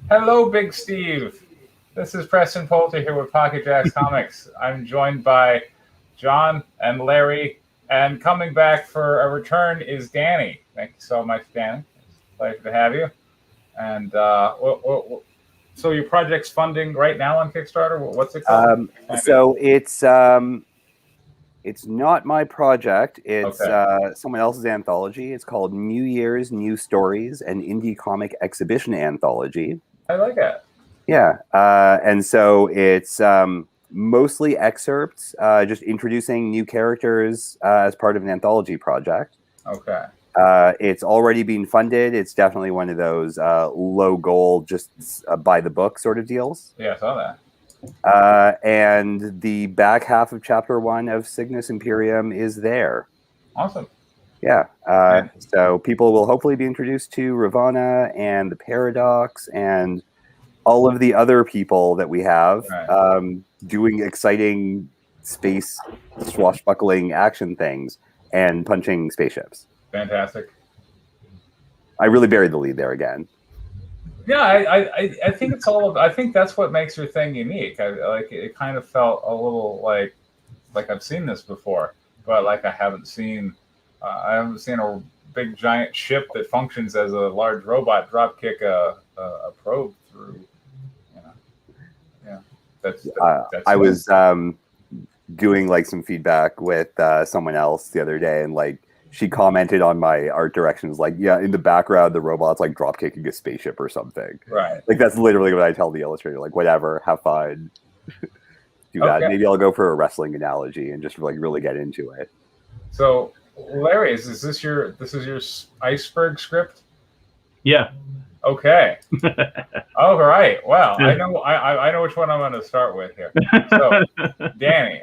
Hello, Big Steve. This is Preston Poulter here with Pocket Jacks Comics. I'm joined by John and Larry, and coming back for a return is Danny. Thank you so much, Danny. It's a pleasure to have you. And so your project's funding right now on Kickstarter? What's it called? It's not my project. It's Okay. someone else's anthology. It's called New Year's New Stories, an indie comic exhibition anthology. I like it. Yeah, and so it's mostly excerpts, just introducing new characters as part of an anthology project. Okay. It's already been funded. It's definitely one of those low goal, just by the book sort of deals. Yeah, I saw that. And the back half of chapter 1 of Cygnus Imperium is there. Awesome. Yeah. So people will hopefully be introduced to Ravana and the Paradox and all of the other people that we have doing exciting space swashbuckling action things and punching spaceships. Fantastic. I really buried the lead there again. Yeah, I think it's all. I think that's what makes your thing unique. It kind of felt a little like I've seen this before, but like I haven't seen a big giant ship that functions as a large robot drop kick a probe through. You know, yeah, that's I was doing like some feedback with someone else the other day, and like she commented on my art directions, like, yeah, in the background, the robot's like drop kicking a spaceship or something. Right. Like that's literally what I tell the illustrator. Like, whatever, have fun, do that. Okay. Maybe I'll go for a wrestling analogy and just like really get into it. So, Larry, is this your iceberg script? Yeah. Okay. All right. Well, I know which one I'm going to start with here. So, Danny,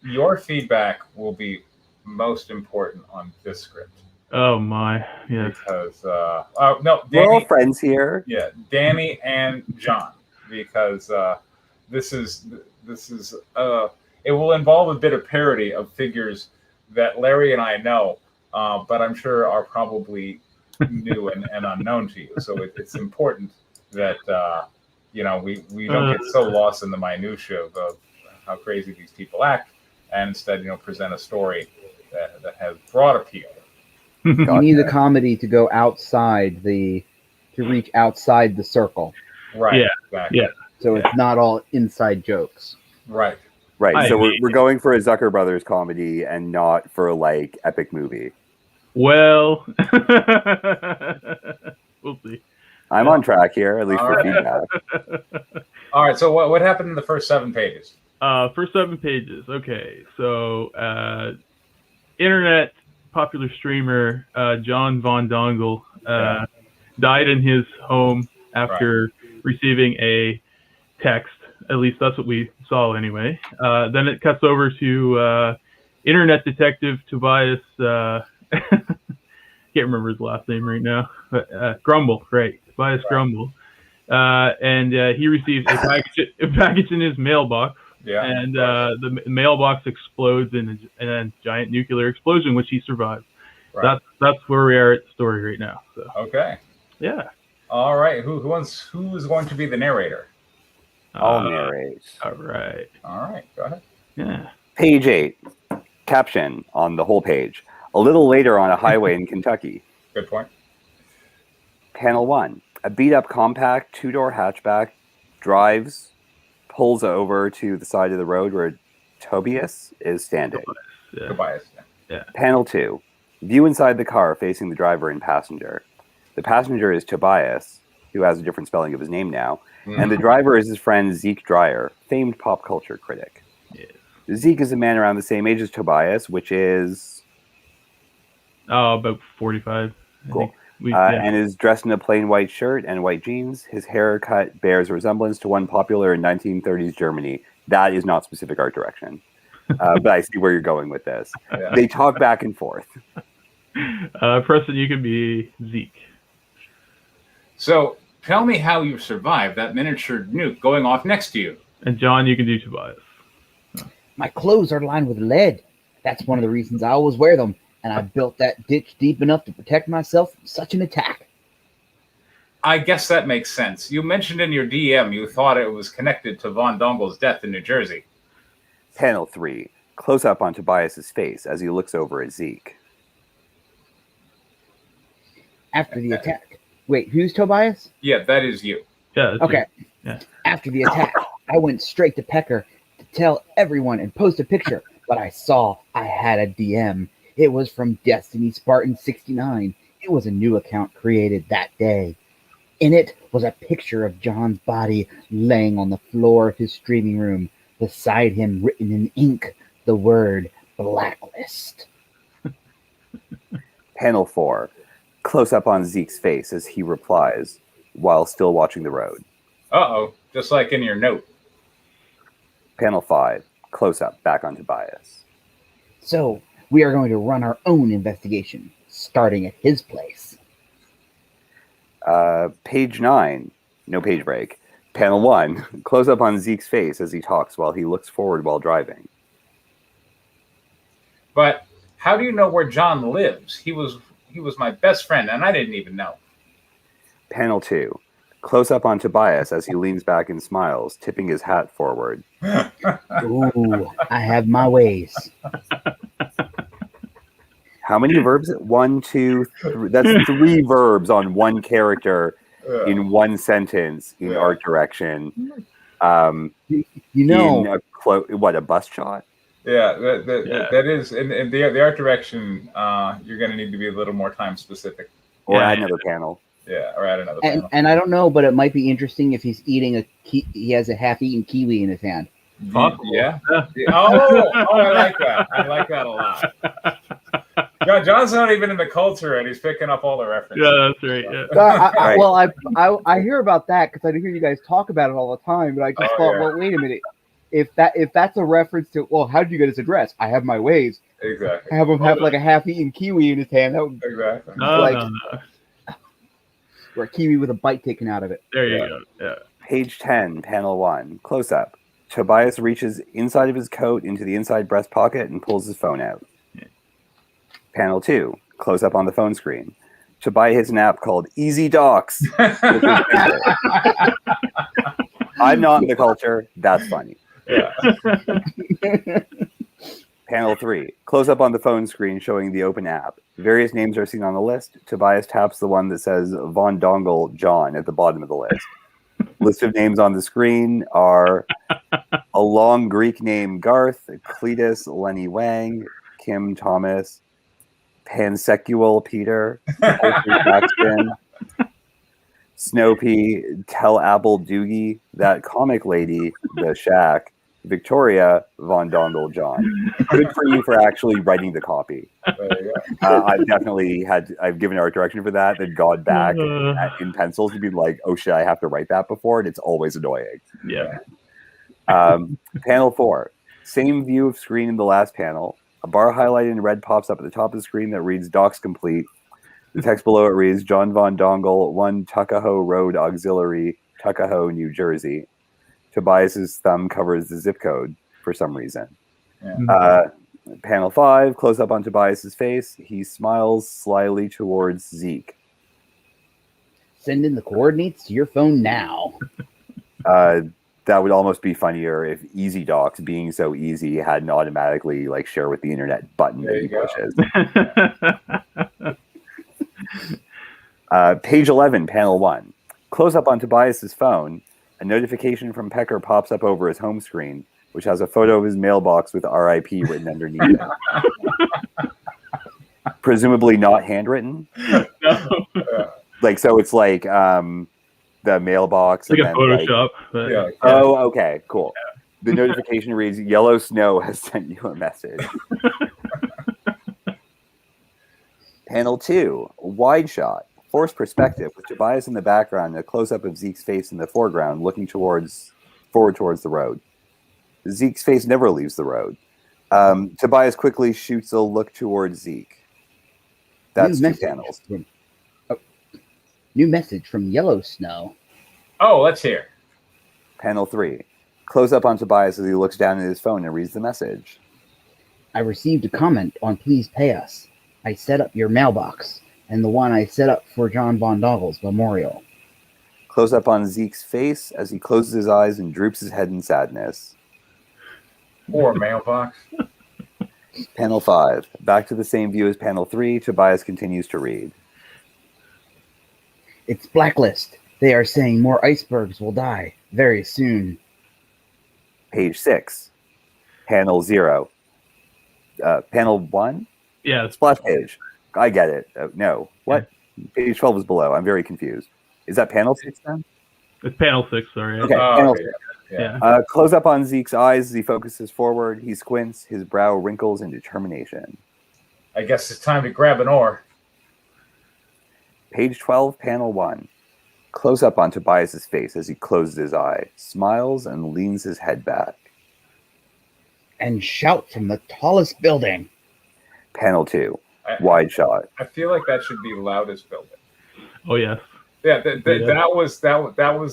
your feedback will be most important on this script. Oh my, yes. Because no, Danny, we're all friends here. Yeah, Danny and John, because this is it will involve a bit of parody of figures that Larry and I know, but I'm sure are probably new and unknown to you. So it's important that we don't get so lost in the minutia of how crazy these people act, and instead present a story that has broad appeal. You need the comedy to go outside to reach outside the circle. Right. Yeah. Exactly. Yeah. So it's not all inside jokes. Right. Right. So we're going for a Zucker Brothers comedy and not for like epic movie. Well, we'll see. I'm on track here, at least for feedback. All right. So what happened in the first 7 pages? First 7 pages. Okay. So, internet popular streamer John Von Dongle died in his home after receiving a text. At least that's what we saw anyway. Then it cuts over to internet detective Tobias. Can't remember his last name right now. But, Grumble, right? Tobias Grumble. And he received a package in his mailbox. Yeah. And the mailbox explodes in a giant nuclear explosion, which he survived. Right. That's where we are at the story right now. So. Okay. Yeah. All right. Who is going to be the narrator? I'll narrate. All right. All right. Go ahead. Yeah. Page 8. Caption on the whole page. A little later on a highway in Kentucky. Good point. Panel 1. A beat-up compact 2-door hatchback pulls over to the side of the road where Tobias is standing. Tobias. Yeah. Panel 2. View inside the car facing the driver and passenger. The passenger is Tobias, who has a different spelling of his name now, and the driver is his friend Zeke Dreyer, famed pop culture critic. Yes. Zeke is a man around the same age as Tobias, which is... about 45. Cool. And is dressed in a plain white shirt and white jeans. His haircut bears a resemblance to one popular in 1930s Germany. That is not specific art direction. But I see where you're going with this. Yeah. They talk back and forth. Preston, you can be Zeke. So tell me how you survived that miniature nuke going off next to you. And John, you can do Tobias. My clothes are lined with lead. That's one of the reasons I always wear them. And I built that ditch deep enough to protect myself from such an attack. I guess that makes sense. You mentioned in your DM you thought it was connected to Von Dongle's death in New Jersey. Panel 3. Close up on Tobias's face as he looks over at Zeke. After the attack. Wait, who's Tobias? Yeah, that is you. Yeah. Okay. Yeah. After the attack, I went straight to Pecker to tell everyone and post a picture, but I saw I had a DM. It was from Destiny Spartan 69. It was a new account created that day. In it was a picture of John's body laying on the floor of his streaming room. Beside him, written in ink, the word blacklist. Panel 4. Close up on Zeke's face as he replies while still watching the road. Uh-oh, just like in your note. Panel 5. Close up back on Tobias. So, we are going to run our own investigation, starting at his place. Page 9. No page break. Panel 1. Close up on Zeke's face as he talks while he looks forward while driving. But how do you know where John lives? He was my best friend, and I didn't even know. Panel 2. Close up on Tobias as he leans back and smiles, tipping his hat forward. Ooh, I have my ways. How many verbs? 1, 2, 3. That's 3 verbs on one character in one sentence in art direction. You know, a bus shot? Yeah, that is in the art direction. You're going to need to be a little more time specific. Or add another panel. Yeah, or add another panel. and I don't know, but it might be interesting if he's eating he has a half-eaten kiwi in his hand. Yeah. Oh, I like that. I like that a lot. John's not even in the culture, and he's picking up all the references. Yeah, that's right. Yeah. Well, I hear about that because I hear you guys talk about it all the time, but I just thought, well, wait a minute. If that's a reference to, well, how did you get his address? I have my ways. Exactly. Have him have like a half-eaten kiwi in his hand. That would, exactly. No. Or a kiwi with a bite taken out of it. There you go. Yeah. Page 10, panel 1. Close up. Tobias reaches inside of his coat into the inside breast pocket and pulls his phone out. Yeah. Panel 2. Close up on the phone screen. Tobias hits an app called Easy Docs. I'm not in the culture. That's funny. Yeah. Panel 3. Close up on the phone screen showing the open app. Various names are seen on the list. Tobias taps the one that says Von Dongle John at the bottom of the list. List of names on the screen are a long Greek name Garth, Cletus, Lenny Wang, Kim Thomas, Pansexual Peter, Paxton, Snopey, Tell Apple Doogie, That Comic Lady, The Shack, Victoria, Von Dongle John. Good for you for actually writing the copy. There you go. I've given art direction for that, then gone back in pencils to be like, oh shit, I have to write that before, and it's always annoying. Yeah. Panel 4. Same view of screen in the last panel. A bar highlighted in red pops up at the top of the screen that reads Docs Complete. The text below it reads John Von Dongle, 1 Tuckahoe Road Auxiliary, Tuckahoe, New Jersey. Tobias's thumb covers the zip code for some reason. Yeah. Panel 5, close up on Tobias's face. He smiles slyly towards Zeke. Send in the coordinates to your phone now. That would almost be funnier if Easy Docs, being so easy, had an automatically share with the internet button that he pushes. Page 11, panel 1. Close up on Tobias's phone. A notification from Pecker pops up over his home screen, which has a photo of his mailbox with RIP written underneath it. Presumably not handwritten. No. So it's like the mailbox. Like and a then, Photoshop. Yeah. Oh, okay, cool. The notification reads, Yellow Snow has sent you a message. Panel 2, wide shot. Forced perspective with Tobias in the background and a close-up of Zeke's face in the foreground looking forward towards the road. Zeke's face never leaves the road. Tobias quickly shoots a look towards Zeke. That's 2 panels. New message from Yellow Snow. Oh, let's hear. Panel 3. Close-up on Tobias as he looks down at his phone and reads the message. I received a comment on Please Pay Us. I set up your mailbox and the one I set up for John Von Dongle's memorial. Close up on Zeke's face as he closes his eyes and droops his head in sadness. Or mailbox. Panel 5. Back to the same view as panel 3. Tobias continues to read. It's Blacklist. They are saying more icebergs will die very soon. Page 6. Panel 0. Panel 1? Yeah. Splash page. I get it. No. What? Yeah. Page 12 is below. I'm very confused. Is that panel 6 then? It's panel 6, sorry. Okay, panel 6. Yeah. Close up on Zeke's eyes as he focuses forward. He squints, his brow wrinkles in determination. I guess it's time to grab an oar. Page 12, panel 1. Close up on Tobias's face as he closes his eye, smiles, and leans his head back. And shout from the tallest building. Panel 2, wide shot. I feel like that should be loudest building. Oh, yes. Yeah, that was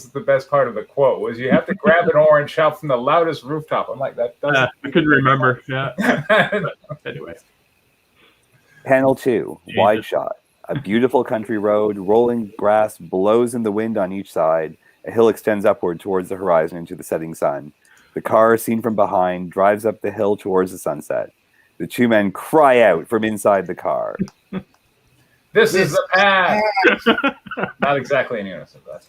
the best part of the quote, was you have to grab an oar and shout from the loudest rooftop. I'm like, that doesn't... I couldn't remember. Yeah. Anyway. Panel 2, wide shot. A beautiful country road, rolling grass blows in the wind on each side. A hill extends upward towards the horizon into the setting sun. The car, seen from behind, drives up the hill towards the sunset. The two men cry out from inside the car. This is the path! Not exactly in unison, but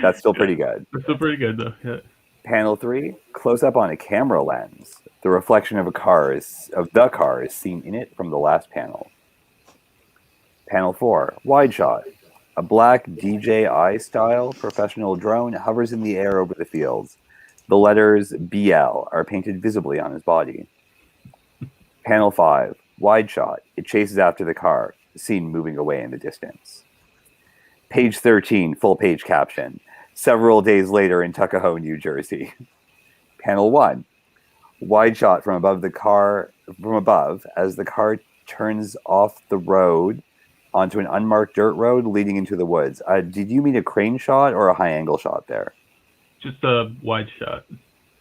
that's still pretty good. That's still pretty good, though. Yeah. Panel 3, close up on a camera lens. The reflection of the car is seen in it from the last panel. Panel 4, wide shot. A black DJI style professional drone hovers in the air over the fields. The letters BL are painted visibly on his body. Panel 5, wide shot. It chases after the car, seen moving away in the distance. Page 13, full page caption. Several days later in Tuckahoe, New Jersey. Panel 1, wide shot from above as the car turns off the road onto an unmarked dirt road leading into the woods. Did you mean a crane shot or a high angle shot there? Just a wide shot,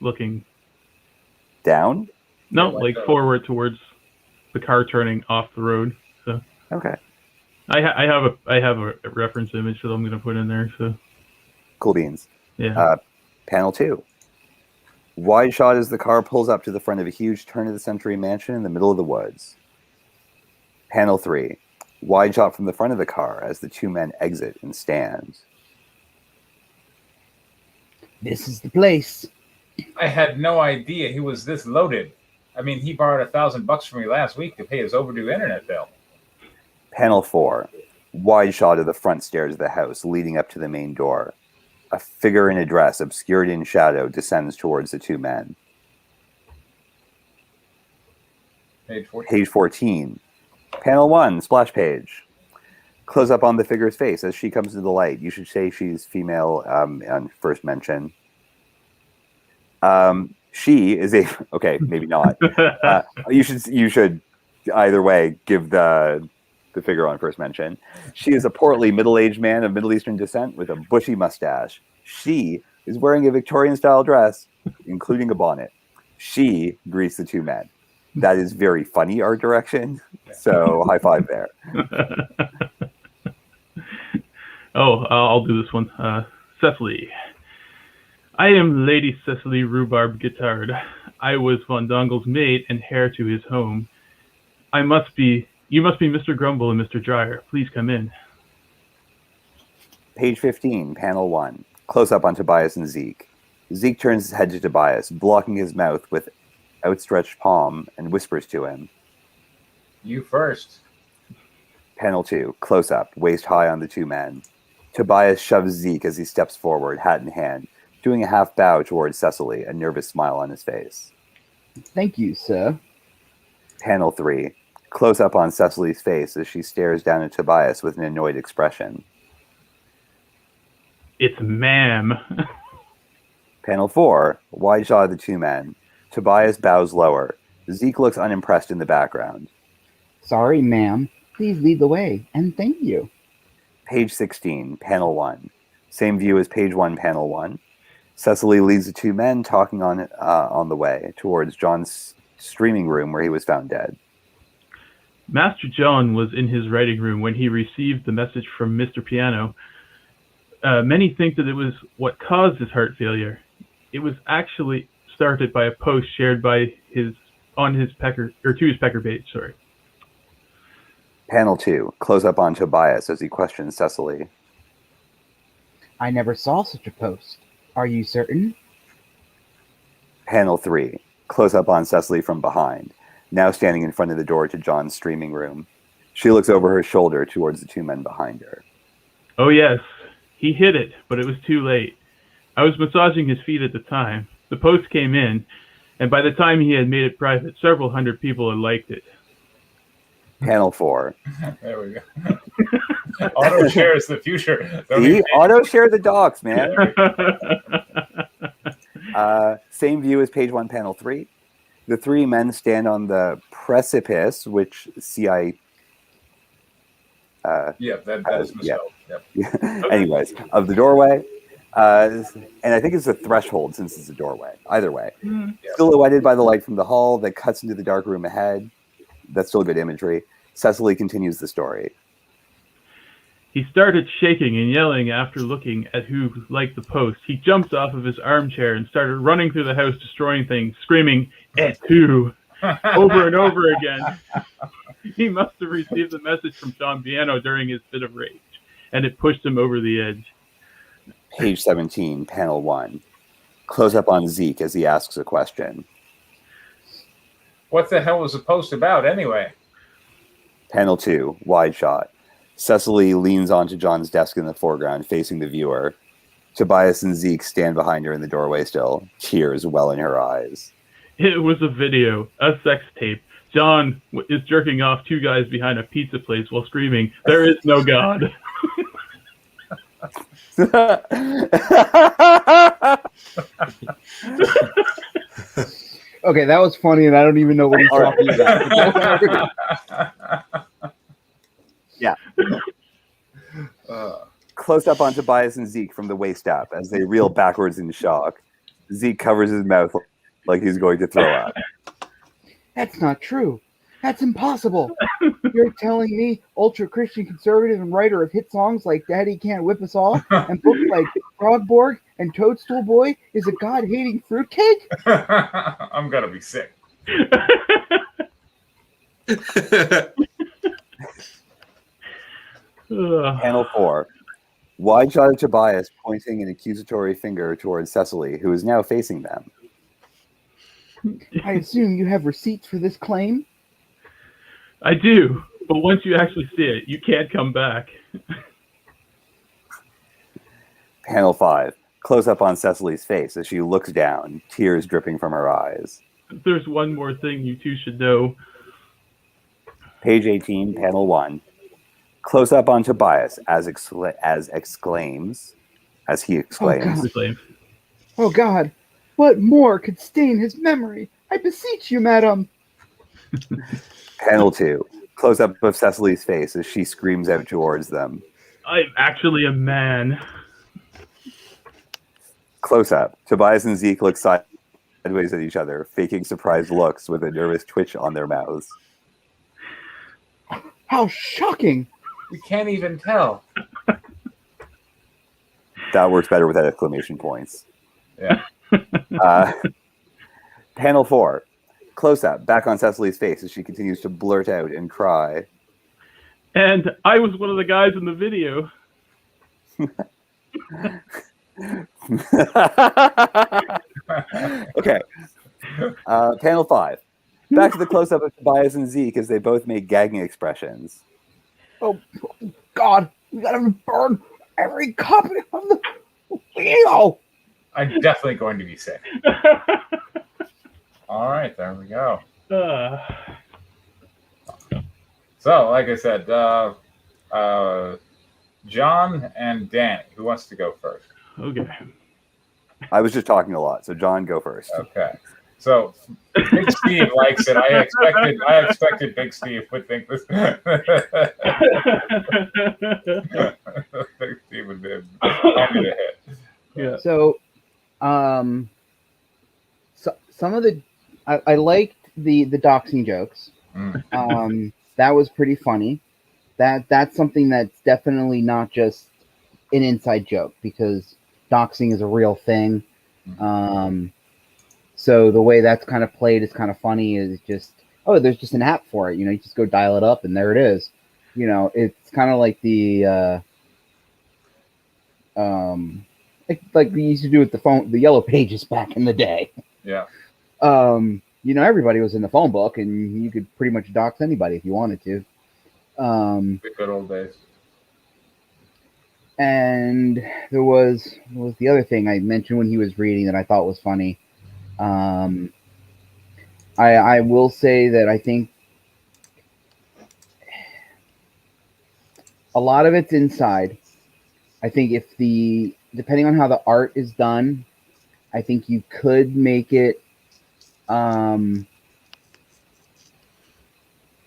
looking down. No, like forward towards the car turning off the road. So okay, I have a reference image that I'm going to put in there. So cool beans. Yeah. Panel 2. Wide shot as the car pulls up to the front of a huge turn-of-the-century mansion in the middle of the woods. Panel 3. Wide shot from the front of the car as the two men exit and stand. This is the place. I had no idea he was this loaded. I mean, he borrowed $1,000 from me last week to pay his overdue internet bill. Panel 4. Wide shot of the front stairs of the house leading up to the main door. A figure in a dress, obscured in shadow, descends towards the two men. Page 14. Page 14. Panel 1, splash page. Close up on the figure's face as she comes to the light. You should say she's female on first mention. She is a... Okay, maybe not. You should either way give the figure on first mention. She is a portly middle-aged man of Middle Eastern descent with a bushy mustache. She is wearing a Victorian-style dress, including a bonnet. She greets the two men. That is very funny art direction. So high five there. I'll do this one. Cecily. I am Lady Cecily Rhubarb Guittard. I was Von Dongle's maid and heir to his home. You must be Mr. Grumble and Mr. Dryer. Please come in. Page 15, panel 1. Close up on Tobias and Zeke. Zeke turns his head to Tobias, blocking his mouth with outstretched palm, and whispers to him. You first. Panel 2, close up, waist high on the two men. Tobias shoves Zeke as he steps forward, hat in hand, doing a half bow towards Cecily, a nervous smile on his face. Thank you, sir. Panel 3, close up on Cecily's face as she stares down at Tobias with an annoyed expression. It's ma'am. Panel 4, wide shot of the two men. Tobias bows lower. Zeke looks unimpressed in the background. Sorry, ma'am. Please lead the way, and thank you. Page 16, panel 1. Same view as page 1, panel 1. Cecily leads the two men talking on the way towards John's streaming room where he was found dead. Master John was in his writing room when he received the message from Mr. Piano. many think that it was what caused his heart failure. It was actually started by a post shared by to his pecker page. Sorry. Panel 2, close up on Tobias as he questions Cecily. I never saw such a post. Are you certain? Panel 3, close up on Cecily from behind, now standing in front of the door to John's streaming room. She looks over her shoulder towards the two men behind her. Oh yes, he hid it, but it was too late. I was massaging his feet at the time. The post came in, and by the time he had made it private, several hundred people had liked it. Panel 4. There we go. Auto share is the future. See? Auto share the docs, man. Same view as page 1, panel 3. The three men stand on the precipice, which CI. That is misspelled. Yep. Anyways, of the doorway. And I think it's a threshold since it's a doorway. Either way. Silhouetted by the light from the hall that cuts into the dark room ahead. That's still good imagery. Cecily continues the story. He started shaking and yelling after looking at who liked the post. He jumped off of his armchair and started running through the house, destroying things, screaming, "Et tu!" over and over again. He must have received the message from John Biano during his fit of rage, and it pushed him over the edge. Page 17, panel 1. Close up on Zeke as he asks a question. What the hell was the post about anyway? Panel 2, wide shot. Cecily leans onto John's desk in the foreground, facing the viewer. Tobias and Zeke stand behind her in the doorway still, tears well in her eyes. It was a video, a sex tape. John is jerking off two guys behind a pizza place while screaming, "There is no God." Okay, that was funny, and I don't even know what he's talking about. Yeah. Close up on Tobias and Zeke from the waist up as they reel backwards in shock. Zeke covers his mouth like he's going to throw up. That's not true. That's impossible. You're telling me ultra-Christian conservative and writer of hit songs like Daddy Can't Whip Us All and books like Frogborg and Toadstool Boy is a God-hating fruitcake? I'm going to be sick. Panel 4. Wide shot of Tobias pointing an accusatory finger towards Cecily, who is now facing them. I assume you have receipts for this claim? I do, but once you actually see it, you can't come back. Panel 5. Close up on Cecily's face as she looks down, tears dripping from her eyes. There's one more thing you two should know. Page 18, panel 1. Close up on Tobias as he exclaims. Oh God, what more could stain his memory? I beseech you, madam. Panel 2. Close up of Cecily's face as she screams out towards them. I'm actually a man. Close up. Tobias and Zeke look sideways at each other, faking surprised looks with a nervous twitch on their mouths. How shocking! We can't even tell. That works better without exclamation points. Yeah. Panel 4. Close up, back on Cecily's face as she continues to blurt out and cry. And I was one of the guys in the video. Okay. Panel 5. Back to the close-up of Tobias and Zeke as they both make gagging expressions. Oh, God, we gotta burn every copy of the video. I'm definitely going to be sick. All right, there we go. So, like I said, John and Danny, who wants to go first? Okay. I was just talking a lot, so John, go first. Okay. So, Big Steve likes it. I expected Big Steve would think this. Big Steve would be happy to hit. Yeah. So, some of the I liked the doxing jokes. That was pretty funny. That's something that's definitely not just an inside joke because doxing is a real thing. So the way that's kind of played is kind of funny. Is just, oh, there's just an app for it. You just go dial it up and there it is. It's kind of like the like we used to do with the Yellow Pages back in the day. Yeah. Everybody was in the phone book, and you could pretty much dox anybody if you wanted to. The good old days. And there was the other thing I mentioned when he was reading that I thought was funny. I will say that I think a lot of it's inside. I think depending on how the art is done, I think you could make it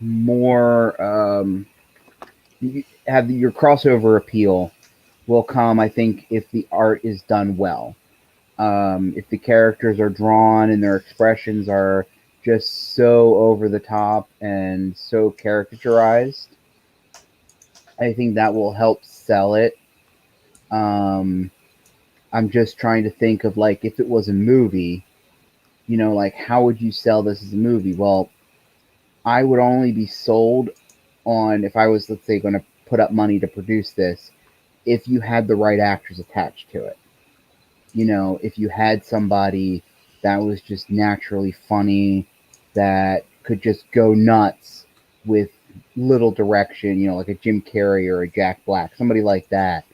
more have your crossover appeal will come, I think, if the art is done well. If the characters are drawn and their expressions are just so over the top and so caricaturized, I think that will help sell it. I'm just trying to think of, like, if it was a movie, like, how would you sell this as a movie? Well, I would only be sold on, if I was, let's say, going to put up money to produce this, if you had the right actors attached to it. If you had somebody that was just naturally funny, that could just go nuts with little direction, like a Jim Carrey or a Jack Black, somebody like that.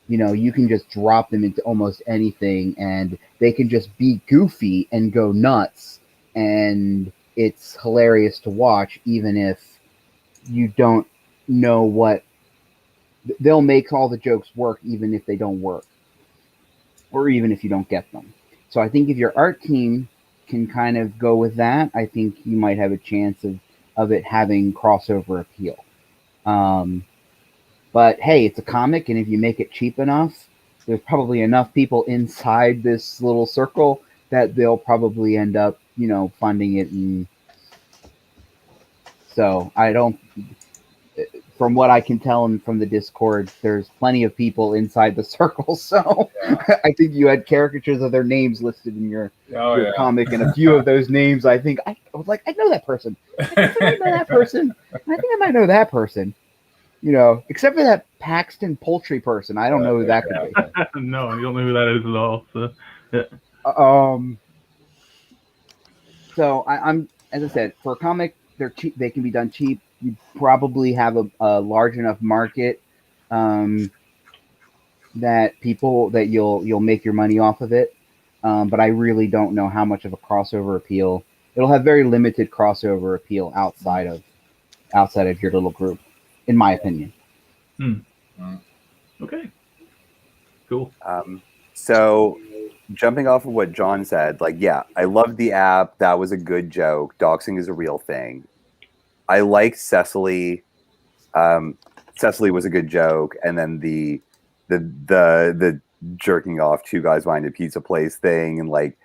You can just drop them into almost anything and they can just be goofy and go nuts. And it's hilarious to watch, even if you don't know what they'll make. All the jokes work, even if they don't work, or even if you don't get them. So I think if your art team can kind of go with that, I think you might have a chance of it having crossover appeal. But hey, it's a comic, and if you make it cheap enough, there's probably enough people inside this little circle that they'll probably end up, funding it. And so I don't, from what I can tell and from the Discord, there's plenty of people inside the circle. So yeah. I think you had caricatures of their names listed in your comic, and a few of those names, I think I was like, I know that person. I think I know that person. I think I might know that person. Except for that Paxton Poultry person. I don't know who that could be. No, you don't know who that is at all. So, yeah. So I'm, as I said, for a comic, they're cheap. They can be done cheap. You probably have a large enough market that you'll make your money off of it. But I really don't know how much of a crossover appeal. It'll have very limited crossover appeal outside of your little group, in my opinion. Okay. Cool. So jumping off of what John said, like, yeah, I loved the app. That was a good joke. Doxing is a real thing. I liked Cecily. Cecily was a good joke. And then the jerking off two guys behind a pizza place thing, and like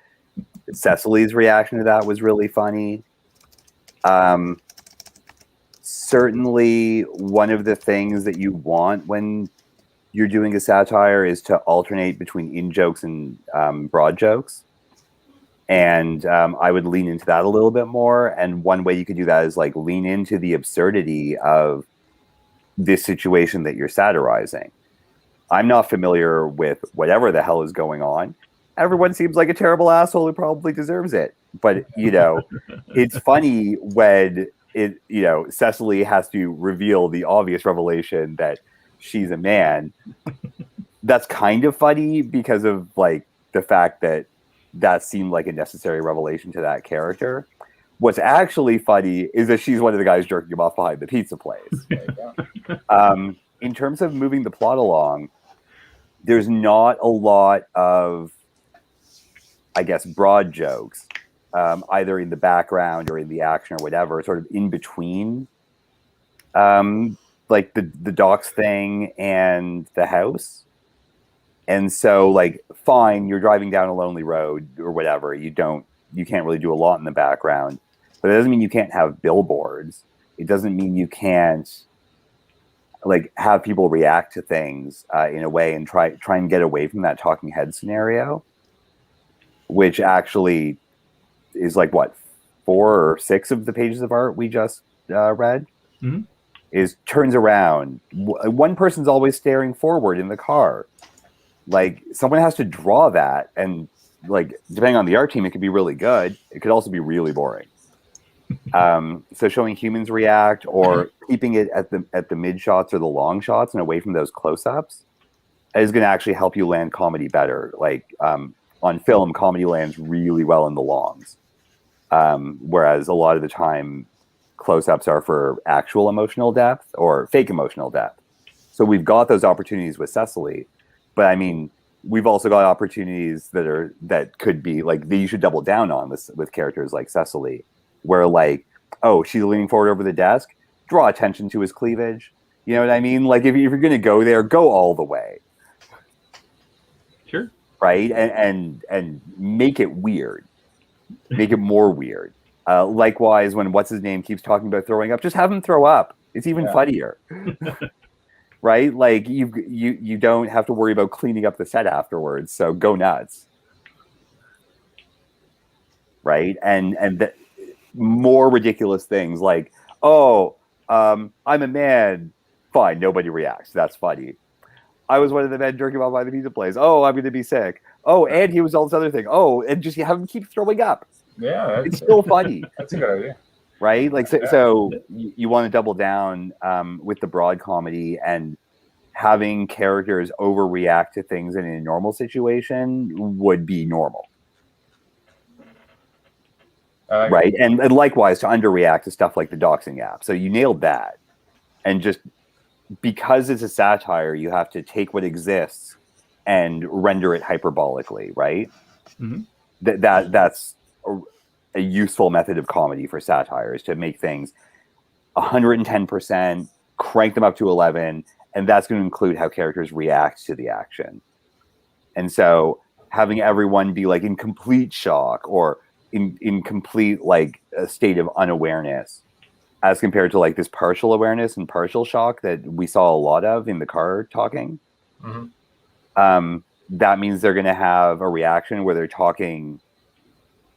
Cecily's reaction to that was really funny. Certainly one of the things that you want when you're doing a satire is to alternate between in jokes and broad jokes. And I would lean into that a little bit more. And one way you could do that is like lean into the absurdity of this situation that you're satirizing. I'm not familiar with whatever the hell is going on. Everyone seems like a terrible asshole who probably deserves it. But, it's funny when Cecily has to reveal the obvious revelation that she's a man. That's kind of funny because of like the fact that seemed like a necessary revelation to that character. What's actually funny is that she's one of the guys jerking him off behind the pizza place. In terms of moving the plot along, there's not a lot of, I guess, broad jokes, either in the background or in the action or whatever, sort of in between, like the docs thing and the house. And so, like, fine, you're driving down a lonely road or whatever. You can't really do a lot in the background, but it doesn't mean you can't have billboards. It doesn't mean you can't like have people react to things in a way and try and get away from that talking head scenario, which actually is like what 4 or 6 of the pages of art we just read. Mm-hmm. Is turns around. One person's always staring forward in the car. Like someone has to draw that, and like depending on the art team, it could be really good. It could also be really boring. So showing humans react or keeping it at the mid shots or the long shots and away from those close-ups is going to actually help you land comedy better. Like on film, comedy lands really well in the longs, whereas a lot of the time close-ups are for actual emotional depth or fake emotional depth. So we've got those opportunities with Cecily, but I mean, we've also got opportunities that could be like that you should double down on with characters like Cecily, where like, oh, she's leaning forward over the desk, draw attention to his cleavage. You know what I mean? Like if you're going to go there, go all the way. Sure. Right? And make it weird. Make it more weird. Likewise, when what's his name keeps talking about throwing up, just have him throw up. It's even funnier. Right? Like you don't have to worry about cleaning up the set afterwards. So go nuts. Right? And more ridiculous things like, oh, I'm a man. Fine, nobody reacts. That's funny. I was one of the men jerking off by the pizza place. Oh, I'm going to be sick. Oh, and he was all this other thing. Oh, and just have him keep throwing up. Yeah, it's still funny. That's a good idea. Right? Like, so you want to double down with the broad comedy, and having characters overreact to things in a normal situation would be normal. Right? And likewise, to underreact to stuff like the doxing app. So you nailed that. And just because it's a satire, you have to take what exists and render it hyperbolically, right? Mm-hmm. That's a useful method of comedy for satire, is to make things 110%, crank them up to 11, and that's going to include how characters react to the action. And so having everyone be like in complete shock or in complete like a state of unawareness, as compared to like this partial awareness and partial shock that we saw a lot of in the car talking. Mm-hmm. That means they're going to have a reaction where they're talking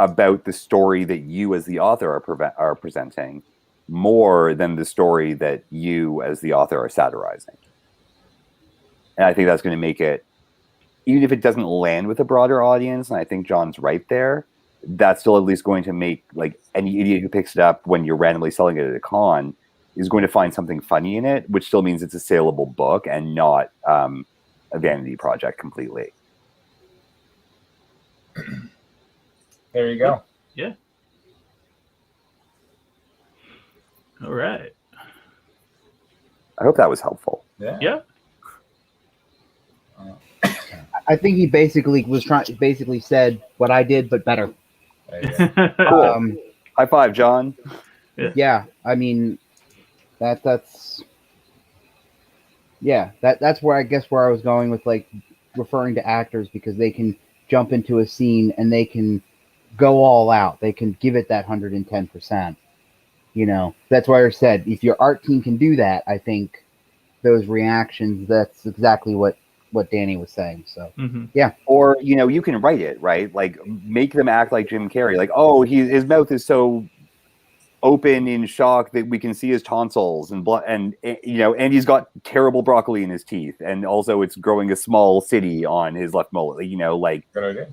about the story that you as the author are presenting more than the story that you as the author are satirizing. And I think that's going to make it, even if it doesn't land with a broader audience, and I think John's right there, that's still at least going to make like any idiot who picks it up when you're randomly selling it at a con is going to find something funny in it, which still means it's a saleable book and not a vanity project completely. There you go. Yeah. All right. I hope that was helpful. Yeah. I think he basically said what I did, but better. Cool. High five, John. Yeah, I mean, that's where I guess where I was going with like referring to actors, because they can jump into a scene and they can go all out. They can give it that 110%. You know, that's why I said if your art team can do that, I think those reactions, that's exactly what Danny was saying. So yeah. Or you can write it, right? Like make them act like Jim Carrey. Like, oh, his mouth is so open in shock that we can see his tonsils and blood, and he's got terrible broccoli in his teeth, and also it's growing a small city on his left mullet. Like good idea.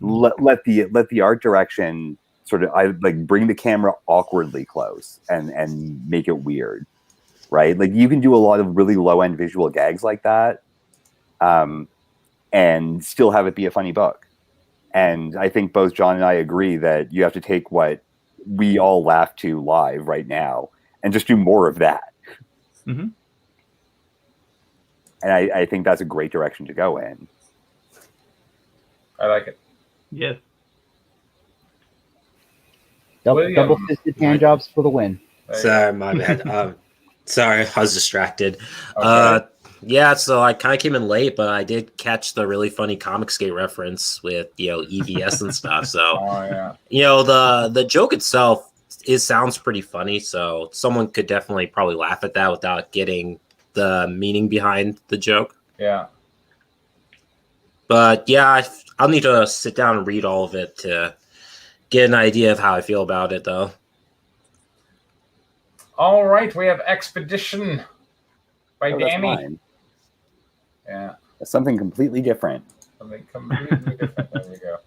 Let the art direction sort of bring the camera awkwardly close and make it weird, right? Like you can do a lot of really low end visual gags like that. And still have it be a funny book. And I think both John and I agree that you have to take what we all laugh to live right now and just do more of that. Mm-hmm. And I think that's a great direction to go in. I like it. Yes. Double fisted hand jobs for the win. Sorry, my bad. Sorry, I was distracted. Okay. Yeah, so I kind of came in late, but I did catch the really funny Comicsgate reference with EVS and stuff. So, the joke itself sounds pretty funny. So someone could definitely probably laugh at that without getting the meaning behind the joke. Yeah. But yeah, I'll need to sit down and read all of it to get an idea of how I feel about it, though. All right, we have Expedition by Danny. Mine. Yeah. That's something completely different. Something completely different. There we go.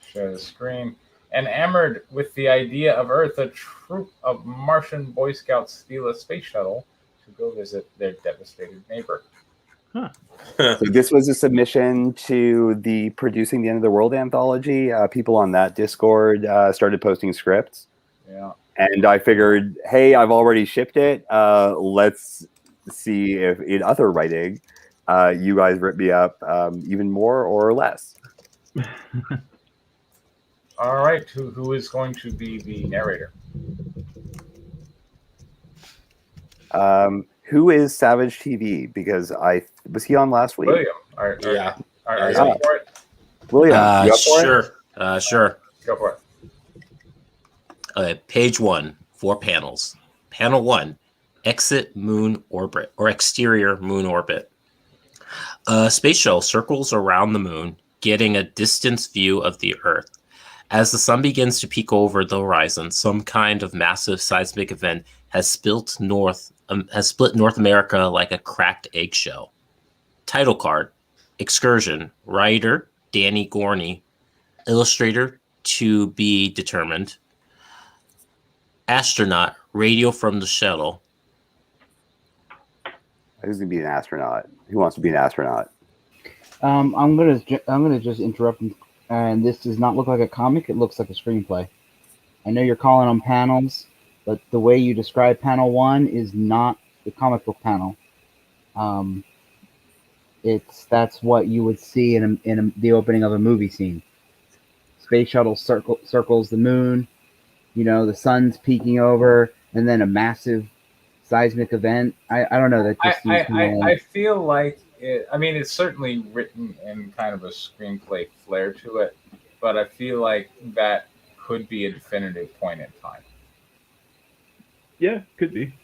Share the screen. Enamored with the idea of Earth, a troop of Martian Boy Scouts steal a space shuttle to go visit their devastated neighbor. Huh. So this was a submission to the Producing the End of the World anthology. People on that Discord started posting scripts. Yeah. And I figured, hey, I've already shipped it. Let's see if in other writing, you guys rip me up even more or less. All right. Who is going to be the narrator? Who is Savage TV? Because was he on last week? William. Are you up for it? William, you up for Sure. Sure. Go for it. Okay, page 1, 4 panels. Panel 1, exit moon orbit or exterior moon orbit. A space shuttle circles around the moon, getting a distance view of the Earth. As the sun begins to peek over the horizon, some kind of massive seismic event has split North America like a cracked eggshell. Title card: Excursion. Writer Danny Gorney. Illustrator to be determined. Astronaut, radio from the shuttle. Who's gonna be an astronaut? Who wants to be an astronaut? I'm gonna just interrupt, and this does not look like a comic. It looks like a screenplay. I know you're calling them panels, but the way you describe panel 1 is not the comic book panel. That's what you would see in the opening of a movie scene. Space shuttle circles the moon. You know, the sun's peeking over, and then a massive seismic event. I don't know. That just seems I feel like it. I mean, it's certainly written in kind of a screenplay flair to it, but I feel like that could be a definitive point in time. Yeah, could be.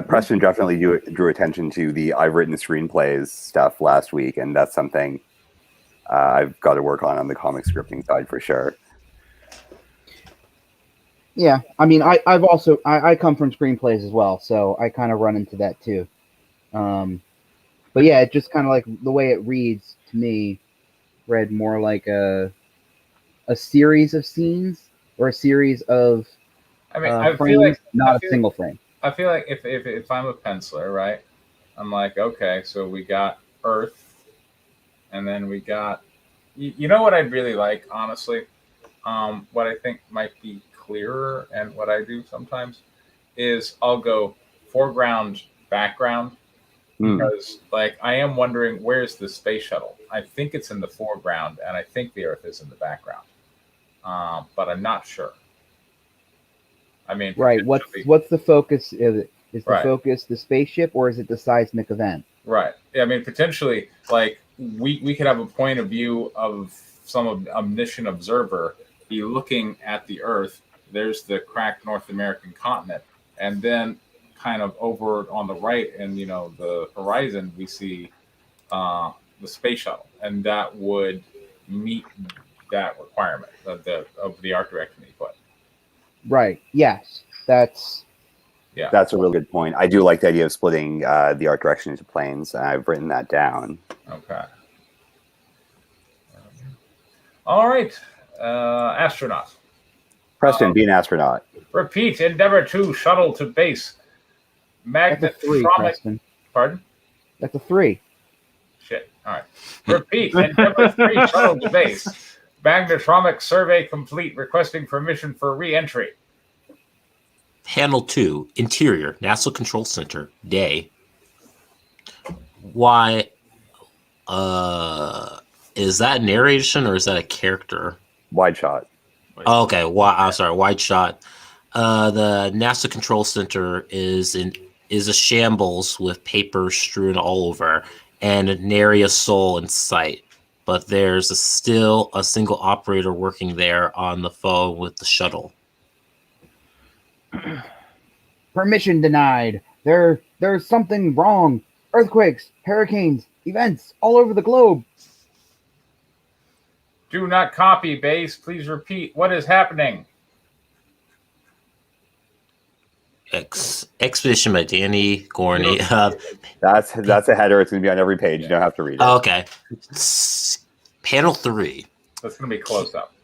Preston definitely drew attention to the I've written screenplays stuff last week, and that's something I've got to work on the comic scripting side for sure. Yeah, I mean, I come from screenplays as well, so I kind of run into that too. But yeah, it just kind of like the way it reads to me, read more like a series of scenes or a series of I frames, feel like not a single frame. I feel like if I'm a penciler, right, I'm like, okay, so we got Earth, and then we got, you know what I'd really like, honestly, what I think might be clearer, and what I do sometimes is I'll go foreground, background, because like I am wondering where's the space shuttle. I think it's in the foreground, and I think the Earth is in the background, but I'm not sure. I mean, right. What's the focus? Is the focus the spaceship, or is it the seismic event? Right. Yeah, I mean, potentially, like we could have a point of view of some omniscient observer be looking at the Earth. There's the cracked North American continent, and then kind of over on the right, and the horizon, we see the space shuttle, and that would meet that requirement of the art direction he put. Right. Yes. That's a real good point. I do like the idea of splitting the art direction into planes. I've written that down. Okay. All right. Astronaut. Preston, be an astronaut. Repeat. Endeavor 2, shuttle to base. That's a 3, Preston. Pardon? That's a 3. Shit. All right. Repeat. Endeavor 3, shuttle to base. Magnetromic survey complete. Requesting permission for re-entry. Panel 2, interior, NASA Control Center, day. Why? Is that narration or is that a character? Wide shot. Oh, okay. I'm sorry. Wide shot. The NASA Control Center is a shambles with paper strewn all over and nary a soul in sight. But there's still a single operator working there on the phone with the shuttle. Permission denied. They're There's something wrong. Earthquakes, hurricanes, events all over the globe. Do not copy, base. Please repeat. What is happening? Expedition by Danny Gorney. That's a header. It's going to be on every page. You don't have to read it. Okay. Panel 3. That's going to be close up.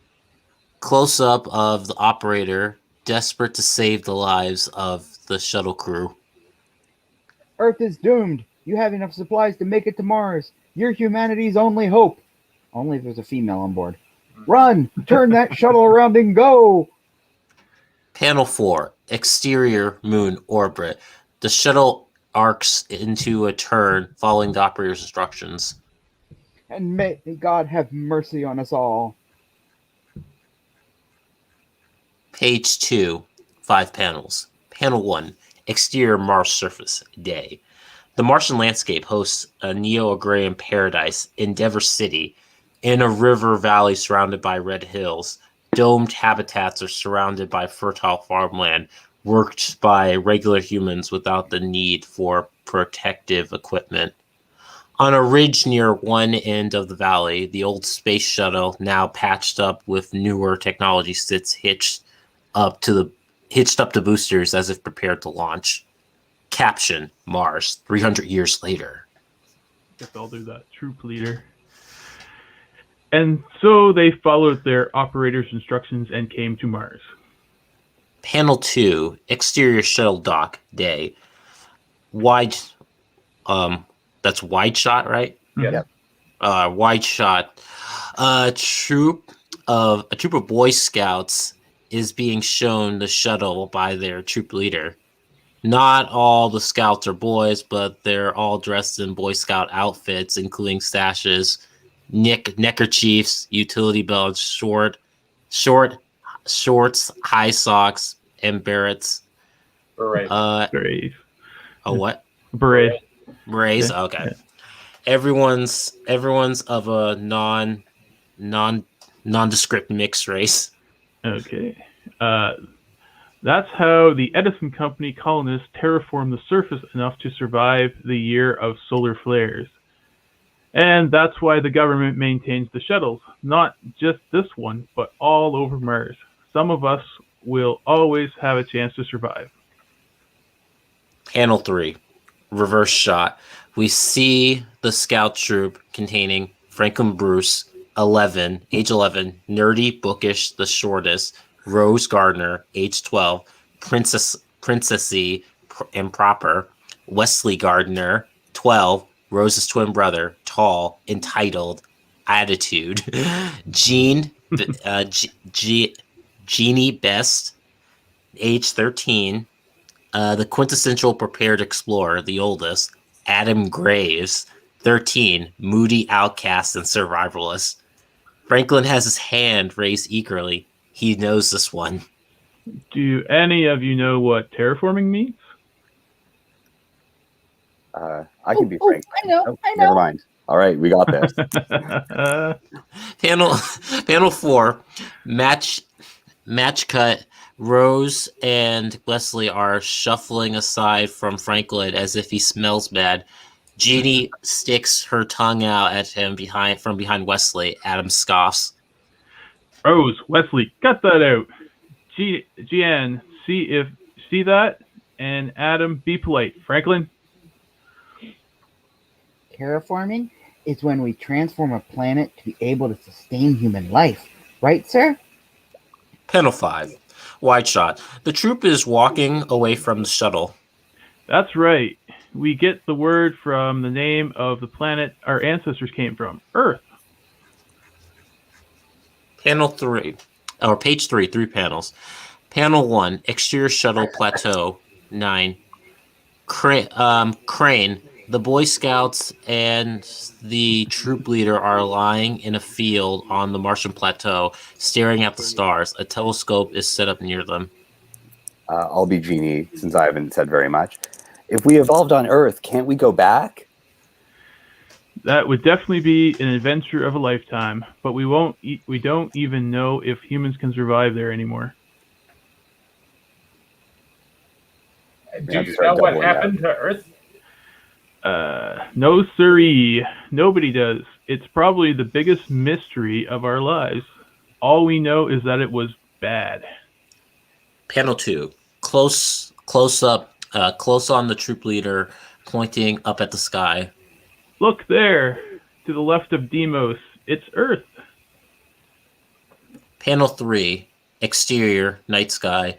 Close up of the operator desperate to save the lives of the shuttle crew. Earth is doomed. You have enough supplies to make it to Mars. You're humanity's only hope. Only if there's a female on board. Run! Turn that shuttle around and go! Panel 4. Exterior moon orbit. The shuttle arcs into a turn following the operator's instructions. And may God have mercy on us all. Page 2. 5 panels. Panel 1. Exterior Mars surface. Day. The Martian landscape hosts a neo-agrarian paradise, Endeavor City, in a river valley surrounded by red hills. Domed habitats are surrounded by fertile farmland, worked by regular humans without the need for protective equipment. On a ridge near one end of the valley, the old space shuttle, now patched up with newer technology, sits hitched up to boosters as if prepared to launch. Caption: Mars, 300 years later. Guess I'll do that. Troop leader. And so they followed their operator's instructions and came to Mars. Panel 2, exterior shuttle dock, day. Wide, that's wide shot, right? Yeah. Wide shot. A troop of Boy Scouts is being shown the shuttle by their troop leader. Not all the scouts are boys, but they're all dressed in Boy Scout outfits, including sashes, neckerchiefs, utility belts, shorts, high socks, and berets. Berets. Oh, what? Berets. Berets. Yeah. Okay. Yeah. Everyone's of a nondescript mixed race. Okay. That's how the Edison Company colonists terraformed the surface enough to survive the year of solar flares. And that's why the government maintains the shuttles, not just this one, but all over Mars. Some of us will always have a chance to survive. Panel 3, reverse shot. We see the scout troop containing Franklin Bruce, age 11, nerdy, bookish, the shortest, Rose Gardner, age 12, princessy and proper, Wesley Gardner, 12, Rose's twin brother, tall, entitled, attitude, Jeannie Best, age 13, the quintessential prepared explorer, the oldest, Adam Graves, 13, moody outcast and survivalist. Franklin has his hand raised eagerly. He knows this one. Do any of you know what terraforming means? I can be frank. I know. Never mind. All right, we got this. Panel 4, match cut. Rose and Wesley are shuffling aside from Franklin as if he smells bad. Jeannie sticks her tongue out at him from behind Wesley. Adam scoffs. Rose, Wesley, cut that out. Jeanne, see that? And Adam, be polite. Franklin? Terraforming is when we transform a planet to be able to sustain human life. Right, sir? Panel 5. Wide shot. The troop is walking away from the shuttle. That's right. We get the word from the name of the planet our ancestors came from, Earth. Panel 3, or page 3, 3 panels. Panel 1, exterior shuttle plateau, 9. Crane. The Boy Scouts and the troop leader are lying in a field on the Martian plateau, staring at the stars. A telescope is set up near them. I'll be Jeannie, since I haven't said very much. If we evolved on Earth, can't we go back? That would definitely be an adventure of a lifetime, but we don't even know if humans can survive there anymore. Do you know what happened to Earth? No siree. Nobody does. It's probably the biggest mystery of our lives. All we know is that it was bad. Panel 2. Close up, close on the troop leader, pointing up at the sky. Look there, to the left of Deimos. It's Earth. Panel 3. Exterior, night sky.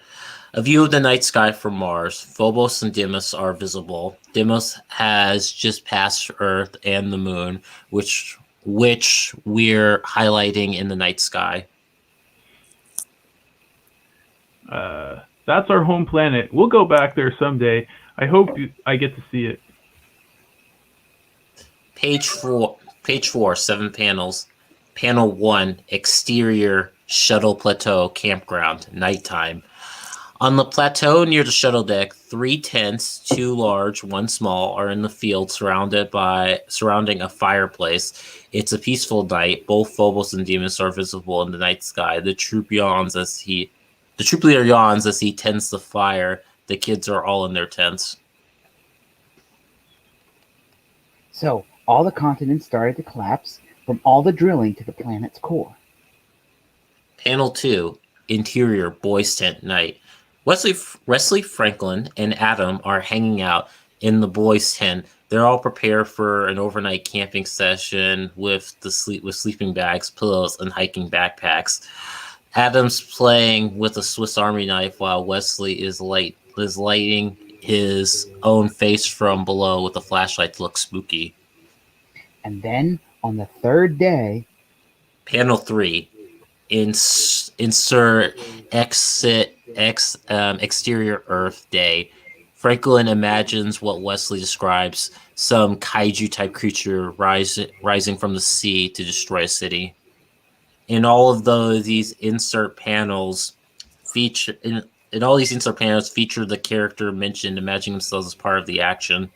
A view of the night sky from Mars. Phobos and Deimos are visible. Deimos has just passed Earth and the Moon, which we're highlighting in the night sky. That's our home planet. We'll go back there someday. I hope I get to see it. Page 4, 7 panels. Panel 1, exterior shuttle plateau campground, nighttime. On the plateau near the shuttle deck, 3 tents, 2 large, 1 small, are in the field surrounding a fireplace. It's a peaceful night. Both Phobos and Deimos are visible in the night sky. The troop leader yawns as he tends the fire. The kids are all in their tents. So all the continents started to collapse from all the drilling to the planet's core. Panel 2, interior boys' tent night. Wesley Franklin and Adam are hanging out in the boys' tent. They're all prepared for an overnight camping session with sleeping bags, pillows, and hiking backpacks. Adam's playing with a Swiss Army knife while Wesley is lighting his own face from below with a flashlight to look spooky. And then on the third day, Panel 3, insert exterior Earth day. Franklin imagines what Wesley describes, some kaiju type creature rising from the sea to destroy a city. In all of these insert panels feature the character mentioned imagining themselves as part of the action.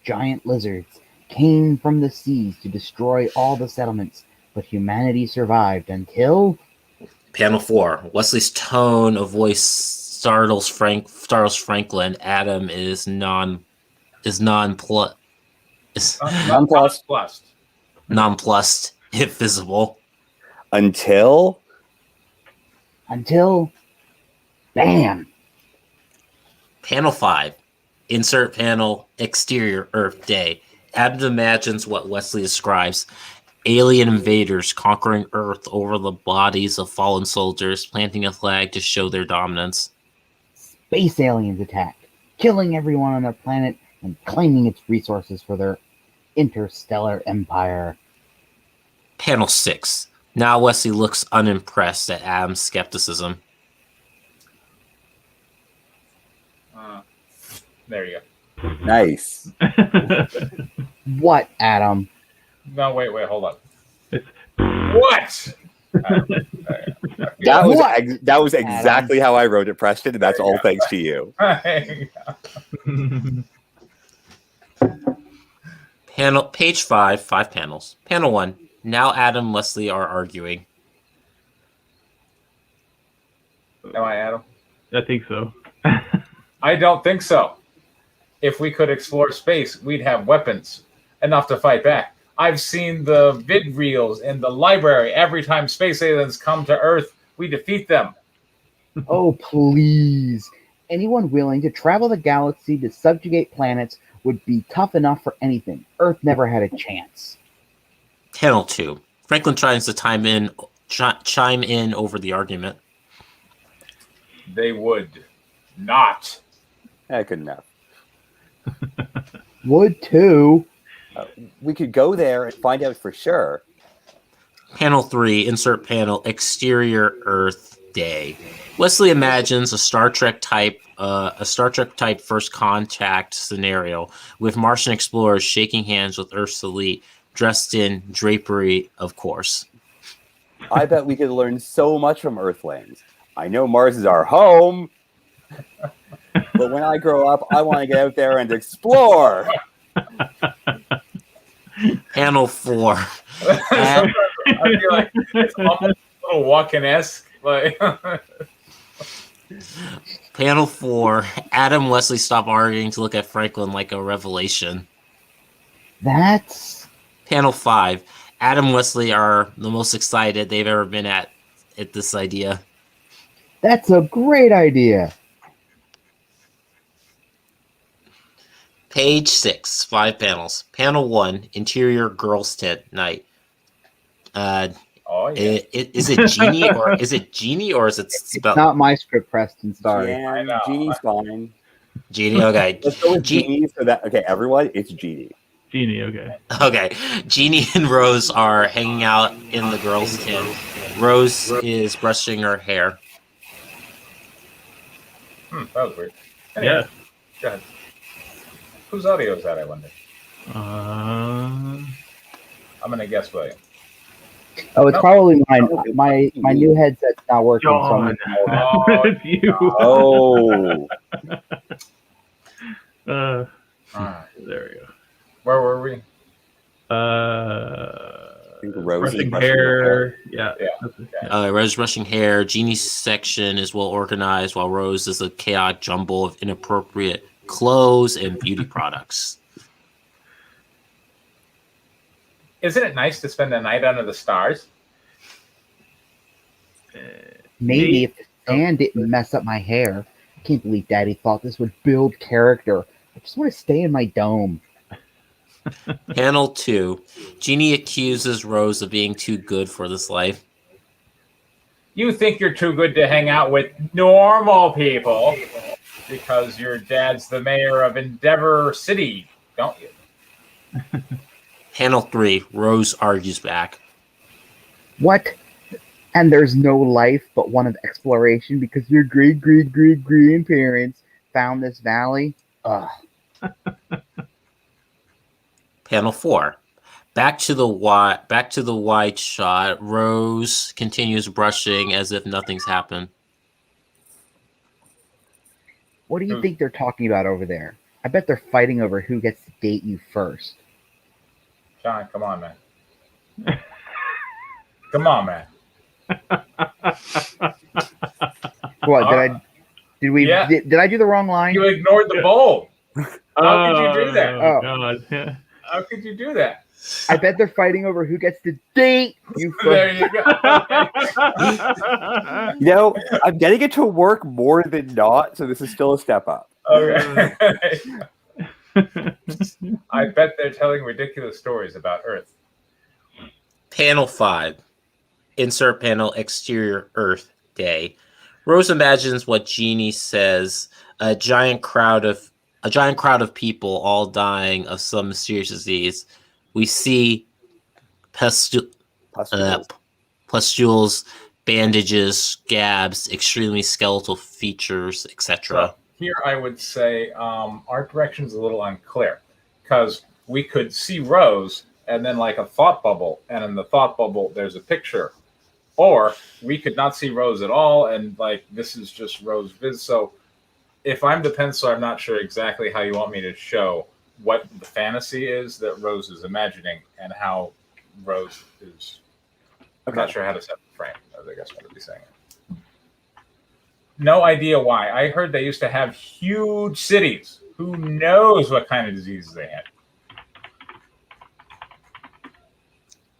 giant lizards came from the seas to destroy all the settlements, but humanity survived until... Panel 4. Wesley's tone of voice startles Franklin. Adam is nonplussed, if visible. Until bam. Panel 5. Insert panel, exterior Earth Day. Adam imagines what Wesley describes. Alien invaders conquering Earth over the bodies of fallen soldiers, planting a flag to show their dominance. Space aliens attack, killing everyone on their planet and claiming its resources for their interstellar empire. Panel 6. Now Wesley looks unimpressed at Adam's skepticism. There you go. Nice. What, Adam? No, wait, hold on. What? That was exactly how I wrote it, Preston, and that's all thanks to you. Page 5 panels. Panel 1. Now Adam and Wesley are arguing. Am I Adam? I think so. I don't think so. If we could explore space, we'd have weapons enough to fight back. I've seen the vid reels in the library. Every time space aliens come to Earth, we defeat them. Oh, please. Anyone willing to travel the galaxy to subjugate planets would be tough enough for anything. Earth never had a chance. Panel 2. Franklin tries to chime in over the argument. They would not. Good enough. Would too. We could go there and find out for sure. Panel 3, insert panel, exterior Earth Day. Wesley imagines a Star Trek type first contact scenario with Martian explorers shaking hands with Earth's elite, dressed in drapery, of course. I bet we could learn so much from Earthlings. I know Mars is our home, but when I grow up, I want to get out there and explore. Panel 4. I feel like it's almost a little walking-esque. Like Panel 4. Adam and Wesley stop arguing to look at Franklin like a revelation. That's Panel 5. Adam and Wesley are the most excited they've ever been at this idea. That's a great idea. Page 6. 5 panels. Panel 1. Interior girls' tent night. Oh yeah. Is it Genie or is it It's spelled not my script, Preston. Sorry. I know. Genie's fine. Genie? Okay. Let's go with Genie. So that everyone, it's Genie. Genie, okay. Okay. Jeannie and Rose are hanging out in the girls' tent. Rose is brushing her hair. That was weird. Anyway, Yeah. go ahead. Whose audio is that, I wonder? I'm gonna guess William. Oh, it's Nope. probably mine. My new headset's not working. So I'm John. Oh, It's you. Oh, Alright. There we go. Where were we? I think Rose is Brushing brushing her hair. Yeah. Yeah. Rose brushing hair. Jeannie's section is well organized, while Rose is a chaotic jumble of inappropriate clothes and beauty products. Isn't it nice to spend a night under the stars? Maybe if the sand didn't mess up my hair. I can't believe Daddy thought this would build character. I just want to stay in my dome. Panel 2. Jeannie accuses Rose of being too good for this life. You think you're too good to hang out with normal people because your dad's the mayor of Endeavor City, don't you? Panel 3. Rose argues back. What? And there's no life but one of exploration because your grandparents found this valley? Ugh. Panel 4. Back to the wide shot. Rose continues brushing as if nothing's happened. What do you think they're talking about over there? I bet they're fighting over who gets to date you first. John, come on, man. Come on, man. What Yeah. did I do the wrong line? You ignored the bowl. How could you do that? Oh, Oh. God. Yeah. How could you do that? I bet they're fighting over who gets to date you There first. you go. You know, I'm getting it to work more than not, so this is still a step up. Okay. I bet they're telling ridiculous stories about Earth. Panel 5. Insert panel exterior Earth Day. Rose imagines what Jeannie says. A giant crowd of people all dying of some mysterious disease. We see pustules, bandages, scabs, extremely skeletal features, etc. So here I would say our direction is a little unclear because we could see Rose and then like a thought bubble, and in the thought bubble there's a picture, or we could not see Rose at all and like this is just Rose Viz. So if I'm the pencil, I'm not sure exactly how you want me to show what the fantasy is that Rose is imagining and how Rose is. I'm not sure how to set the frame, I guess what I'd be saying. No idea why. I heard they used to have huge cities. Who knows what kind of diseases they had?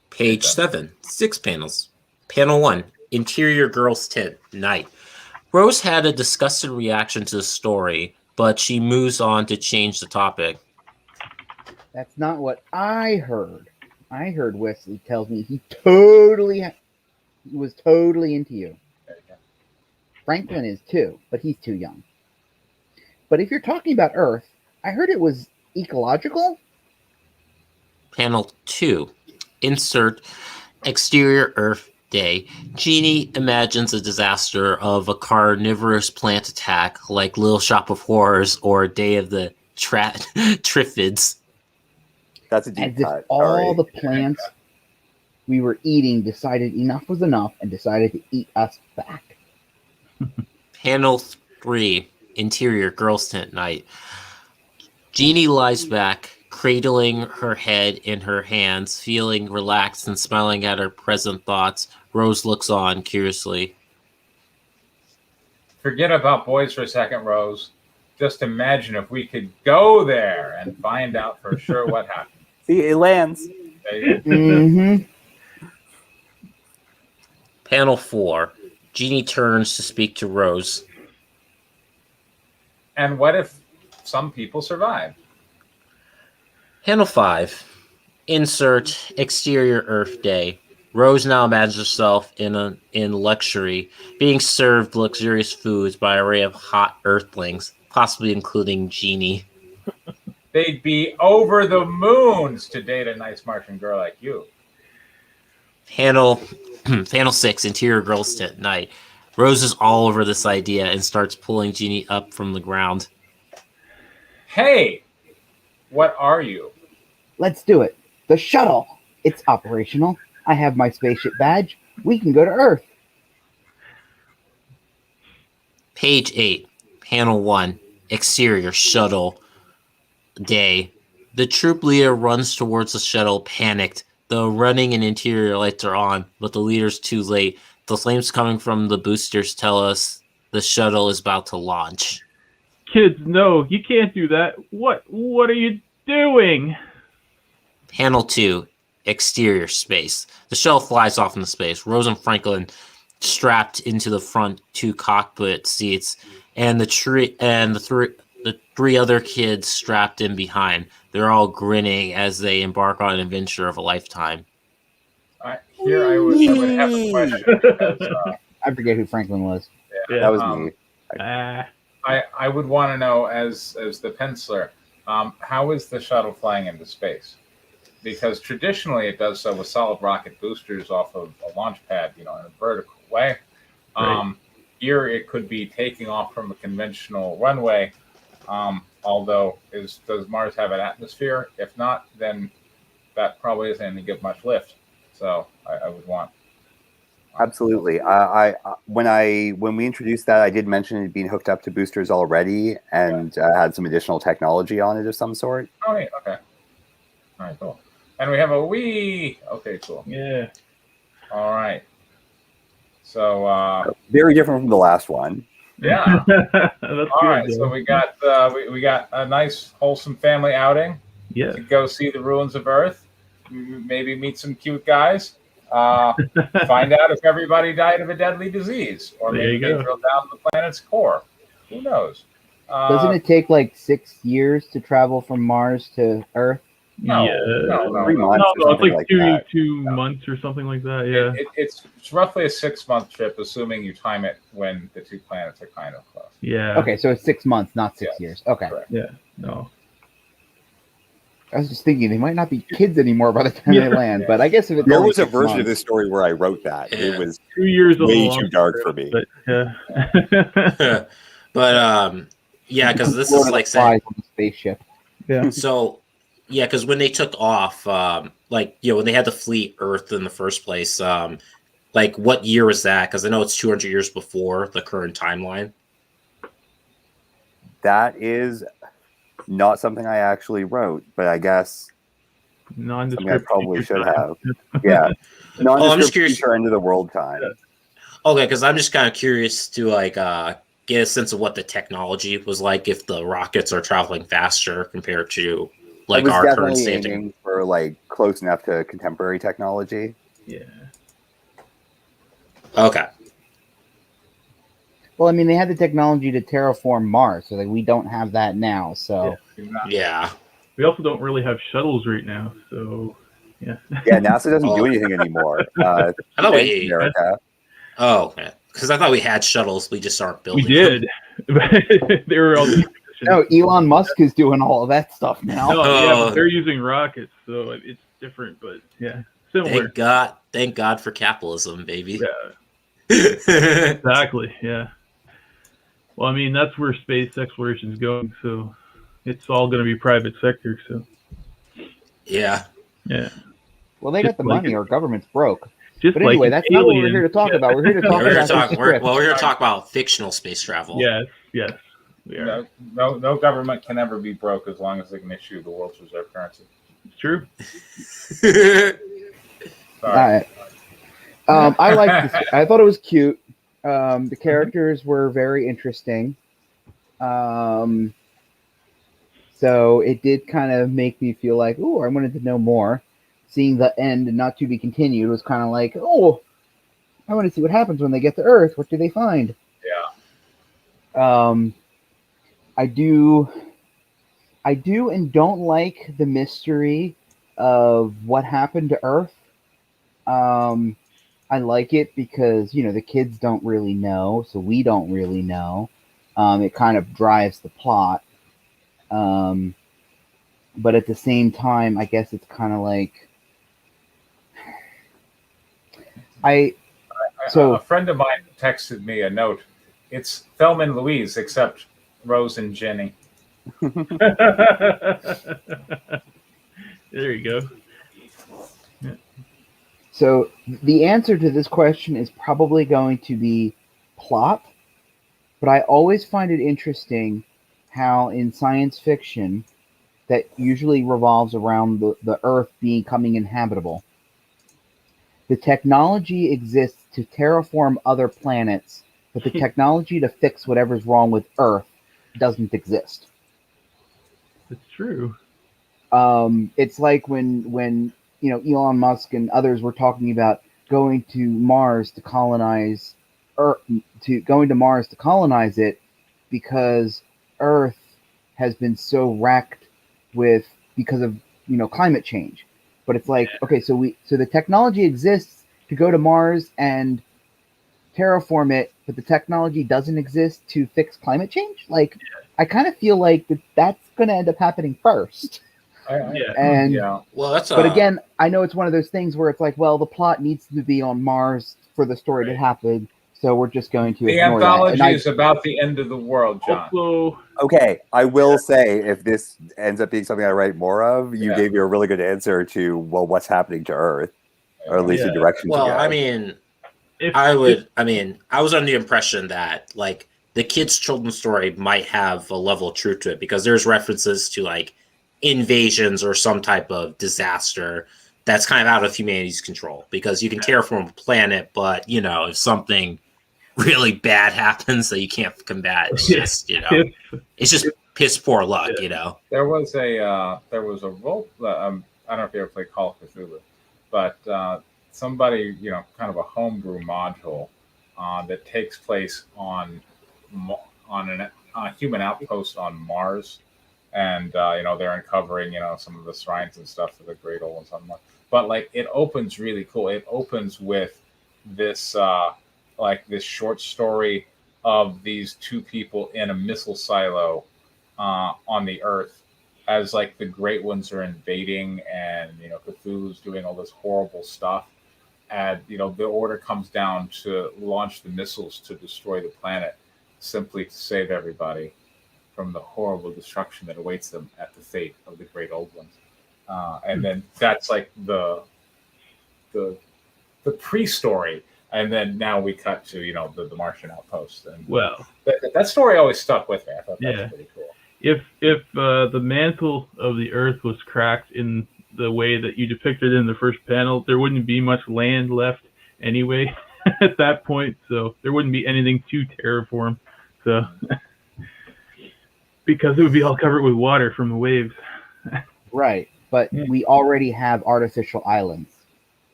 Page 7. 6 panels. Panel 1. Interior girls' tent. Night. Rose had a disgusted reaction to the story, but she moves on to change the topic. That's not what I heard. I heard Wesley tells me he was totally into you. Franklin is too, but he's too young. But if you're talking about Earth, I heard it was ecological. Panel 2. Insert exterior Earth Day. Jeannie imagines a disaster of a carnivorous plant attack like Little Shop of Horrors or Day of the Triffids. That's a deep As if cut. all the plants we were eating decided enough was enough and decided to eat us back. Panel 3. Interior girls' tent night. Jeannie lies back, cradling her head in her hands, feeling relaxed and smiling at her present thoughts. Rose looks on curiously. forget about boys for a second, Rose. Just imagine if we could go there and find out for sure what happened. See, it lands. There you go. Mm-hmm. Panel 4. Jeannie turns to speak to Rose. And what if some people survive? Panel 5. Insert exterior Earth Day. Rose now imagines herself in luxury, being served luxurious foods by an array of hot Earthlings, possibly including Jeannie. They'd be over the moons to date a nice Martian girl like you. Panel 6. Interior Girls Tent Night. Rose is all over this idea and starts pulling Jeannie up from the ground. Hey, what are you? Let's do it. The shuttle. It's operational. I have my spaceship badge. We can go to Earth. Page 8. Panel 1. Exterior Shuttle Day. The troop leader runs towards the shuttle, panicked. The running and interior lights are on, but the leader's too late. The flames coming from the boosters tell us the shuttle is about to launch. Kids, no, you can't do that. What are you doing? Panel 2. Exterior space. The shuttle flies off into space. Rose and Franklin strapped into the front 2 cockpit seats, and the three other kids strapped in behind. They're all grinning as they embark on an adventure of a lifetime. Here I would have a question. Because, I forget who Franklin was. Yeah. That was me. I would want to know, as the penciler, how is the shuttle flying into space? Because traditionally it does so with solid rocket boosters off of a launch pad, in a vertical way. Right. Here it could be taking off from a conventional runway. Although, does Mars have an atmosphere? If not, then that probably isn't going to give much lift. So I would want. Absolutely. When we introduced that, I did mention it being hooked up to boosters already and had some additional technology on it of some sort. Oh, neat. Okay. All right, cool. And we have a Wii. Okay, cool. Yeah. All right. So very different from the last one. yeah. That's All good, right. though. So we got we got a nice wholesome family outing Yeah. to go see the ruins of Earth. Maybe meet some cute guys. Find out if everybody died of a deadly disease, or There maybe you they go. drill down the planet's core. Who knows? Doesn't it take like 6 years to travel from Mars to Earth? No, Yeah. no, 3 no. months or No, it's something like like two that. two months or something like that. Yeah. It's roughly a 6-month trip, assuming you time it when the two planets are kind of close. Yeah. Okay, so it's 6 months, not 6 Yes. years. Okay. Correct. No. I was just thinking they might not be kids anymore by the time they land, but I guess if it's There only was a 6 version of months- this story where I wrote that. Yeah. It was 2 years of way a too long dark trip, for me. But yeah. But yeah, because this Lord is of like the saying Flies on the spaceship. Yeah. so. Yeah, because when they took off, when they had to flee Earth in the first place, what year was that? Because I know it's 200 years before the current timeline. That is not something I actually wrote, but I guess something I Nondescript. probably feature should time. have. Yeah. I'm just curious. Future end of the world time. Yeah. Okay, because I'm just kind of curious to get a sense of what the technology was like if the rockets are traveling faster compared to I was our current definitely standing. aiming for close enough to contemporary technology. Yeah. Okay. Well, I mean, they had the technology to terraform Mars, so we don't have that now. So Yeah. We also don't really have shuttles right now, so yeah. Yeah, NASA doesn't do anything anymore. I thought Thanks, we. America. Oh, because I thought we had shuttles. We just aren't We building. did. They were all no, Elon Musk is doing all of that stuff now. No, yeah, Oh. but they're using rockets, so it's different, but yeah, similar. Thank God for capitalism, baby. Yeah, exactly. Yeah. Well, I mean, that's where space exploration is going, so it's all going to be private sector. So Yeah. yeah, Well, they got the Just like money, it. or government's broke. just But anyway, like that's not what we're aliens. here to talk Yeah. about. We're here to talk We're here to about talk. the We're script. here to talk about fictional space travel. Yes, we are. No government can ever be broke as long as they can issue the world's reserve currency. It's true. Sorry. I liked this. I thought it was cute. The characters were very interesting. So it did kind of make me feel like, oh, I wanted to know more. Seeing the end and not to be continued was kind of like, oh, I want to see what happens when they get to Earth. What do they find? Yeah. I do and don't like the mystery of what happened to Earth. I like it because, the kids don't really know, so we don't really know. It kind of drives the plot. But at the same time, I guess it's kind of like a friend of mine texted me a note. It's Thelma and Louise, except Rose and Jenny. There you go. Yeah. So the answer to this question is probably going to be plot, but I always find it interesting how in science fiction that usually revolves around the Earth becoming inhabitable. The technology exists to terraform other planets, but the technology to fix whatever's wrong with Earth doesn't exist. It's true. It's like when Elon Musk and others were talking about going to Mars to colonize it because Earth has been so wrecked because of climate change. But it's like, okay, so the technology exists to go to Mars and terraform it, but the technology doesn't exist to fix climate change. Like, I kind of feel like that's going to end up happening first. But again, I know it's one of those things where it's like, well, the plot needs to be on Mars for the story to happen, so we're just going to ignore that. The anthology is about the end of the world, John. Okay, I will say, if this ends up being something I write more of, you gave me a really good answer to, well, what's happening to Earth, or at least a direction to go. I mean, I was under the impression that, like, the kids' children's story might have a level of truth to it, because there's references to, like, invasions or some type of disaster that's kind of out of humanity's control, because you can terraform a planet, but, if something really bad happens that you can't combat, it's just, it's just piss poor luck, There was a role. I don't know if you ever played Call of Cthulhu, but somebody, kind of a homebrew module that takes place on a human outpost on Mars, and they're uncovering some of the shrines and stuff to the Great Old and something like. But like, it opens really cool. It opens with this this short story of these two people in a missile silo on the Earth, as like the Great Ones are invading, and Cthulhu's doing all this horrible stuff, and the order comes down to launch the missiles to destroy the planet, simply to save everybody from the horrible destruction that awaits them at the fate of the Great Old Ones. And then that's like the pre-story. And then now we cut to the Martian outpost, and that story always stuck with me. I thought that was pretty cool. If the mantle of the Earth was cracked in the way that you depicted in the first panel, there wouldn't be much land left anyway at that point, so there wouldn't be anything to terraform. So because it would be all covered with water from the waves. Right, but we already have artificial islands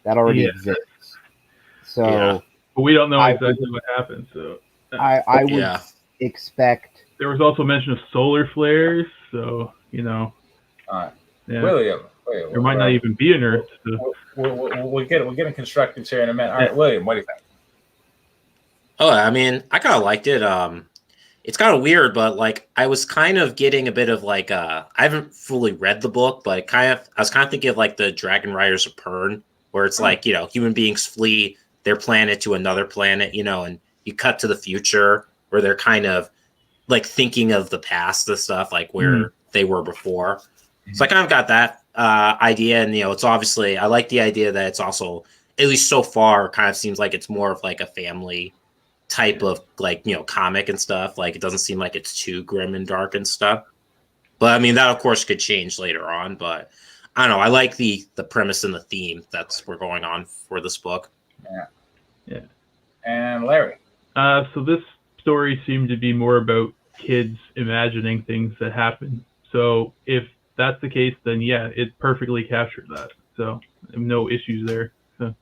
that already exist. So, but we don't know exactly what happened. So I would expect. There was also mention of solar flares, so William, there might not even be an Earth. So. We'll get constructive here in a minute. All right, William, what do you think? Oh, I mean, I kind of liked it. It's kind of weird, but like, I was kind of getting a bit of like I haven't fully read the book, but I was kind of thinking of like the Dragon Riders of Pern, where it's like human beings flee their planet to another planet, and you cut to the future where they're kind of like thinking of the past and stuff, like where they were before. So I kind of got that idea, and it's obviously, I like the idea that it's also, at least so far, kind of seems like it's more of like a family type of like comic and stuff. Like, it doesn't seem like it's too grim and dark and stuff. But I mean, that of course could change later on. But I don't know. I like the premise and the theme we're going on for this book. Yeah. And Larry. So this story seemed to be more about kids imagining things that happen. So if that's the case, then yeah, it perfectly captured that. So no issues there. So,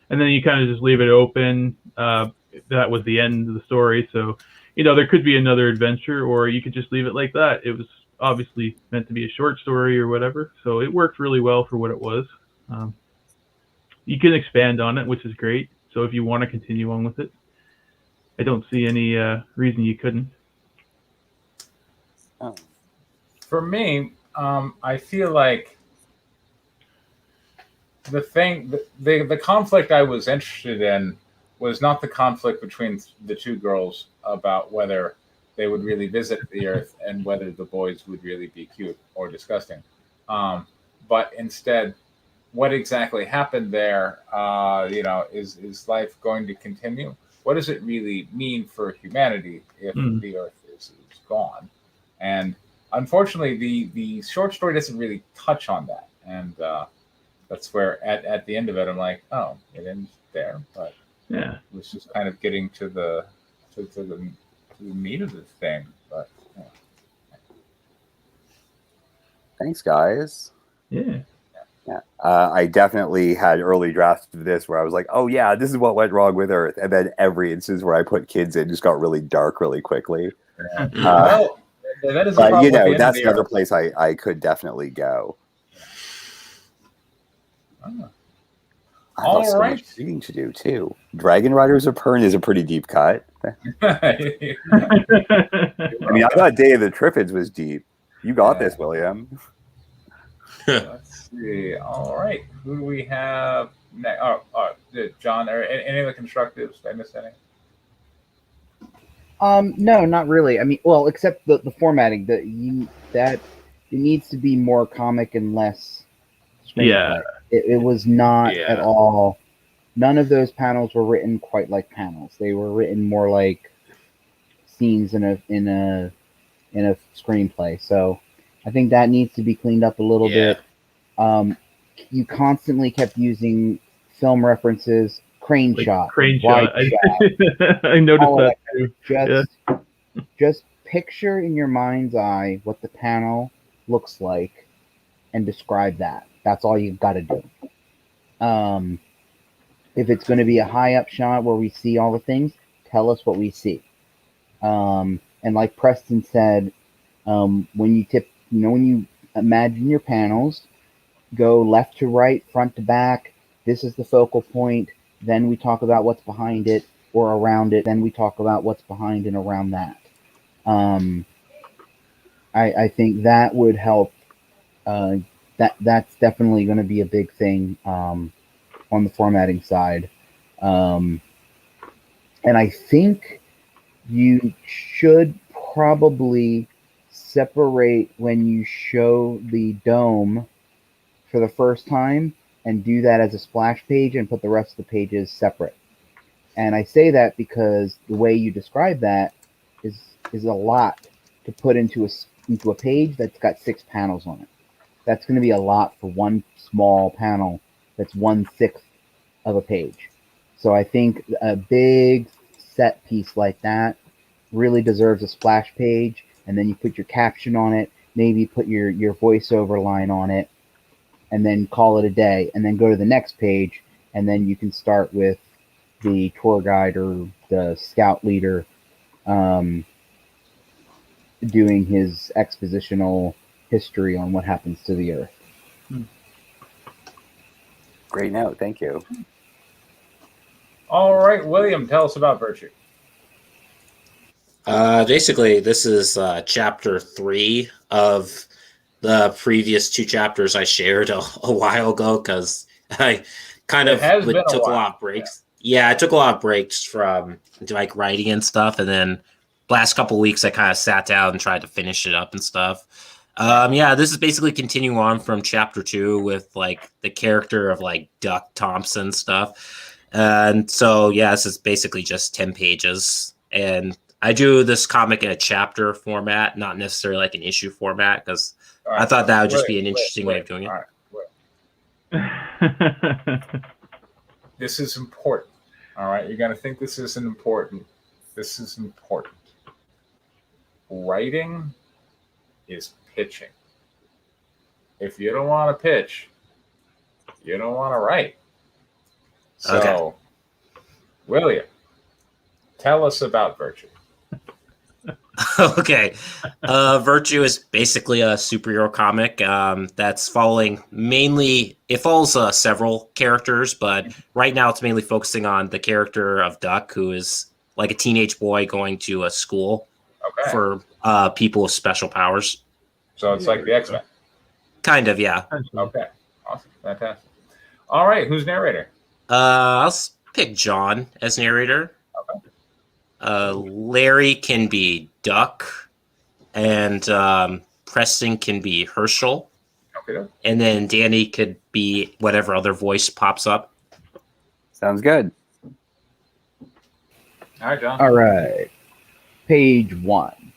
and then you kind of just leave it open. That was the end of the story. So, there could be another adventure, or you could just leave it like that. It was obviously meant to be a short story or whatever. So it worked really well for what it was. You can expand on it, which is great. So if you want to continue on with it, I don't see any reason you couldn't. Oh. For me, I feel like the conflict I was interested in was not the conflict between the two girls about whether they would really visit the Earth and whether the boys would really be cute or disgusting, but instead, what exactly happened there? Is life going to continue? What does it really mean for humanity if the Earth is gone? And unfortunately, the short story doesn't really touch on that, and that's where at the end of it, I'm like, oh, it ends there, but yeah, it was just kind of getting to the meat of the thing. But yeah. Thanks, guys. Yeah. Yeah, I definitely had early drafts of this where I was like, "Oh yeah, this is what went wrong with Earth," and then every instance where I put kids in just got really dark really quickly. Yeah. Well, that is a but problem with the end that's of the another Earth. place I could definitely go. Oh. I've got so much reading to do too. Dragon Riders of Pern is a pretty deep cut. I mean, I thought Day of the Triffids was deep. You got this, William. Let's see. All right, who do we have next? Oh, John. Or any of the constructives? Did I miss any? No, not really. I mean, well, except the formatting. That it needs to be more comic and less screenplay. Yeah. It was not at all. None of those panels were written quite like panels. They were written more like scenes in a screenplay. So I think that needs to be cleaned up a little bit. You constantly kept using film references, crane shot, wide shot. I noticed that too. Just picture in your mind's eye what the panel looks like and describe that. That's all you've got to do. If it's going to be a high up shot where we see all the things, tell us what we see. And like Preston said, when you imagine your panels, go left to right, front to back. This is the focal point. Then we talk about what's behind it or around it. Then we talk about what's behind and around that. I think that would help. That's definitely going to be a big thing on the formatting side. And I think you should probably separate when you show the dome for the first time and do that as a splash page and put the rest of the pages separate. And I say that because the way you describe that is a lot to put into a page that's got 6 panels on it. That's going to be a lot for one small panel that's 1/6 of a page. So I think a big set piece like that really deserves a splash page, and then you put your caption on it, maybe put your voiceover line on it, and then call it a day, and then go to the next page, and then you can start with the tour guide or the scout leader doing his expositional history on what happens to the Earth. Great note. Thank you. All right, William, tell us about Virtue. Basically, this is chapter 3 of the previous 2 chapters I shared a while ago because I kind of took a lot of breaks. Yeah, I took a lot of breaks from like writing and stuff, and then last couple of weeks I kind of sat down and tried to finish it up and stuff. This is basically continuing on from chapter 2 with like the character of like Duck Thompson stuff. And so, this is basically just 10 pages. And I do this comic in a chapter format, not necessarily like an issue format, because I thought that would just be an interesting way of doing it. This is important. All right, you're going to think this isn't important. This is important. Writing is pitching. If you don't want to pitch, you don't want to write. So, Okay. William, tell us about Virtue. Okay. Virtue is basically a superhero comic that's following mainly, it follows several characters, but right now it's mainly focusing on the character of Duck, who is like a teenage boy going to a school for people with special powers. So it's like the X-Men. Kind of, yeah. Okay. Awesome. Fantastic. All right. Who's narrator? I'll pick John as narrator. Okay. Larry can be Duck, and Preston can be Herschel. Okay. And then Danny could be whatever other voice pops up. Sounds good. All right, John. All right. Page 1.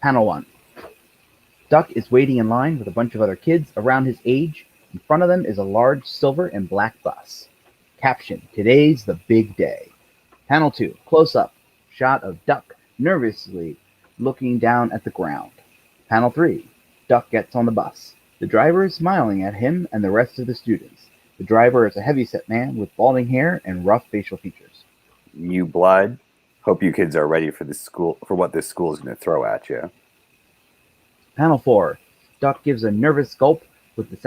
Panel 1. Duck is waiting in line with a bunch of other kids around his age. In front of them is a large silver and black bus. Caption, today's the big day. Panel 2. Close up. Shot of Duck nervously looking down at the ground. Panel 3. Duck gets on the bus. The driver is smiling at him and the rest of the students. The driver is a heavyset man with balding hair and rough facial features. You blood. Hope you kids are ready for what this school is going to throw at you. Panel 4. Duck gives a nervous gulp with the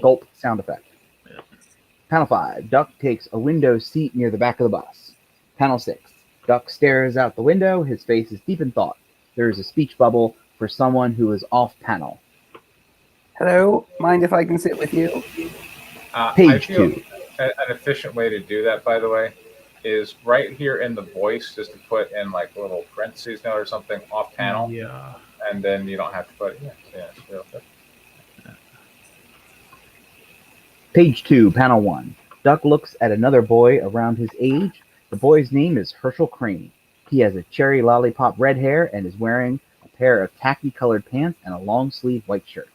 gulp sound effect. Panel 5. Duck takes a window seat near the back of the bus. Panel 6. Duck stares out the window. His face is deep in thought. There is a speech bubble for someone who is off panel. Hello, mind if I can sit with you? Page 2. An efficient way to do that, by the way, is right here in the voice, just to put in like a little parentheses note or something off panel. Yeah. And then you don't have to put it. Yeah. Page 2, panel 1. Duck looks at another boy around his age. The boy's name is Herschel Crane. He has a cherry lollipop red hair and is wearing a pair of tacky colored pants and a long sleeve white shirt.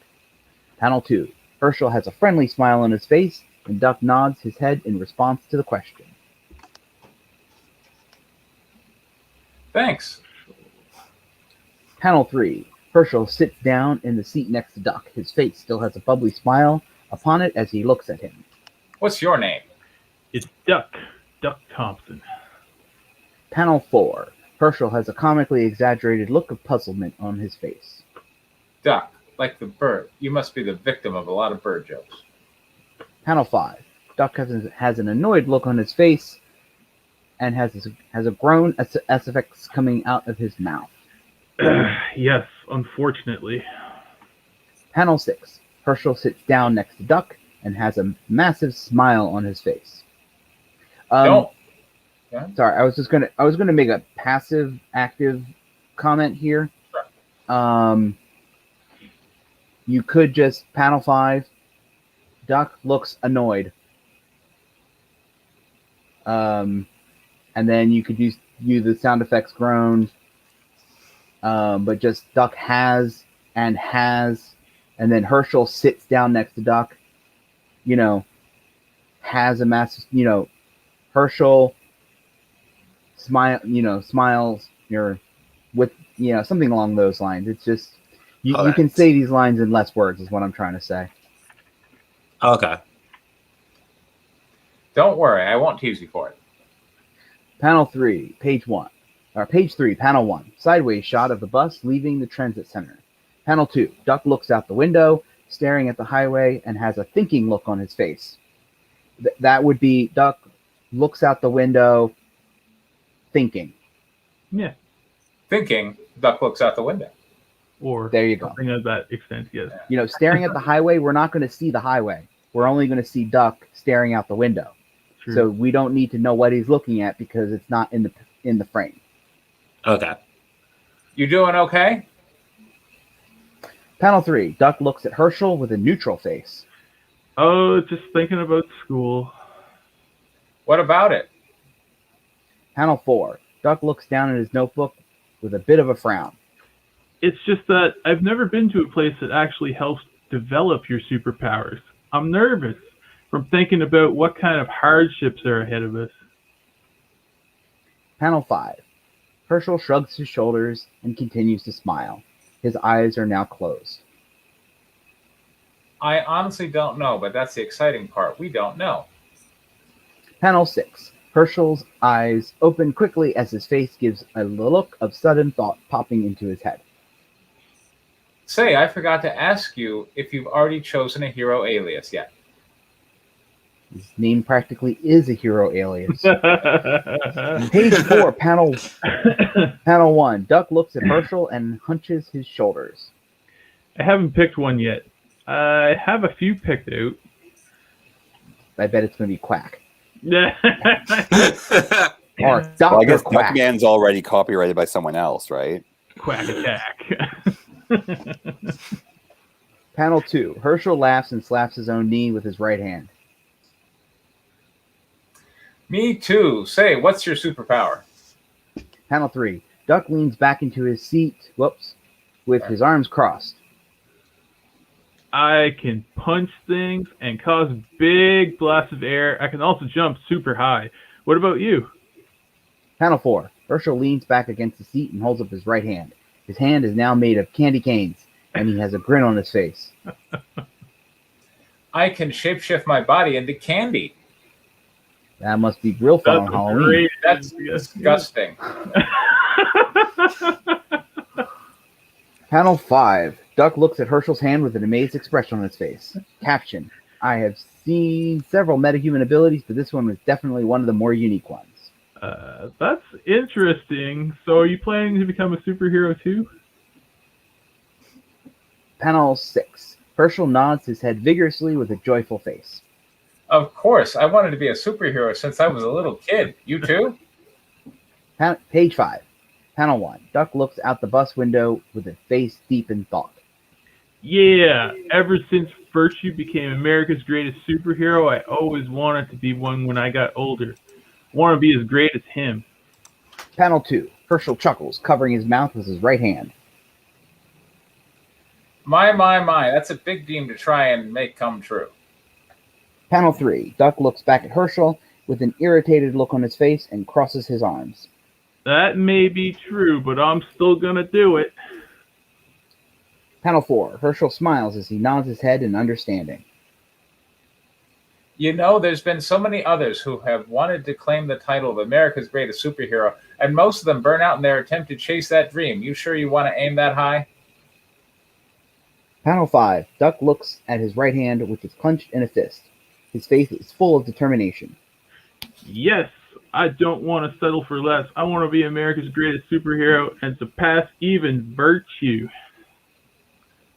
Panel 2. Herschel has a friendly smile on his face, and Duck nods his head in response to the question. Thanks. Panel 3. Herschel sits down in the seat next to Duck. His face still has a bubbly smile upon it as he looks at him. What's your name? It's Duck Thompson. Panel 4. Herschel has a comically exaggerated look of puzzlement on his face. Duck, like the bird. You must be the victim of a lot of bird jokes. Panel 5. Duck has an annoyed look on his face and has a groan effects coming out of his mouth. Yes, unfortunately. Panel 6. Herschel sits down next to Duck and has a massive smile on his face. Don't. Sorry, I was gonna make a passive active comment here. Sure. You could just panel 5. Duck looks annoyed. And then you could use the sound effects groan. But just Duck has, and then Herschel sits down next to Duck. Has a massive, Herschel smiles, with, something along those lines. It's just, you can say these lines in less words is what I'm trying to say. Okay. Don't worry, I won't tease you for it. Panel 3, page 1. Or page 3, panel 1. Sideways shot of the bus leaving the transit center. Panel 2. Duck looks out the window, staring at the highway, and has a thinking look on his face. That would be Duck looks out the window, thinking. Yeah. Thinking, Duck looks out the window. Or there you go. Something of that extent, yes. Staring at the highway, we're not going to see the highway. We're only going to see Duck staring out the window. True. So we don't need to know what he's looking at because it's not in the frame. Okay. You doing okay? Panel 3. Duck looks at Herschel with a neutral face. Oh, just thinking about school. What about it? Panel 4. Duck looks down at his notebook with a bit of a frown. It's just that I've never been to a place that actually helps develop your superpowers. I'm nervous. from thinking about what kind of hardships are ahead of us. Panel 5. Herschel shrugs his shoulders and continues to smile. His eyes are now closed. I honestly don't know, but that's the exciting part. We don't know. Panel 6. Herschel's eyes open quickly as his face gives a look of sudden thought popping into his head. Say, I forgot to ask you if you've already chosen a hero alias yet. His name practically is a hero alias. Page 4, panel 1. Duck looks at Herschel and hunches his shoulders. I haven't picked one yet. I have a few picked out. I bet it's going to be Quack. Yeah. Or Dr. Well, I guess Quack. Duckman's already copyrighted by someone else, right? Quack attack. Panel 2. Herschel laughs and slaps his own knee with his right hand. Me too. Say, what's your superpower? Panel 3. Duck leans back into his seat, with his arms crossed. I can punch things and cause big blasts of air. I can also jump super high. What about you? Panel 4. Herschel leans back against the seat and holds up his right hand. His hand is now made of candy canes, and he has a grin on his face. I can shapeshift my body into candy. That must be real fun on Halloween. great. That's disgusting. Panel 5. Duck looks at Herschel's hand with an amazed expression on his face. Caption: I have seen several metahuman abilities, but this one was definitely one of the more unique ones. That's interesting. So are you planning to become a superhero too? Panel 6. Herschel nods his head vigorously with a joyful face. Of course. I wanted to be a superhero since I was a little kid. You too? Page 5. Panel 1. Duck looks out the bus window with a face deep in thought. Yeah, ever since Virtue became America's greatest superhero, I always wanted to be one when I got older. Want to be as great as him. Panel 2. Herschel chuckles, covering his mouth with his right hand. My. That's a big dream to try and make come true. Panel 3. Duck looks back at Herschel with an irritated look on his face and crosses his arms. That may be true, but I'm still gonna do it. Panel 4. Herschel smiles as he nods his head in understanding. You know, there's been so many others who have wanted to claim the title of America's greatest superhero, and most of them burn out in their attempt to chase that dream. You sure you want to aim that high? Panel 5. Duck looks at his right hand, which is clenched in a fist. His face is full of determination. Yes, I don't want to settle for less. I want to be America's greatest superhero and surpass even Virtue.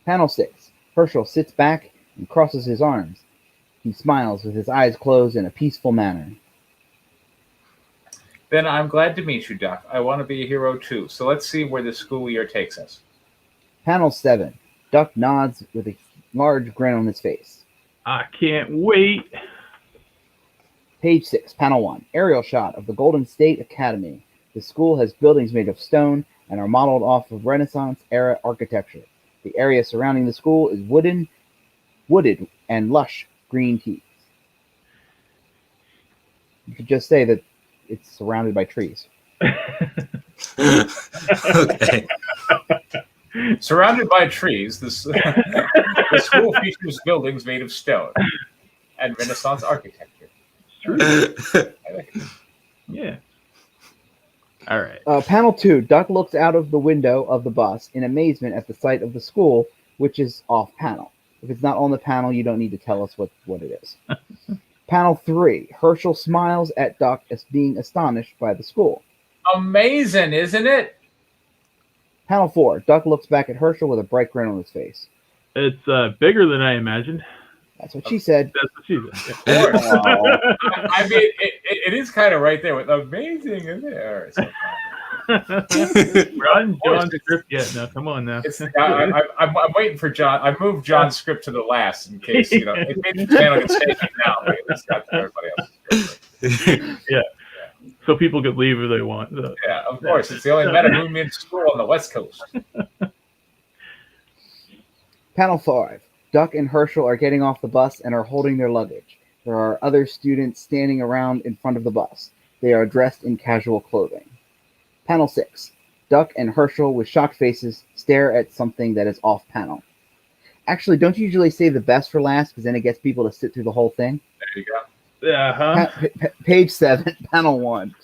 Panel 6. Herschel sits back and crosses his arms. He smiles with his eyes closed in a peaceful manner. Then I'm glad to meet you, Duck. I want to be a hero too. So let's see where this school year takes us. Panel 7. Duck nods with a large grin on his face. I can't wait. Page 6. Panel 1. Aerial shot of the Golden State Academy. The school has buildings made of stone and are modeled off of Renaissance-era architecture. The area surrounding the school is wooded and lush green tees. You could just say that it's surrounded by trees. Okay. Surrounded by trees, the school features buildings made of stone and Renaissance architecture. It's true. I like it. Yeah. All right. Panel 2. Duck looks out of the window of the bus in amazement at the sight of the school, which is off panel. If it's not on the panel, you don't need to tell us what it is. Panel 3. Herschel smiles at Duck as being astonished by the school. Amazing, isn't it? Panel 4. Duck looks back at Herschel with a bright grin on his face. It's bigger than I imagined. That's what she said. That's what she said. Of course. I mean, it is kind of right there with amazing, isn't it? All right, so We're on John's script yet. Now, come on now. I'm waiting for John. I moved John's script to the last in case, it made the channel get taken down, but at least got to everybody else's. Yeah. So people could leave if they want. Yeah, of course. It's the only metahuman school on the West Coast. Panel 5. Duck and Herschel are getting off the bus and are holding their luggage. There are other students standing around in front of the bus. They are dressed in casual clothing. Panel 6. Duck and Herschel with shocked faces stare at something that is off panel. Actually, don't you usually save the best for last because then it gets people to sit through the whole thing? There you go. Yeah, Page 7, panel 1.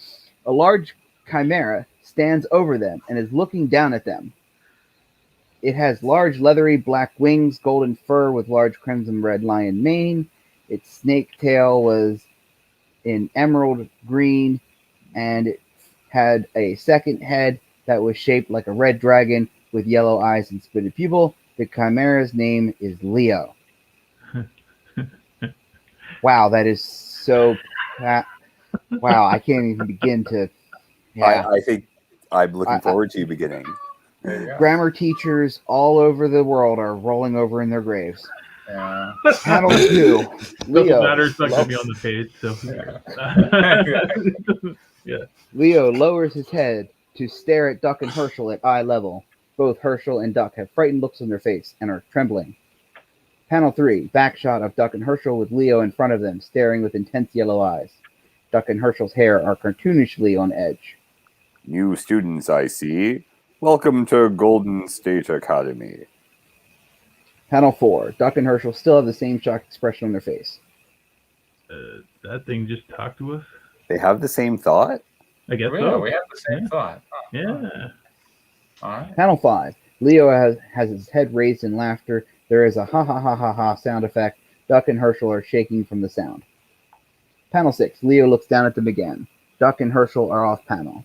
A large chimera stands over them and is looking down at them. It has large leathery black wings, golden fur with large crimson red lion mane. Its snake tail was in emerald green, and it had a second head that was shaped like a red dragon with yellow eyes and spitted pupil. The chimera's name is Leo. Wow, that is so... wow, I can't even begin to... Yeah. I think I'm looking forward to you beginning. Grammar teachers all over the world are rolling over in their graves. Yeah. Panel 2. Leo. Doesn't matter, it's not going to be on the page. So. Yeah. Leo lowers his head to stare at Duck and Herschel at eye level. Both Herschel and Duck have frightened looks on their face and are trembling. Panel 3. Backshot of Duck and Herschel with Leo in front of them, staring with intense yellow eyes. Duck and Herschel's hair are cartoonishly on edge. New students, I see. Welcome to Golden State Academy. Panel 4. Duck and Herschel still have the same shocked expression on their face. That thing just talked to us? They have the same thought? I guess Yeah, so. we have the same thought. Yeah. All right. Panel 5. Leo has his head raised in laughter. There is a ha ha ha ha ha sound effect. Duck and Herschel are shaking from the sound. Panel 6. Leo looks down at them again. Duck and Herschel are off panel.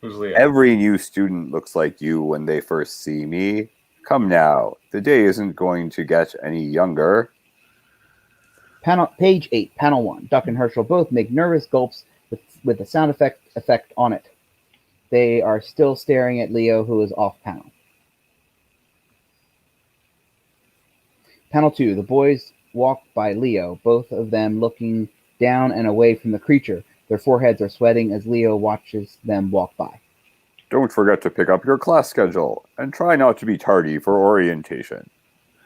Who's Leo? Every new student looks like you when they first see me. Come now, the day isn't going to get any younger. Page 8, panel 1. Duck and Herschel both make nervous gulps with the sound effect on it. They are still staring at Leo, who is off panel. Panel 2. The boys walk by Leo, both of them looking down and away from the creature. Their foreheads are sweating as Leo watches them walk by. Don't forget to pick up your class schedule, and try not to be tardy for orientation.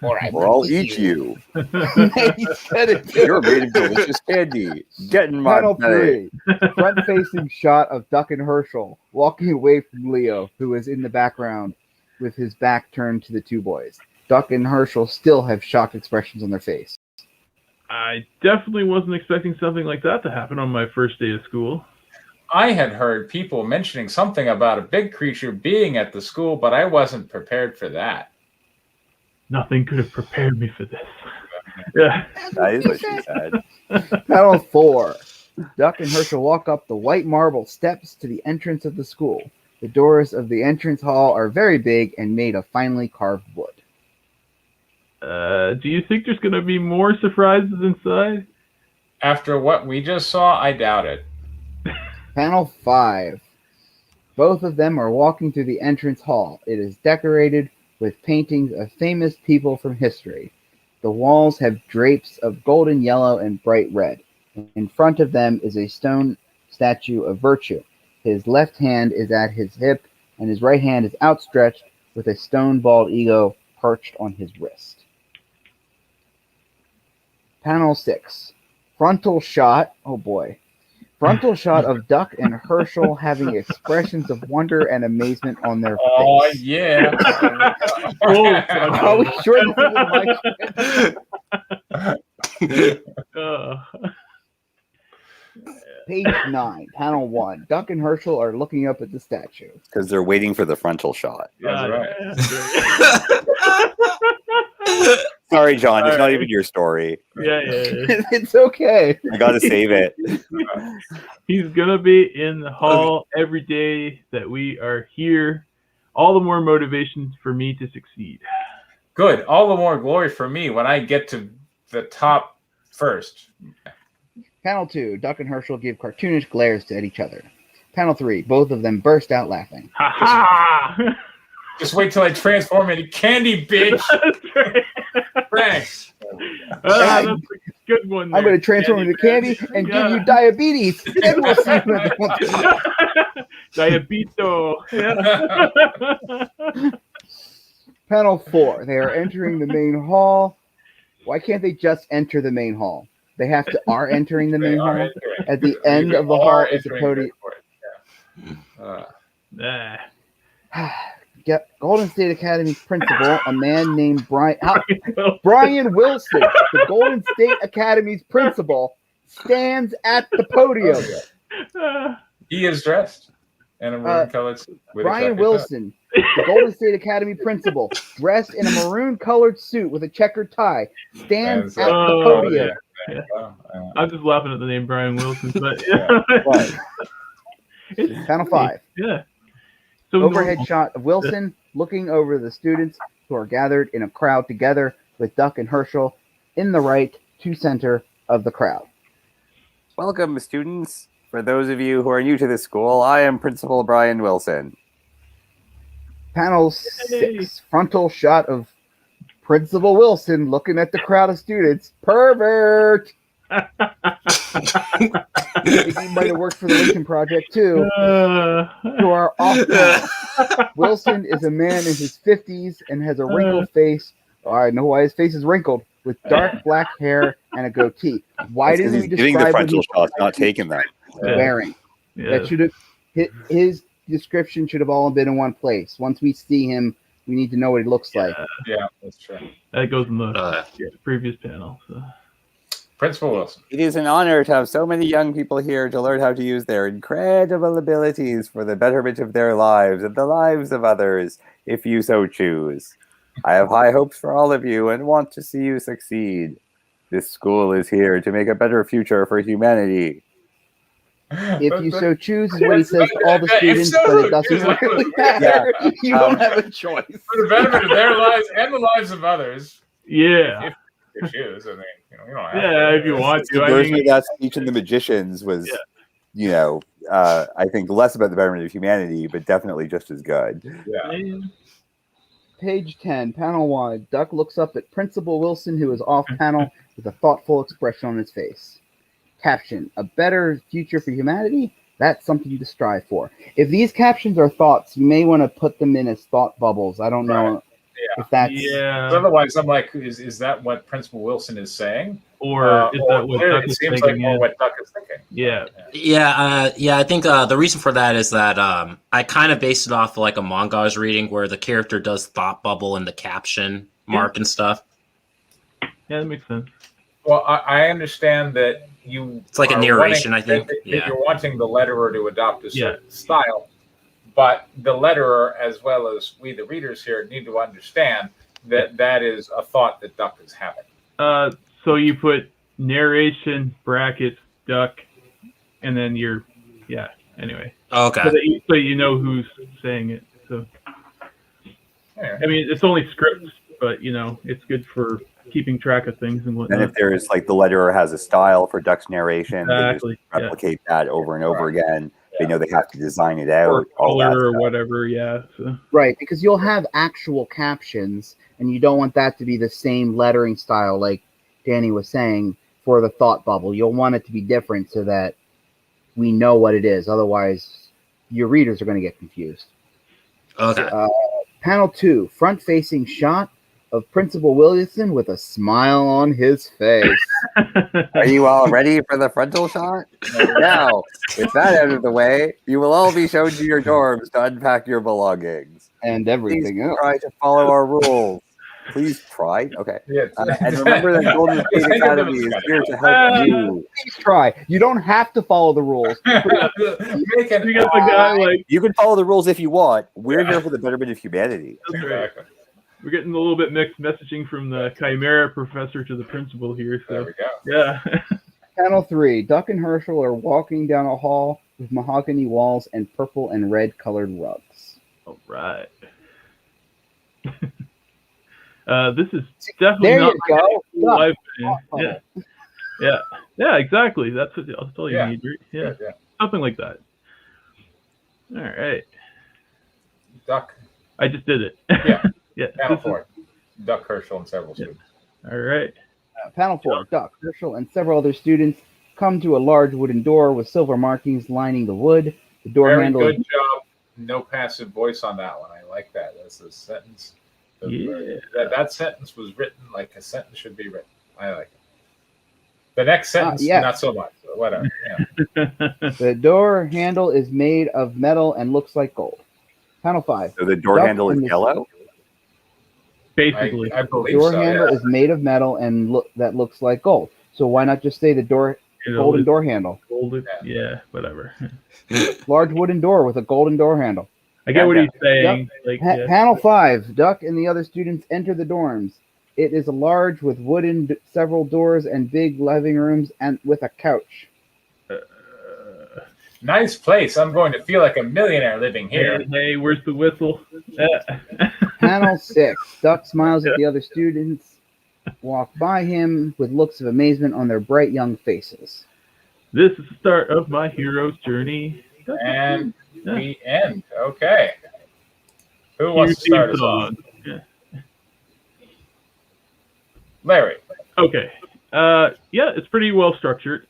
Or I'll eat you. He said it too. You're made of delicious candy. Get in my Panel belly. 3. Front-facing shot of Duck and Herschel walking away from Leo, who is in the background with his back turned to the two boys. Duck and Herschel still have shocked expressions on their face. I definitely wasn't expecting something like that to happen on my first day of school. I had heard people mentioning something about a big creature being at the school, but I wasn't prepared for that. Nothing could have prepared me for this. Yeah. That is what she said. Panel 4. Duck and Herschel walk up the white marble steps to the entrance of the school. The doors of the entrance hall are very big and made of finely carved wood. Do you think there's going to be more surprises inside? After what we just saw, I doubt it. Panel 5. Both of them are walking through the entrance hall. It is decorated with paintings of famous people from history. The walls have drapes of golden yellow and bright red. In front of them is a stone statue of Virtue. His left hand is at his hip, and his right hand is outstretched with a stone bald eagle perched on his wrist. Panel 6. Frontal shot. Oh boy. Frontal shot of Duck and Herschel having expressions of wonder and amazement on their face. Oh, yeah. Are we sure this isn't Page 9, panel 1. Duck and Herschel are looking up at the statue. Because they're waiting for the frontal shot. That's right. Sorry, John. It's not even your story. Yeah. It's okay. I gotta save it. He's going to be in the hall every day that we are here. All the more motivation for me to succeed. Good. All the more glory for me when I get to the top first. Panel 2. Duck and Herschel give cartoonish glares at each other. Panel 3. Both of them burst out laughing. Ha ha! Just wait till I transform into candy, bitch. Thanks. That's a good one. There. I'm going to transform into candy and give you diabetes. And we'll see Diabito. Yeah. Panel 4. They are entering the main hall. Why can't they just enter the main hall? They have to are entering the main hall. Entering. At the end of the hall is the podium. Golden State Academy's principal, a man named Brian Wilson, the Golden State Academy's principal, stands at the podium. He is dressed in a maroon-colored suit. Brian Wilson, the Golden State Academy principal, dressed in a maroon-colored suit with a checkered tie, stands at the podium. I'm just laughing at the name Brian Wilson, but Panel 5. Yeah. So Overhead shot of Wilson looking over the students who are gathered in a crowd together with Duck and Herschel in the right to center of the crowd. Welcome, students. For those of you who are new to this school, I am Principal Brian Wilson. Panel 6, frontal shot of Principal Wilson looking at the crowd of students. Pervert! He might have worked for the Lincoln Project too. Who are off panel. Wilson is a man in his 50s and has a wrinkled face. I know why his face is wrinkled, with dark black hair and a goatee. Why didn't we giving describe the frontal shots, not taking them? Wearing. That should have his description should have all been in one place. Once we see him, we need to know what he looks like. Yeah, that's true. That goes in the previous panel. So. Principal Wilson. It is an honor to have so many young people here to learn how to use their incredible abilities for the betterment of their lives and the lives of others, if you so choose. I have high hopes for all of you and want to see you succeed. This school is here to make a better future for humanity. If you so choose, is what he says to all the students, but it doesn't really matter. You don't have a choice. For the benefit of their lives and the lives of others. Yeah. If you choose, I mean, you don't have to. If you want to. The version of that speech in The Magicians was, I think less about the betterment of humanity, but definitely just as good. Yeah. Page 10, panel 1. Duck looks up at Principal Wilson, who is off panel, with a thoughtful expression on his face. Caption: a better future for humanity? That's something to strive for. If these captions are thoughts, you may want to put them in as thought bubbles. I don't know if that's... But otherwise, I'm like, is that what Principal Wilson is saying? Or is that what Duck is thinking? It seems like more what Duck is thinking. Yeah. I think the reason for that is that I kind of based it off like a manga I was reading where the character does thought bubble in the caption mark and stuff. Yeah, that makes sense. Well, I understand that it's like a narration, I think. That you're wanting the letterer to adopt a certain style, but the letterer, as well as we, the readers here, need to understand that that is a thought that Duck is having. So you put narration, brackets, Duck, and then anyway. Okay. So you know who's saying it. So, I mean, it's only scripts, but, it's good for keeping track of things and whatnot. And if there's like the letterer has a style for Duck's narration, exactly. They just replicate that over and over again. They know they have to design it out. Or color or whatever, So. Right, because you'll have actual captions, and you don't want that to be the same lettering style like Danny was saying for the thought bubble. You'll want it to be different so that we know what it is. Otherwise, your readers are going to get confused. Okay. Panel 2, front-facing shot of Principal Wilson with a smile on his face. Are you all ready for the frontal shot? Now, with that out of the way, you will all be shown to your dorms to unpack your belongings. And everything else. Try to follow our rules. Please try. Okay. And remember that Golden State Academy is here to help you. Please try. You don't have to follow the rules. You can follow the rules if you want. We're here for the betterment of humanity. Exactly. We're getting a little bit mixed messaging from the Chimera professor to the principal here. So. There we go. Yeah. Panel 3. Duck and Herschel are walking down a hall with mahogany walls and purple and red colored rugs. All right. This is definitely not live. Yeah, exactly. That's all you need. Yeah, something like that. All right. Duck. I just did it. Yeah. Panel 4. Duck, Herschel, and several students. All right. Panel 4. Duck, Herschel, and several other students come to a large wooden door with silver markings lining the wood. The door handle. Very good job. No passive voice on that one. I like that. That's a sentence Yeah. That sentence was written like a sentence should be written. I like it. The next sentence, yes. not so much. But whatever. Yeah. The door handle is made of metal and looks like gold. Panel 5. So the door Duck handle is in the- yellow? Basically. I The believe door so. handle Yeah. is made of metal and that looks like gold. So why not just say the golden door handle? Golden. Yeah, whatever. Large wooden door with a golden door handle. I get what he's saying. Like, yeah. Panel 5. Duck and the other students enter the dorms. It is a large with wooden several doors and big living rooms and with a couch. Nice place. I'm going to feel like a millionaire living here. Hey, where's the whistle? Panel 6. Duck smiles at the other students. Walk by him with looks of amazement on their bright young faces. This is the start of my hero's journey. And we end. Okay. Who wants to start us off? Yeah. Larry. Okay. Yeah, it's pretty well structured.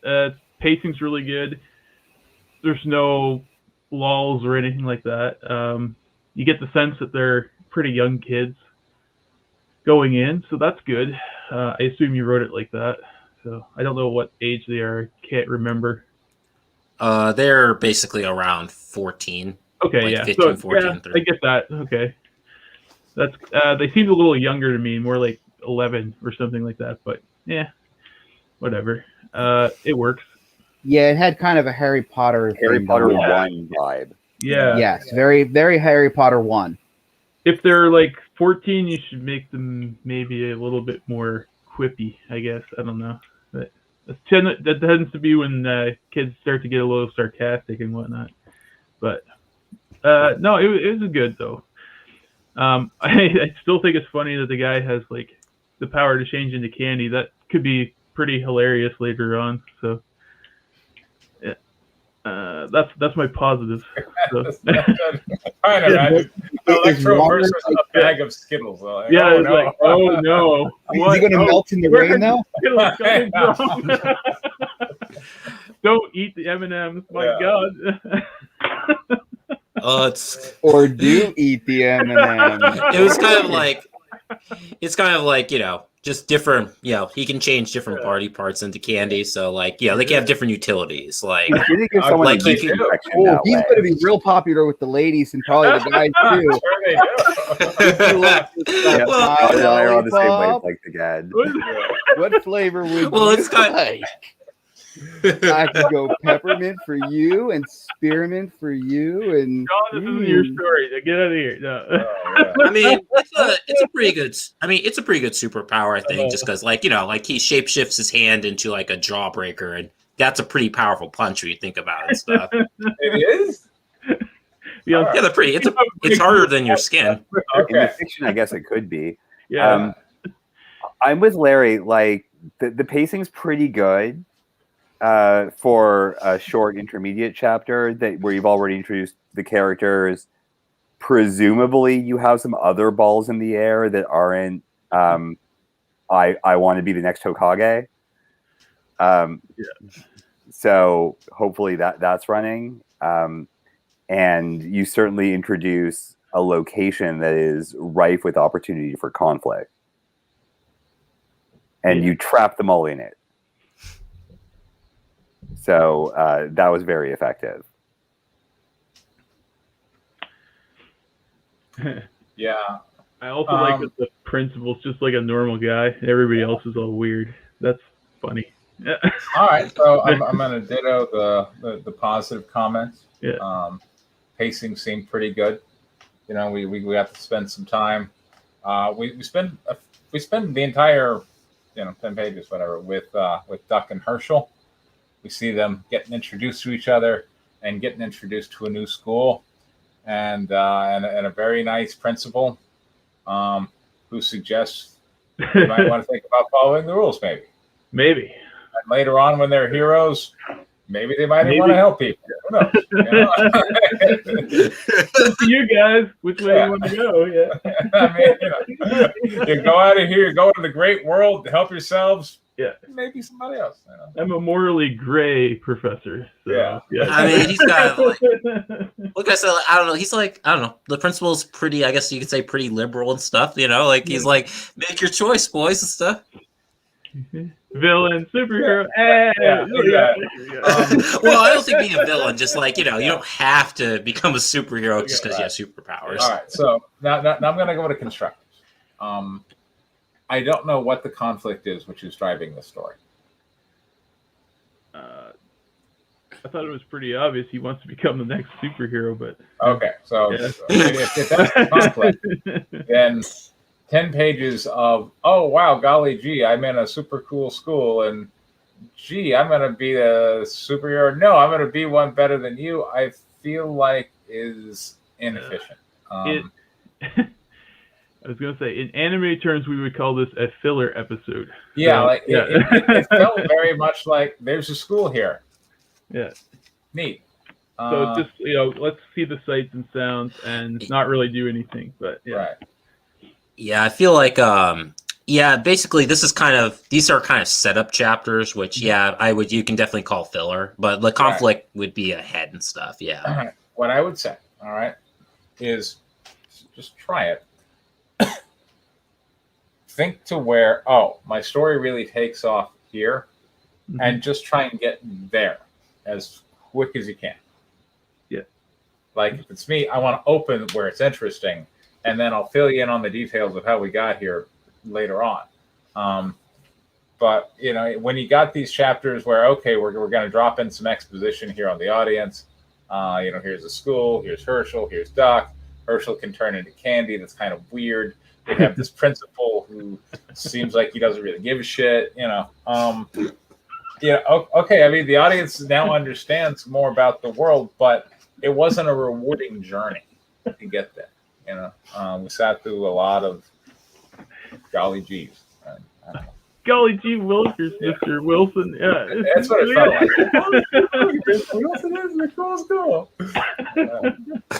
Pacing's really good. There's no lulls or anything like that. You get the sense that they're pretty young kids going in, so that's good. I assume you wrote it like that. So I don't know what age they are. Can't remember. They're basically around 14. Okay, like yeah. 15, So 14, yeah, 13. I get that. Okay. That's they seemed a little younger to me, more like 11 or something like that. But yeah, whatever. It works. Yeah, it had kind of a Harry Potter 1 vibe. Yeah. Yes, very, very Harry Potter 1. If they're like 14, you should make them maybe a little bit more quippy, I guess. I don't know. But that tends to be when kids start to get a little sarcastic and whatnot. But no, it was good though. I still think it's funny that the guy has like the power to change into candy. That could be pretty hilarious later on. So yeah, that's my positive. So. I don't know. Electro versus a bag of Skittles. Like, Yeah, oh, it's no. like, oh no. Is he going to melt in the rain now? Skittles coming from? Don't eat the M&Ms. My God. Or do eat the M&M. It was kind of like, it's kind of like, just different, he can change different party parts into candy. So like, they can have different utilities. Like, I think if someone like takes you can- infection Oh, that he's way. going to be real popular with the ladies and probably the guys too. Yeah, Well, Todd and I are on the same lollipop. wavelength again. What flavor would Well, you it's got- like? I could go peppermint for you and spearmint for you and John, this isn't your story. Now get out of here. No. I mean, it's a pretty good. I mean, it's a pretty good superpower, I think, just because, like, like he shapeshifts his hand into like a jawbreaker, and that's a pretty powerful punch when you think about it and stuff. It is? Yeah, Yeah, they're pretty. It's harder than your skin. In the Okay. fiction, I guess it could be. yeah. I'm with Larry. Like the pacing's pretty good for a short intermediate chapter where you've already introduced the characters. Presumably, you have some other balls in the air that aren't. I want to be the next Hokage. So hopefully that's running. And you certainly introduce a location that is rife with opportunity for conflict. And you trap them all in it. So that was very effective. Yeah. I also like that the principal's just like a normal guy. Everybody else is all weird. That's funny. Yeah. All right. So I'm going to ditto the positive comments. Yeah. Pacing seemed pretty good. We have to spend some time. We spend the entire 10 pages, whatever, with Duck and Herschel. We see them getting introduced to each other and getting introduced to a new school, and a very nice principal who suggests they might want to think about following the rules, maybe. Maybe. And later on, when they're heroes, maybe they might want to help people. Who knows? Up to you guys, which way you want to go? Yeah. I mean, you go out of here, go into the great world, help yourselves, Yeah. Maybe somebody else. You know? I'm a morally gray professor. So, Yeah. I mean, he's got like I said, I don't know. He's like, I don't know. The principal's pretty, I guess you could say, pretty liberal and stuff. You know, like he's like, make your choice, boys and stuff. Villain, superhero. Yeah. Well, I don't think being a villain, just like, you know, you don't have to become a superhero just because you have superpowers. All right. So now I'm going to go to constructors. I don't know what the conflict is which is driving the story. I thought it was pretty obvious he wants to become the next superhero, but okay, so if that's the conflict, then 10 pages of wow, golly gee, I'm in a super cool school, and gee, I'm gonna be a superhero. No, I'm gonna be one better than you. I feel like is inefficient. I was gonna say, in anime terms, we would call this a filler episode. Yeah, so, like it felt very much like there's a school here. Yeah. Neat. So it's just, you know, let's see the sights and sounds and not really do anything. But yeah. Right. Yeah, I feel like basically these are kind of setup chapters, which you can definitely call filler, but the conflict would be ahead and stuff. Yeah. What I would say, all right, is just try it. Think to where, my story really takes off here, and just try and get there as quick as you can. Yeah. Like if it's me, I want to open where it's interesting, and then I'll fill you in on the details of how we got here later on. But you know, when you got these chapters where we're going to drop in some exposition here on the audience. You know, here's a school, here's Herschel, here's Doc. Herschel can turn into candy. That's kind of weird. We have this principal who seems like he doesn't really give a shit. You know. Okay. I mean, the audience now understands more about the world, but it wasn't a rewarding journey to get there. You know, we sat through a lot of golly geez. I don't know. Golly gee Wilkers, Mr. Wilson. Yeah, that's what it felt like. Mr. Wilson is the cool school.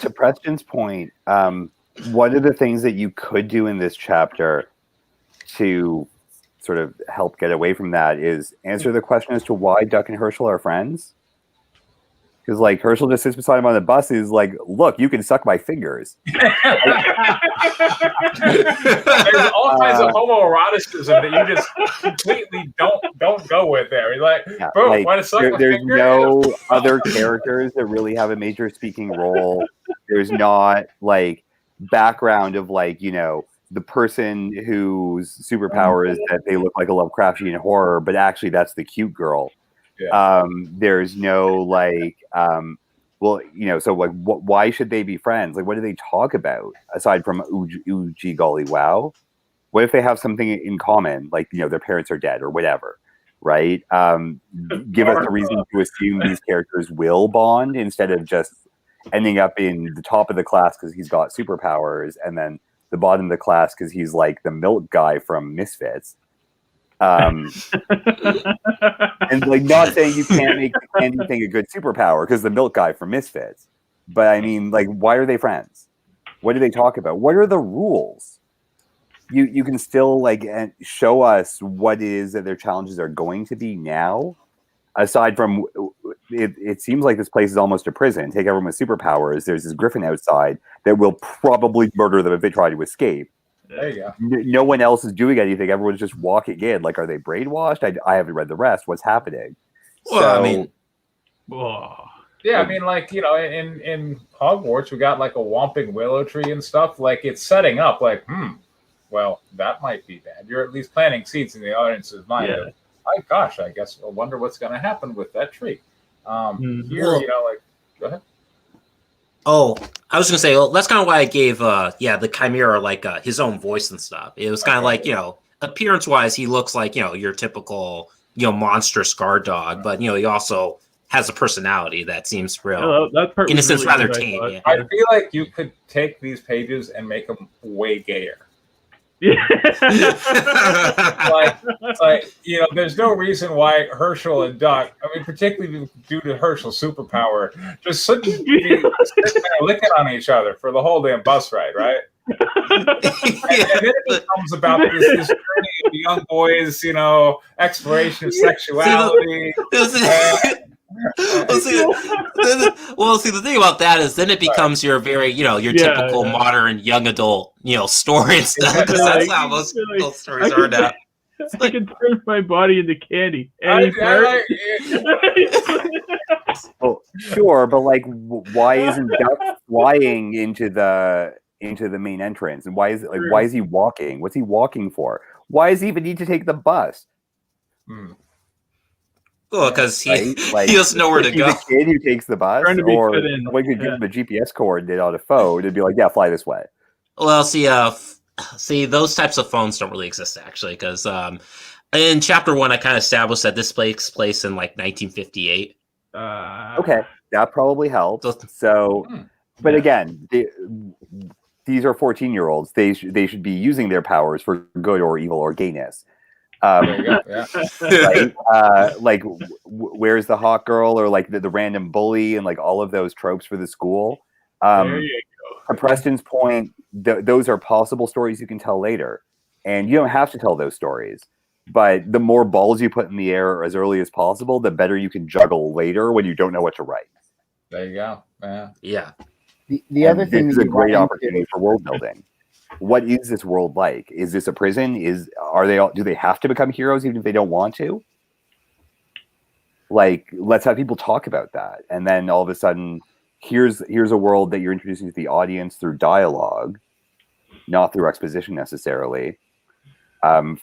To Preston's point, one of the things that you could do in this chapter to sort of help get away from that is answer the question as to why Duck and Herschel are friends. Because like Herschel just sits beside him on the bus, is like, look, you can suck my fingers. There's all kinds of homoeroticism that you just completely don't go with there. You're like, bro, like, want to suck my there's finger? no other characters that really have a major speaking role. There's not like background of like, you know, the person whose superpower is that they look like a Lovecraftian horror, but actually that's the cute girl. Yeah. There's no like, well, you know, so like, why should they be friends? Like, what do they talk about aside from Uji golly wow? What if they have something in common, like, you know, their parents are dead or whatever, right? Give us a reason to assume these characters will bond instead of just ending up in the top of the class because he's got superpowers, and then the bottom of the class because he's like the milk guy from Misfits. And like, not saying you can't make anything a good superpower because the milk guy from Misfits, but I mean, like, why are they friends? What do they talk about? What are the rules? You can still like show us what it is that their challenges are going to be now. Aside from it seems like this place is almost a prison. Take everyone with superpowers. There's this griffin outside that will probably murder them if they try to escape. There you go. No one else is doing anything. Everyone's just walking in. Like, are they brainwashed? I haven't read the rest. What's happening? Well, I mean, yeah, I mean, like, you know, in Hogwarts, we got like a whomping willow tree and stuff. Like, it's setting up like, well, that might be bad. You're at least planting seeds in the audience's mind. Yeah. Of, my gosh, I guess I wonder what's going to happen with that tree. Here, Well, you know, like, go ahead. Oh, I was gonna say, well, that's kind of why I gave, the Chimera like his own voice and stuff. It was kind of like, you know, appearance-wise, he looks like, you know, your typical, you know, monstrous guard dog, but you know, he also has a personality that seems real, that part in a was sense, really rather good, tame. Yeah. I feel like you could take these pages and make them way gayer. like you know, there's no reason why Herschel and Doc, I mean, particularly due to Herschel's superpower, just sitting there licking on each other for the whole damn bus ride, right? And then it becomes about this journey of the young boys, exploration of sexuality. See, the thing about that is then it becomes your very, your typical modern young adult, story and stuff. Because that's how most adult stories are now. I can turn my body into candy. Well, sure, but like, why isn't Duck flying into the main entrance? And why is he walking? What's he walking for? Why does he even need to take the bus? Well, because he doesn't know where to go. He's a kid who takes the bus, or someone could give him a GPS coordinate on a phone and be like, "Yeah, fly this way." Well, see, those types of phones don't really exist actually, because in chapter 1, I kind of established that this takes place in like 1958. Okay, that probably helps. So, but again, these are 14-year-olds. They should be using their powers for good or evil or gayness. Right? Where's the hot girl, or like the random bully, and like all of those tropes for the school. There you go. To Preston's point, those are possible stories you can tell later, and you don't have to tell those stories. But the more balls you put in the air as early as possible, the better you can juggle later when you don't know what to write. There you go. Yeah. The other thing is a great opportunity for world building. What is this world like? Is this a prison? Do they have to become heroes even if they don't want to? Like, let's have people talk about that. And then all of a sudden, here's a world that you're introducing to the audience through dialogue, not through exposition necessarily,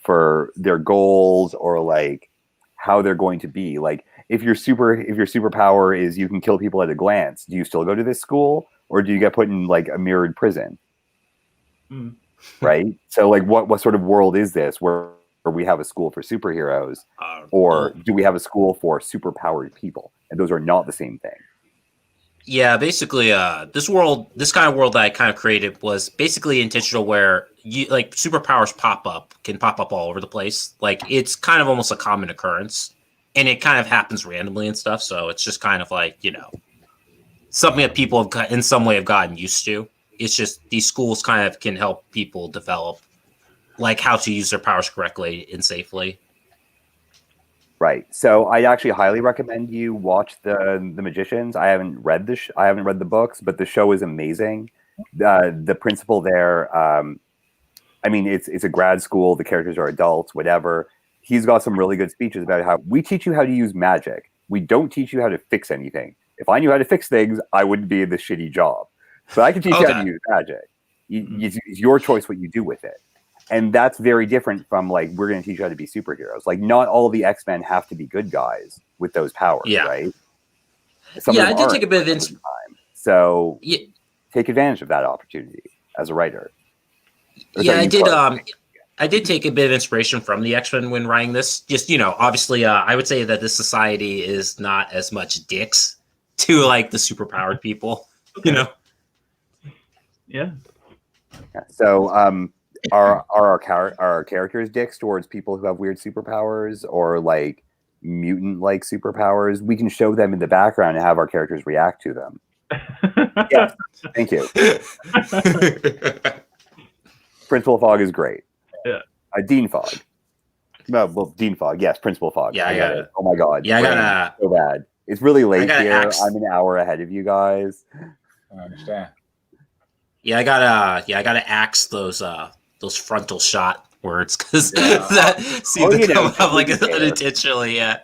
for their goals or like how they're going to be. Like, if your superpower is you can kill people at a glance, do you still go to this school, or do you get put in like a mirrored prison? Right? So like what sort of world is this where we have a school for superheroes, or do we have a school for superpowered people? And those are not the same thing. Yeah, basically this kind of world that I kind of created was basically intentional, where you like superpowers can pop up all over the place. Like, it's kind of almost a common occurrence, and it kind of happens randomly and stuff. So it's just kind of like, something that people have in some way have gotten used to. It's just these schools kind of can help people develop like how to use their powers correctly and safely. Right. So I actually highly recommend you watch the Magicians. I haven't read the books, but the show is amazing. The principal there, it's a grad school. The characters are adults, whatever. He's got some really good speeches about how we teach you how to use magic. We don't teach you how to fix anything. If I knew how to fix things, I wouldn't be in this shitty job. So I can teach you how to use magic. It's your choice what you do with it. And that's very different from like, we're going to teach you how to be superheroes. Like, not all of the X-Men have to be good guys with those powers, right? I did take a bit of inspiration. So take advantage of that opportunity as a writer. I did take a bit of inspiration from the X-Men when writing this. Just, obviously, I would say that this society is not as much dicks to like the superpowered people, Yeah. So, are our characters dicks towards people who have weird superpowers or like mutant-like superpowers? We can show them in the background and have our characters react to them. Yes, thank you. Principal Fogg is great. Yeah. Dean Fogg. No, well, Dean Fogg. Yes, Principal Fogg. Yeah, I got it. Oh my God. Yeah, I got so bad. It's really late here. I'm an hour ahead of you guys. I understand. Yeah, I gotta axe those frontal shot words, because that seems to come up like unintentionally. Yeah.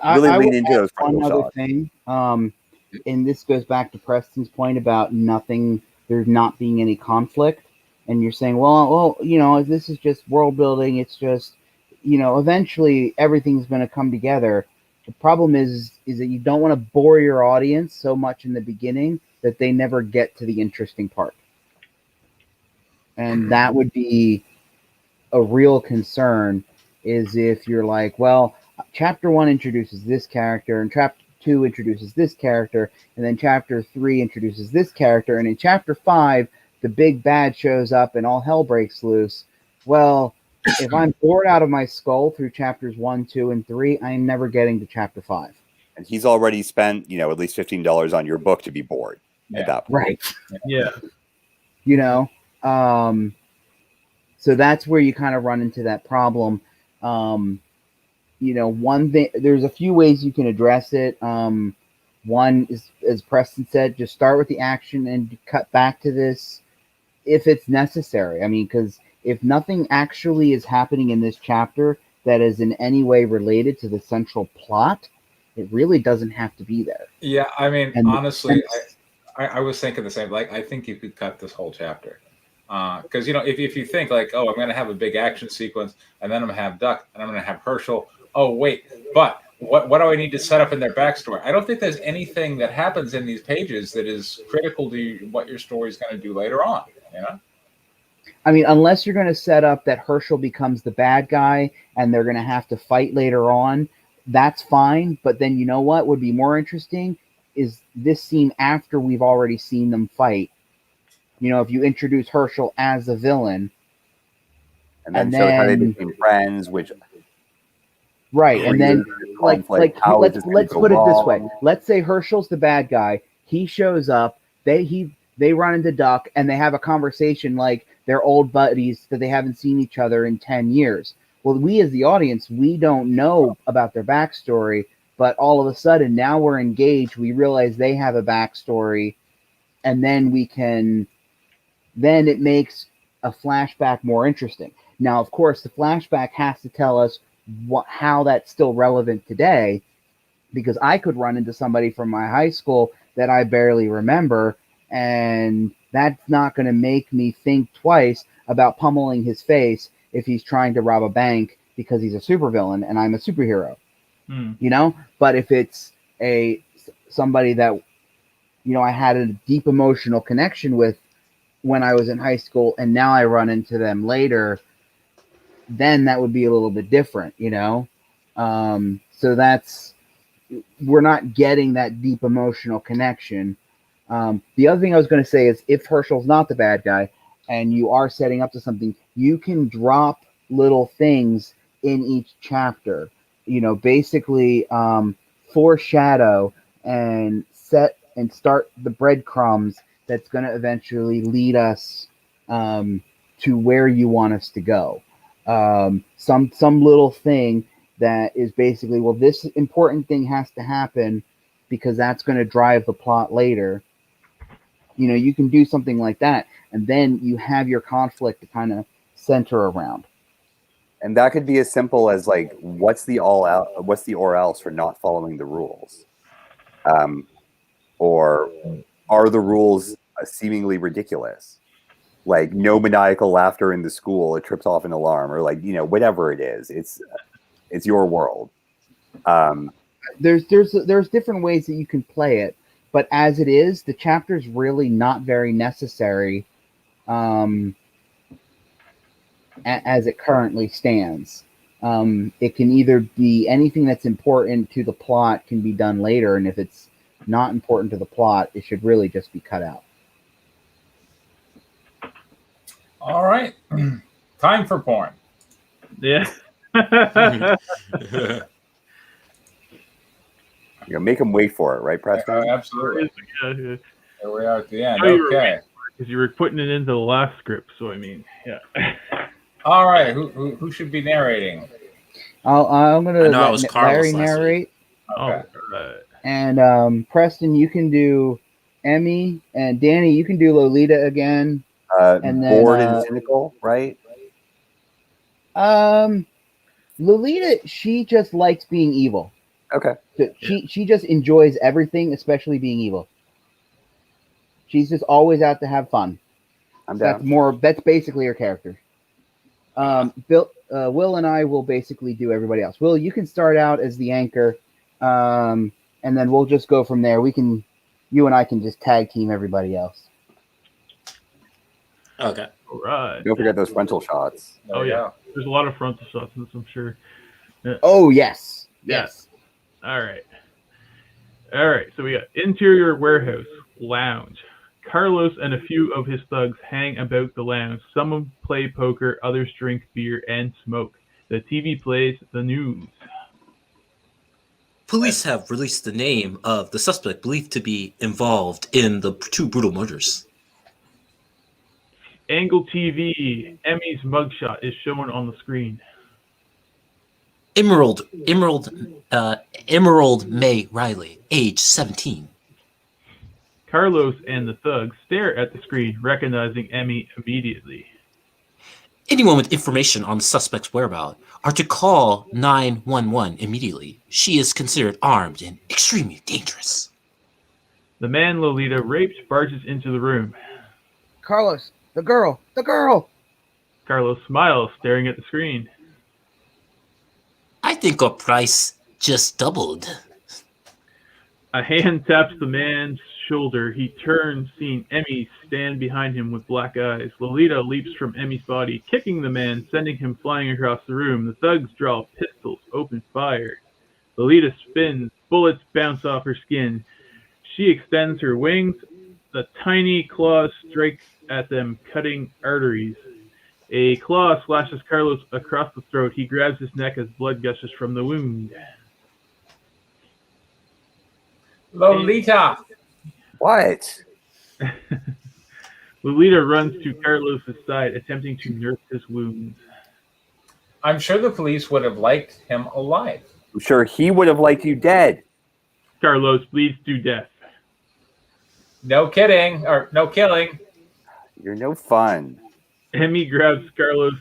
Really lean into those frontal one other shots. thing, and this goes back to Preston's point about there's not being any conflict, and you're saying, well, this is just world building. It's just, eventually everything's going to come together. The problem is that you don't want to bore your audience so much in the beginning that they never get to the interesting part. And that would be a real concern, is if you're like, well, chapter 1 introduces this character, and chapter 2 introduces this character, and then chapter 3 introduces this character, and in chapter 5, the big bad shows up and all hell breaks loose. Well, if I'm bored out of my skull through chapters 1, 2, and 3, I am never getting to chapter 5. And he's already spent, at least $15 on your book to be bored at that point. Right. Yeah. you know. So that's where you kind of run into that problem. One thing, there's a few ways you can address it. One is, as Preston said, just start with the action and cut back to this if it's necessary. I mean, because if nothing actually is happening in this chapter that is in any way related to the central plot, it really doesn't have to be there. Yeah, I mean, honestly, I was thinking the same. Like, I think you could cut this whole chapter. Because, if you think like, oh, I'm going to have a big action sequence, and then I'm going to have Duck, and I'm going to have Herschel. Oh, wait, but what do I need to set up in their backstory? I don't think there's anything that happens in these pages that is critical to what your story is going to do later on, I mean, unless you're going to set up that Herschel becomes the bad guy and they're going to have to fight later on, that's fine. But then you know what would be more interesting is this scene after we've already seen them fight. If you introduce Herschel as a villain. And then show how they became friends, which... Right, and then let's put it this way. Let's say Herschel's the bad guy. He shows up. They run into Duck, and they have a conversation like they're old buddies that they haven't seen each other in 10 years. Well, we as the audience, we don't know about their backstory, but all of a sudden now we're engaged. We realize they have a backstory, and then it makes a flashback more interesting. Now, of course, the flashback has to tell us how that's still relevant today, because I could run into somebody from my high school that I barely remember, and that's not going to make me think twice about pummeling his face if he's trying to rob a bank because he's a supervillain and I'm a superhero. But if it's somebody that I had a deep emotional connection with when I was in high school, and now I run into them later, then that would be a little bit different, So we're not getting that deep emotional connection. The other thing I was going to say is, if Herschel's not the bad guy and you are setting up to something, you can drop little things in each chapter, basically foreshadow and set and start the breadcrumbs that's going to eventually lead us to where you want us to go. Some little thing that is basically, well, this important thing has to happen because that's going to drive the plot later. You can do something like that, and then you have your conflict to kind of center around. And that could be as simple as like, what's the or else for not following the rules? Or are the rules seemingly ridiculous? Like, no maniacal laughter in the school, it trips off an alarm, or like, whatever it is, it's your world. There's different ways that you can play it, but as it is, the chapter's really not very necessary as it currently stands. It can either be anything that's important to the plot can be done later, and if it's not important to the plot, it should really just be cut out. All right. Time for porn. Yeah. Make them wait for it, right, Preston? Absolutely. Yeah. Here we are at the end. Okay. Because you were putting it into the last script, so I mean, yeah. All right. Who should be narrating? I'm going to let Larry narrate. Okay. Right. And Preston, you can do Emmy, and Danny, you can do Lolita again. And then, bored and cynical, right? Lolita, she just likes being evil. Okay. So she just enjoys everything, especially being evil. She's just always out to have fun. I'm down. That's basically her character. Will and I will basically do everybody else. Will, you can start out as the anchor, and then we'll just go from there. You and I can just tag team everybody else. Okay. All right. Don't forget those frontal shots. Oh yeah. There's a lot of frontal shots in this, I'm sure. Yeah. Oh yes. Yes. All right. So we got interior warehouse, lounge. Carlos and a few of his thugs hang about the lounge. Some of them play poker, others drink beer and smoke. The TV plays the news. Police have released the name of the suspect believed to be involved in the two brutal murders. Angle TV. Emmy's mugshot is shown on the screen. Emerald May Riley, age 17. Carlos and the thugs stare at the screen, recognizing Emmy immediately. Anyone with information on the suspect's whereabouts are to call 911 immediately. She is considered armed and extremely dangerous. The man Lolita raped barges into the room. Carlos, the girl, the girl! Carlos smiles, staring at the screen. I think our price just doubled. A hand taps the man's shoulder. He turns, seeing Emmy stand behind him with black eyes. Lolita leaps from Emmy's body, kicking the man, sending him flying across the room. The thugs draw pistols, open fire. Lolita spins. Bullets bounce off her skin. She extends her wings. The tiny claws strike at them, cutting arteries. A claw slashes Carlos across the throat. He grabs his neck as blood gushes from the wound. Lolita! What? Lolita runs to Carlos' side, attempting to nurse his wounds. I'm sure the police would have liked him alive. I'm sure he would have liked you dead. Carlos bleeds to death. No kidding, or no killing. You're no fun. Emmy grabs Carlos'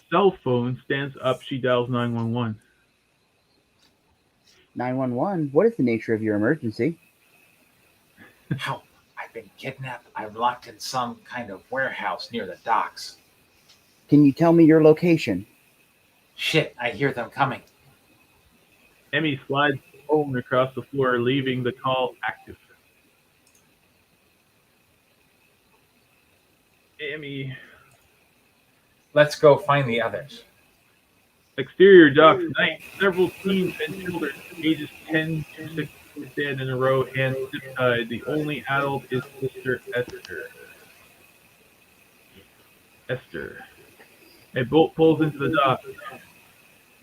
cell phone, stands up, she dials 911. 911, what is the nature of your emergency? Help. I've been kidnapped. I'm locked in some kind of warehouse near the docks. Can you tell me your location? Shit, I hear them coming. Emmy slides the phone across the floor, leaving the call active. Emmy. Let's go find the others. Exterior docks night. Several teens and children, ages 10 to 6, stand in a row, hands zip-tied. The only adult is Sister Esther. A boat pulls into the dock.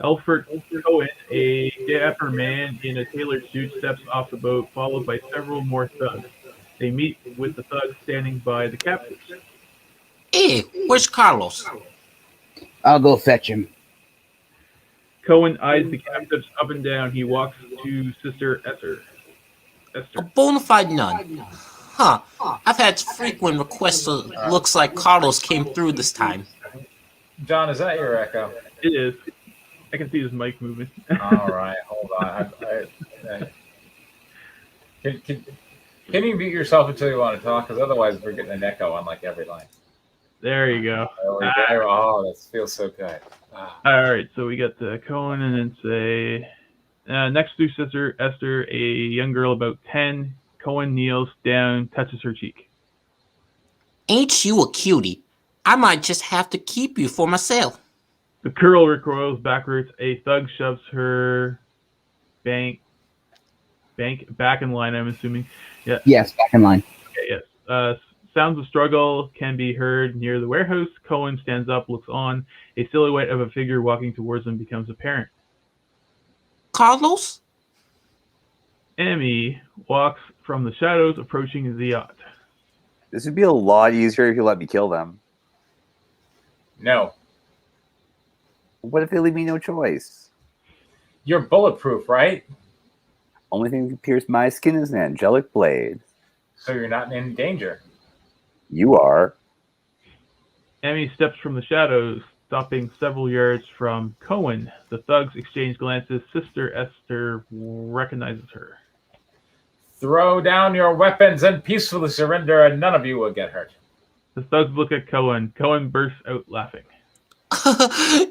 Alfred Cohen, a dapper man in a tailored suit, steps off the boat, followed by several more thugs. They meet with the thugs standing by the captives. Hey, where's Carlos? I'll go fetch him. Cohen eyes the captives up and down. He walks to Sister Esther. A bona fide nun. Huh. I've had frequent requests. Looks like Carlos came through this time. John, is that your echo? It is. I can see his mic moving. All right, hold on. Can you mute yourself until you want to talk? Because otherwise we're getting an echo on like every line. There you go. Oh, that feels so good. All right, so we got the Cohen, and it's next to Sister Esther, a young girl about 10. Cohen kneels down, touches her cheek. Ain't you a cutie? I might just have to keep you for myself. The girl recoils backwards. A thug shoves her back in line, I'm assuming. Yeah. Yes, back in line. Okay, yes. Sounds of struggle can be heard near the warehouse. Cohen stands up, looks on. A silhouette of a figure walking towards him becomes apparent. Carlos? Emmy walks from the shadows, approaching the yacht. This would be a lot easier if you let me kill them. No. What if they leave me no choice? You're bulletproof, right? Only thing that can pierce my skin is an angelic blade. So you're not in danger. You are. Emmy steps from the shadows, stopping several yards from Cohen. The thugs exchange glances. Sister Esther recognizes her. Throw down your weapons and peacefully surrender, and none of you will get hurt. The thugs look at Cohen. Cohen bursts out laughing.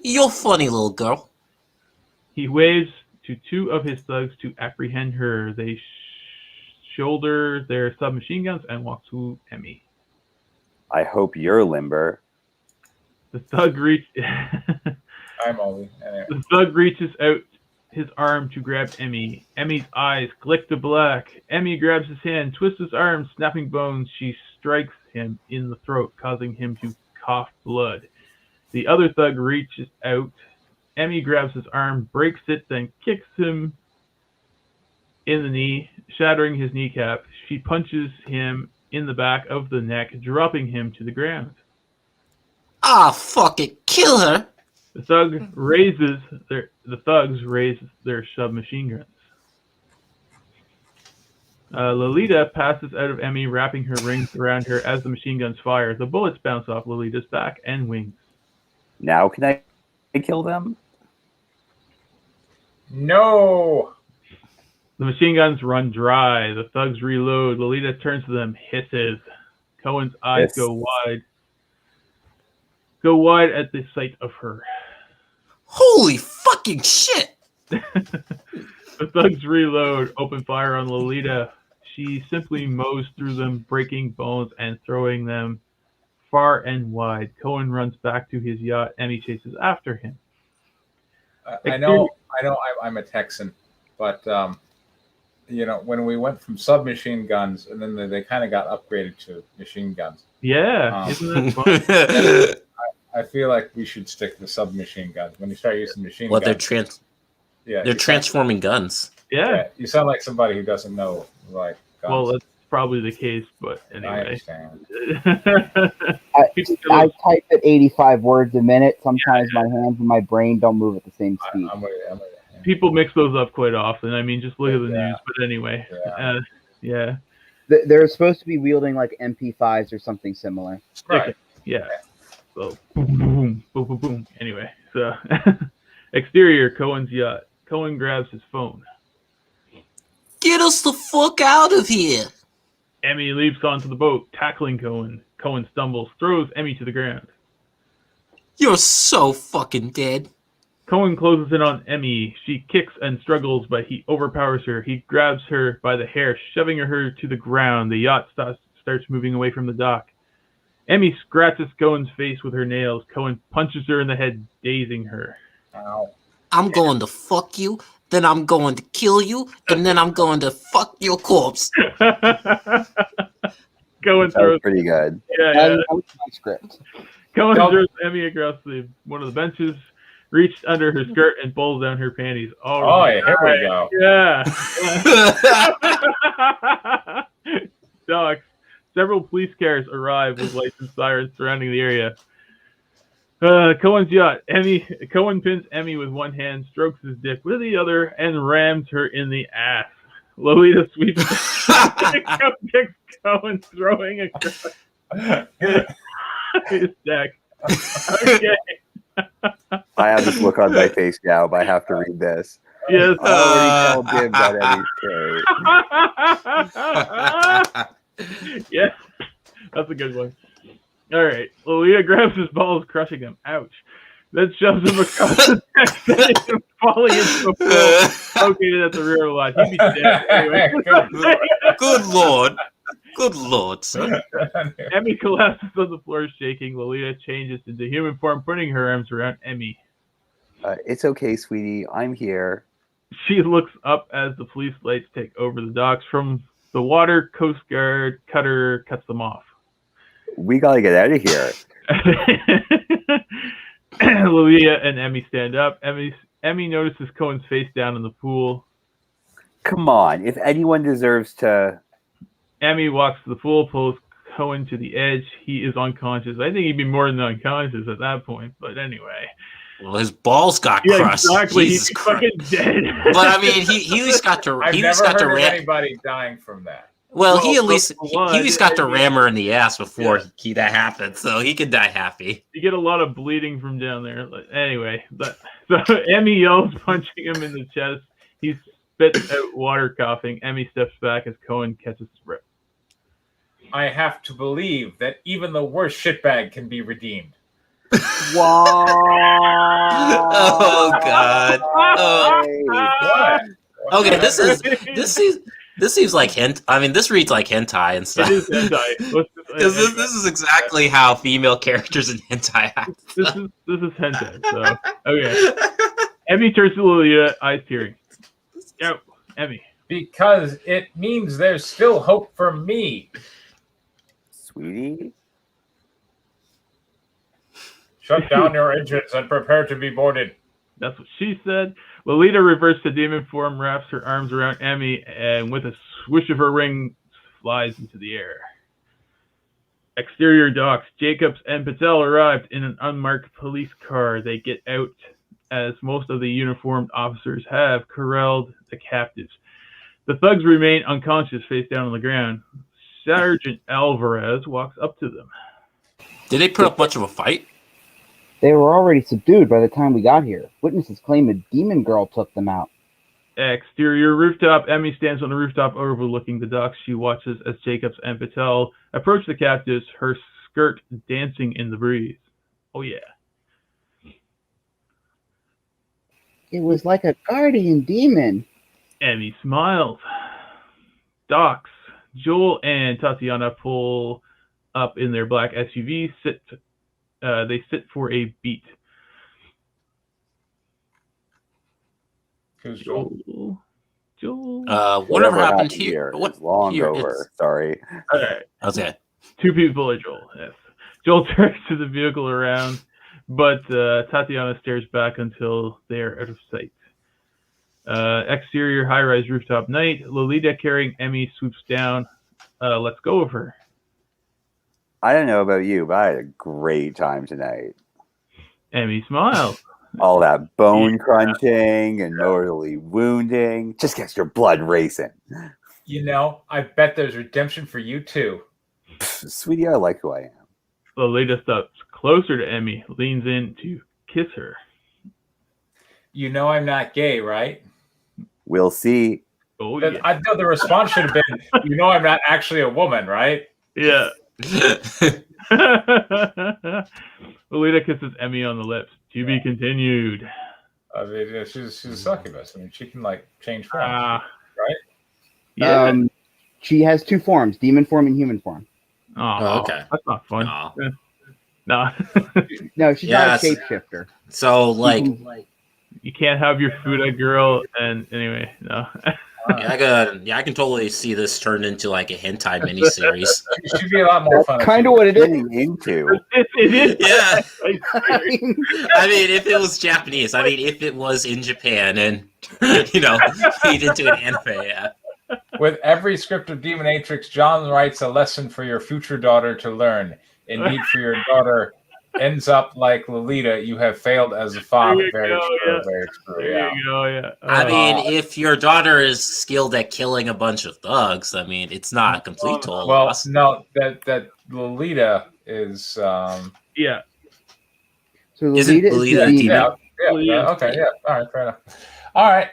You're funny, little girl. He waves to two of his thugs to apprehend her. They shoulder their submachine guns and walk to Emmy. I hope you're limber. The thug Anyway. The thug reaches out his arm to grab Emmy. Emmy's eyes glick to black. Emmy grabs his hand, twists his arm, snapping bones. She strikes him in the throat, causing him to cough blood. The other thug reaches out. Emmy grabs his arm, breaks it, then kicks him in the knee, shattering his kneecap. She punches him in the back of the neck, dropping him to the ground. Ah, fuck it, kill her. The thugs raise their submachine guns. Lolita passes out of Emmy, wrapping her rings around her as the machine guns fire. The bullets bounce off Lolita's back and wings. Now can I kill them? No. The machine guns run dry. The thugs reload. Lolita turns to them, hisses. Cohen's eyes go wide at the sight of her. Holy fucking shit! The thugs reload, open fire on Lolita. She simply mows through them, breaking bones and throwing them far and wide. Cohen runs back to his yacht. Emmy chases after him. I know I'm a Texan, but when we went from submachine guns and then they kind of got upgraded to machine guns. Yeah, isn't that fun? I feel like we should stick to submachine guns. When you start using machine guns, they're transforming guns. Yeah, you sound like somebody who doesn't know guns. Well, that's probably the case, but anyway. I understand. I type at 85 words a minute. Sometimes my hands and my brain don't move at the same speed. I'm with you. People mix those up quite often. I mean, just look at the news. But anyway, yeah. They're supposed to be wielding like MP5s or something similar. Right. Okay. Yeah. So boom, boom, boom, boom, boom. Anyway, so exterior, Cohen's yacht. Cohen grabs his phone. Get us the fuck out of here! Emmy leaps onto the boat, tackling Cohen. Cohen stumbles, throws Emmy to the ground. You're so fucking dead. Cohen closes in on Emmy. She kicks and struggles, but he overpowers her. He grabs her by the hair, shoving her to the ground. The yacht starts moving away from the dock. Emmy scratches Cohen's face with her nails. Cohen punches her in the head, dazing her. Ow. I'm going to fuck you, then I'm going to kill you, and then I'm going to fuck your corpse. Cohen throws pretty good. Yeah. That was my script. Cohen throws Emmy across one of the benches, reached under her skirt, and pulls down her panties. Here we go. Yeah. Docs. Several police cars arrive with lights and sirens surrounding the area. Cohen's yacht. Cohen pins Emmy with one hand, strokes his dick with the other, and rams her in the ass. Lolita sweeps kicks Cohen, throwing across his deck. Okay. I have this look on my face now, but I have to read this. Yes. I already called dibs on Eddie's. Yes, that's a good one. All right, Lolita grabs his balls, crushing them. Ouch. Then shoves him across the deck, sending him falling into a pool located at the rear of the lot. He'd be dead anyway. Good lord, son. Emmy collapses on the floor, shaking. Lolita changes into human form, putting her arms around Emmy. It's okay, sweetie. I'm here. She looks up as the police lights take over the docks. From the water, Coast Guard cutter cuts them off. We gotta get out of here. Lolita and Emmy stand up. Emmy notices Cohen's face down in the pool. Come on. If anyone deserves to... Emmy walks to the pool, pulls Cohen to the edge. He is unconscious. I think he'd be more than unconscious at that point, but anyway. Well, his balls got crushed. Exactly. Jesus He's fucking dead. But I mean, he at least got to. I've never heard of anybody dying from that. Well, he at least got to ram her in the ass before that happened, so he could die happy. You get a lot of bleeding from down there. Anyway, so Emmy yells, punching him in the chest. He spits out water, coughing. Emmy steps back as Cohen catches his breath. I have to believe that even the worst shitbag can be redeemed. Wow! Oh God! What? Okay, this seems like hint. I mean, this reads like hentai and stuff. It is hentai. This is exactly how female characters in hentai act. This is hentai. So okay. Emmy turns to Lolita, eyes tearing. Go, Emmy. Because it means there's still hope for me. Sweetie? Shut down your engines and prepare to be boarded. That's what she said. Lolita reverts to demon form, wraps her arms around Emmy, and with a swish of her ring, flies into the air. Exterior docks. Jacobs and Patel arrived in an unmarked police car. They get out as most of the uniformed officers have corralled the captives. The thugs remain unconscious, face down on the ground. Sergeant Alvarez walks up to them. Did they put up much of a fight? They were already subdued by the time we got here. Witnesses claim a demon girl took them out. Exterior rooftop. Emmy stands on the rooftop overlooking the docks. She watches as Jacobs and Patel approach the captives, her skirt dancing in the breeze. Oh, yeah. It was like a guardian demon. Emmy smiles. Docks. Joel and Tatiana pull up in their black SUV. They sit for a beat. Who's Joel? Joel. Whatever happened here? What? Long here over. Sorry. All right. Okay. Two people are Joel. Yes. Joel turns to the vehicle around, but Tatiana stares back until they are out of sight. Exterior high-rise rooftop night. Lolita carrying Emmy swoops down. Let's go of her. I don't know about you, but I had a great time tonight. Emmy smiles. All that bone crunching and mortally wounding just gets your blood racing. You know, I bet there's redemption for you too. Sweetie, I like who I am. Lolita steps closer to Emmy, leans in to kiss her. You know I'm not gay, right? We'll see. Oh, But yeah. I know the response should have been, you know I'm not actually a woman, right? Yeah. Lolita kisses Emmy on the lips. To be continued. I mean, yeah, she's a succubus. I mean, she can like change forms, Ah. right? Yeah. She has two forms, demon form and human form. Oh, okay. That's not fun. Aw. No. No, she's Yeah, not a it's- shapeshifter. So, like, You can't have your food a girl, and anyway, no. I can totally see this turned into like a hentai miniseries. It should be a lot more fun. if Kind she- of what it is. Getting into. It is. Yeah. I mean, I mean, if it was Japanese, I mean, if it was in Japan and, feed into an anime, yeah. With every script of Demonatrix, John writes a lesson for your future daughter to learn. Indeed, for your daughter ends up like Lolita, you have failed as a father. There Very you go, true, yeah. very true. There Yeah. you go, yeah. I mean, if your daughter is skilled at killing a bunch of thugs, I mean, it's not a complete total Well, loss. no, that Lolita is. Yeah. so Isn't Lolita is Lolita the a demon. demon? Yeah. Okay. Yeah. All right. Fair enough. All right.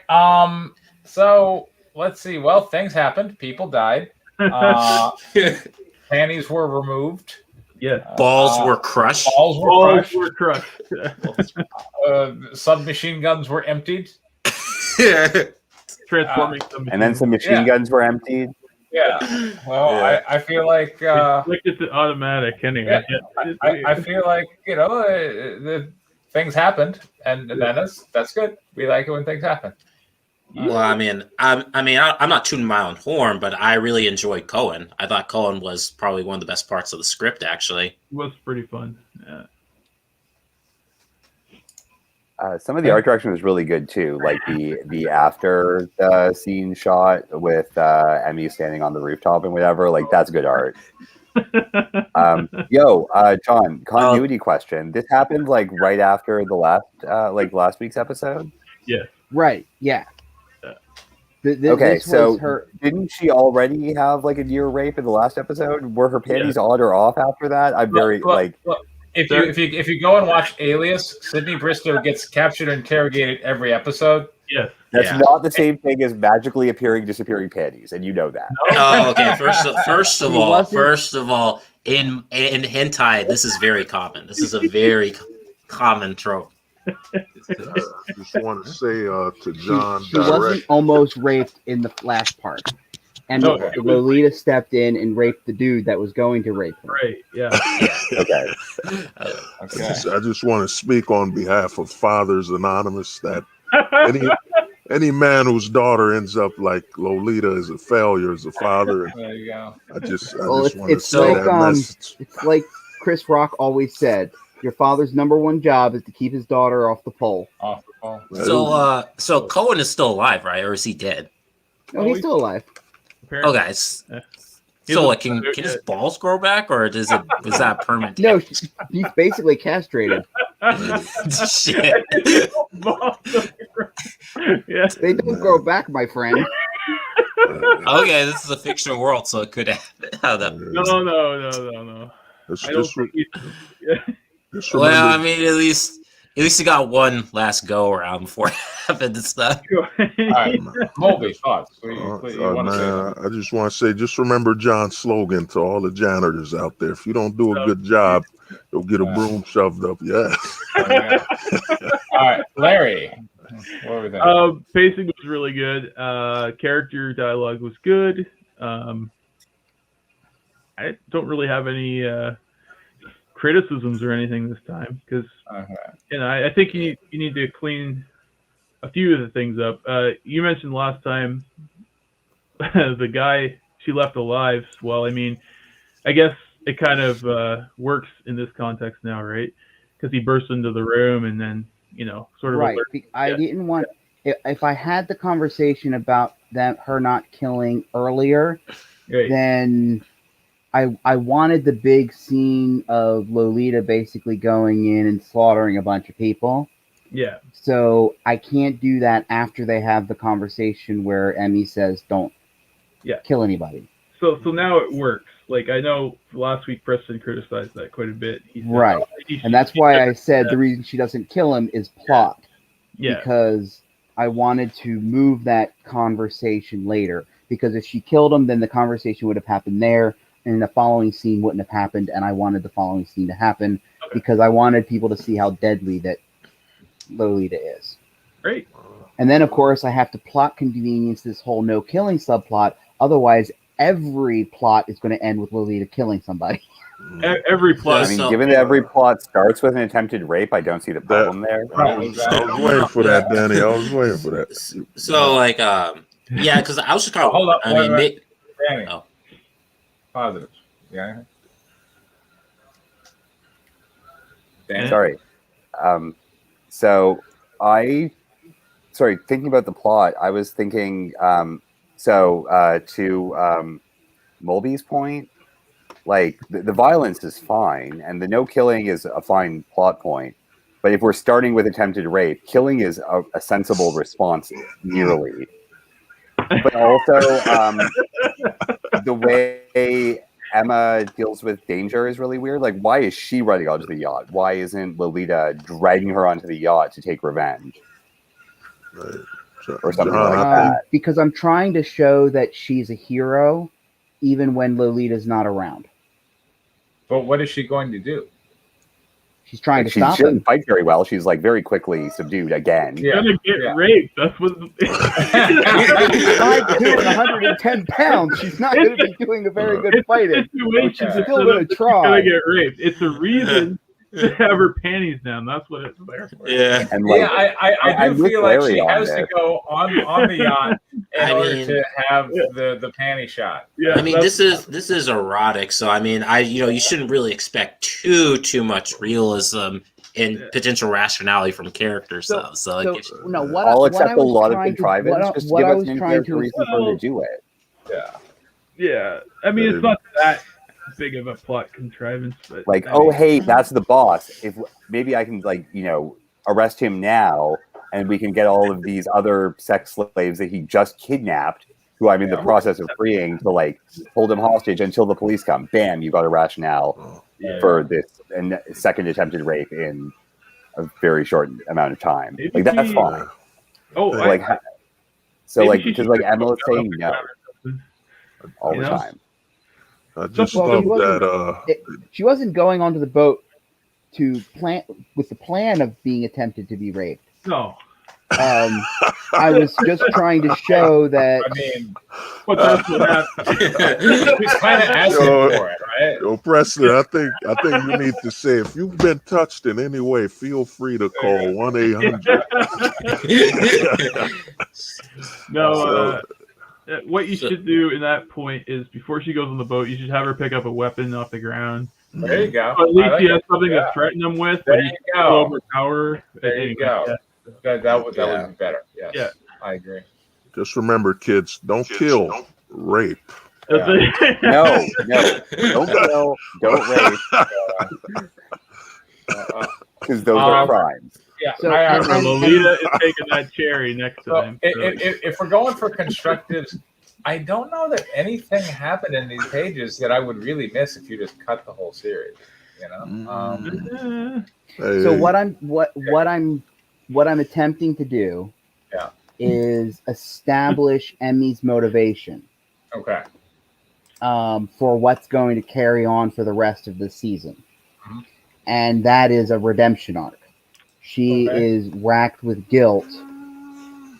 So let's see. Well, things happened. People died. Panties were removed. Yes. Balls were crushed. Balls were Balls crushed. were crushed. Submachine guns were emptied. Transforming them. And then some machine guns were emptied. Yeah. Well, Yeah. I feel like It's automatic anyway. Yeah. I feel like the things happened, and then that's good. We like it when things happen. Well, I'm not tuning my own horn, but I really enjoyed Cohen. I thought Cohen was probably one of the best parts of the script, actually. It was pretty fun. Yeah. Some of the art direction was really good too, like the after scene shot with Emmy standing on the rooftop and whatever. Like that's good art. John, continuity question. This happened like right after the last week's episode. Yeah. Right, yeah. Okay, This so was her. didn't she already have like a near rape in the last episode? Were her panties on or off after that? I'm very Look, if you go and watch Alias, Sidney Bristow gets captured and interrogated every episode. Yes. That's not the same thing as magically appearing, disappearing panties, and you know that. Oh, okay. First of He all, wasn't- in hentai, this is very common. This is a very common trope. I just want to say to John, She wasn't direct. almost raped in the last part. And No, Lolita stepped in and raped the dude that was going to rape her. Right. Yeah. Okay. I just want to speak on behalf of Fathers Anonymous that any man whose daughter ends up like Lolita is a failure as a father. And There you go. I just Well, want to it's say like, that message. It's like Chris Rock always said, your father's number one job is to keep his daughter off the pole. Off the phone. So Cohen is still alive, right? Or is he dead? No, he's still alive. Apparently. Okay. So, like, can his balls grow back, or is that permanent? No, he's basically castrated. Shit. Yeah. They don't grow back, my friend. Okay, this is a fictional world, so it could have that. No. Well, I mean, at least you got one last go around before it happened and stuff. All right, Moby, thoughts? I just want to say, just remember John's slogan to all the janitors out there: if you don't do a good job, you'll get a broom shoved up your ass. All right, Larry. What were we thinking? Pacing was really good. Character dialogue was good. I don't really have any criticisms or anything this time because I think you need to clean a few of the things up. You mentioned last time the guy she left alive. Well, I mean, I guess it kind of works in this context now, right? Because he burst into the room and then sort of right. I didn't want if I had the conversation about her not killing earlier, then I wanted the big scene of Lolita basically going in and slaughtering a bunch of people. Yeah. So I can't do that after they have the conversation where Emmy says don't kill anybody. So now it works. Like, I know last week Preston criticized that quite a bit. He said, right. And that's why I said the reason she doesn't kill him is plot. Yeah. Because I wanted to move that conversation later. Because if she killed him, then the conversation would have happened there, and the following scene wouldn't have happened, and I wanted the following scene to happen because I wanted people to see how deadly that Lolita is. Great. And then, of course, I have to plot convenience this whole no-killing subplot. Otherwise, every plot is going to end with Lolita killing somebody. Every plot. I mean, given that every plot starts with an attempted rape, I don't see the problem there. I was waiting for that, Danny. I was waiting for that. So, like, yeah, because I was just kind of. Hold up. Danny. Oh. Positives. Yeah. Danny? Sorry. Thinking about the plot, I was thinking, to Mulby's point, like the violence is fine and the no killing is a fine plot point. But if we're starting with attempted rape, killing is a sensible response nearly. But also, the way Emma deals with danger is really weird. Like, why is she running onto the yacht? Why isn't Lolita dragging her onto the yacht to take revenge? Right. Or something like that. Because I'm trying to show that she's a hero even when Lolita's not around. But what is she going to do? She's trying to stop She doesn't him. fight very well. She's like very quickly subdued again. She's gonna get raped. That's what. 5'2" and 110 pounds. She's not going to be doing a very good fighting. She's still going to try. She's gonna get raped. It's a reason to have her panties down. That's what it's there for. Yeah. And like, I do feel like she has this. to go on the yacht in order to have the panty shot. Yeah. I mean, this is erotic, so I mean, you shouldn't really expect too much realism and potential rationality from characters. So all except a lot of contrivance, just to give us an character reason for her to do it. Yeah. I mean, it's not that big of a plot contrivance, but like, hey, that's the boss. If maybe I can arrest him now, and we can get all of these other sex slaves that he just kidnapped, who I'm in the process of freeing, to hold him hostage until the police come. Bam, you got a rationale for this and second attempted rape in a very short amount of time. Maybe that's fine. Because Emma was saying no all the time. I just love that. She wasn't going onto the boat to plan with the plan of being attempted to be raped. No. I was just trying to show that. I mean, that's what happened. He's kind of asking for it, right? Yo, Preston, I think you need to say, if you've been touched in any way, feel free to call 1-800. No. What you should do in that point is before she goes on the boat, you should have her pick up a weapon off the ground. There you go. So at least she has something to threaten them with. There you go. Overpower. There you go. That would be better. Yes. Yeah. I agree. Just remember, kids, don't kill, rape. No, don't kill, don't rape, because those are crimes. Yeah, So- Remember, Lolita is taking that cherry next time. If we're going for constructives, I don't know that anything happened in these pages that I would really miss if you just cut the whole series. So what I'm attempting to do is establish Emmy's motivation. Okay. For what's going to carry on for the rest of the season. Mhm. And that is a redemption arc. She is racked with guilt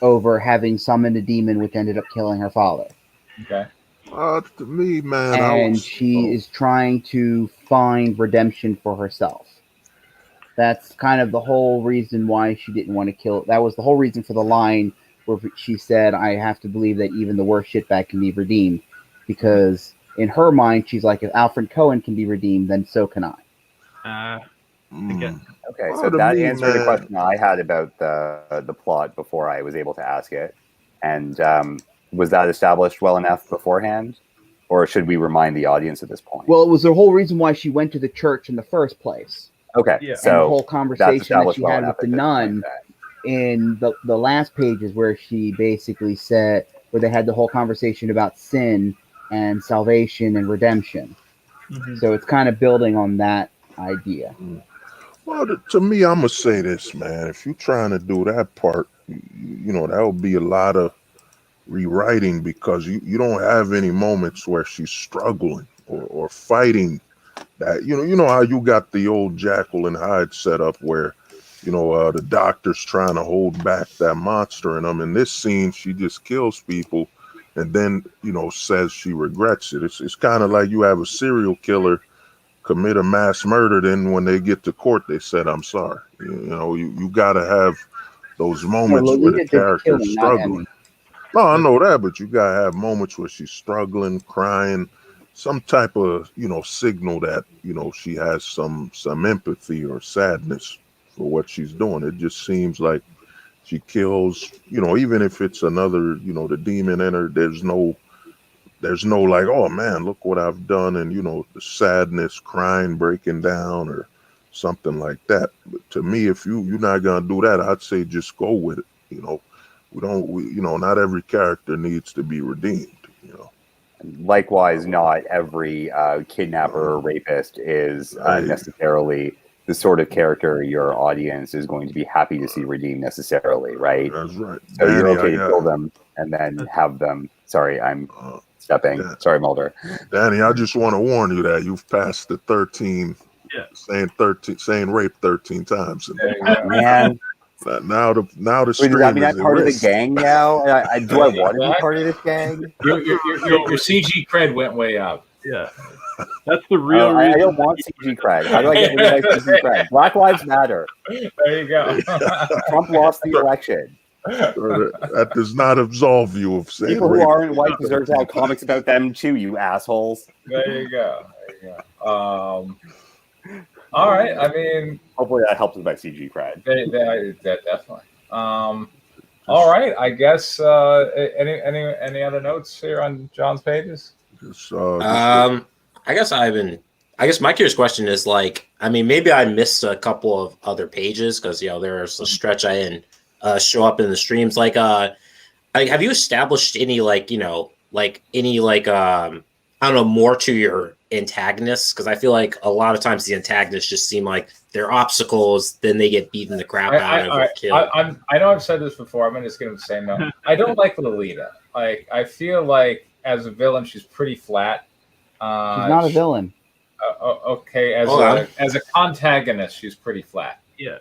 over having summoned a demon which ended up killing her father. Okay. To me, man, And she is trying to find redemption for herself. That's kind of the whole reason why she didn't want to kill. That was the whole reason for the line where she said, I have to believe that even the worst shitbag can be redeemed. Because in her mind, she's like, if Alfred Cohen can be redeemed, then so can I. Okay, so that answered the question I had about the plot before I was able to ask it. And was that established well enough beforehand? Or should we remind the audience at this point? Well, it was the whole reason why she went to the church in the first place. Okay, Yeah. so and the whole conversation that she had with the at this nun in the last pages where she basically said, where they had the whole conversation about sin and salvation and redemption. Mhm. So it's kind of building on that idea. Well, to me, I'm gonna say this, man. If you're trying to do that part, you know, that would be a lot of rewriting because you don't have any moments where she's struggling or fighting that. You know how you got the old Jekyll and Hyde setup where, you know, the doctor's trying to hold back that monster in them. In this scene, she just kills people and then, you know, says she regrets it. It's kind of like you have a serial killer commit a mass murder, then when they get to court, they said, I'm sorry. You know, you got to have those moments where the character is struggling. No, I know that, but you got to have moments where she's struggling, crying, some type of, you know, signal that, you know, she has some empathy or sadness for what she's doing. It just seems like she kills, you know, even if it's another, you know, the demon in her, there's no like, oh man, look what I've done, and you know, the sadness, crying, breaking down, or something like that. But to me, if you're not gonna do that, I'd say just go with it. You know, you know, not every character needs to be redeemed. You know, likewise, not every kidnapper or rapist is necessarily the sort of character your audience is going to be happy to see redeemed necessarily, right? That's right. So Danny, you're okay to kill them and then have them. Sorry, I'm stepping. Sorry, Mulder. Danny, I just want to warn you that you've passed the 13. Yeah. Saying rape 13 times. Man. Now the Wait, does that mean I'm part of the gang now? Do I want to be part of this gang? Your CG cred went way up. Yeah. That's the real reason. I don't want CG cred. How do I get rid of my CG cred? Black Lives Matter. There you go. Trump lost the election. That does not absolve you of saying people who aren't white deserve to have comics about them too, you assholes. There you go. All right. I mean, hopefully that helps with my CG cred. That definitely. All right. I guess any other notes here on John's pages? I guess my curious question is, like, I mean, maybe I missed a couple of other pages because, you know, there's a stretch I didn't show up in the streams. Like, have you established any, like, you know, like any, like, I don't know, more to your antagonists? Because I feel like a lot of times the antagonists just seem like they're obstacles, then they get beaten the crap out of or killed. I know I've said this before. I'm just going to say no. I don't like Lolita. Like, I feel like as a villain, she's pretty flat. She's not a villain. Okay, as a contagonist, she's pretty flat. Yeah.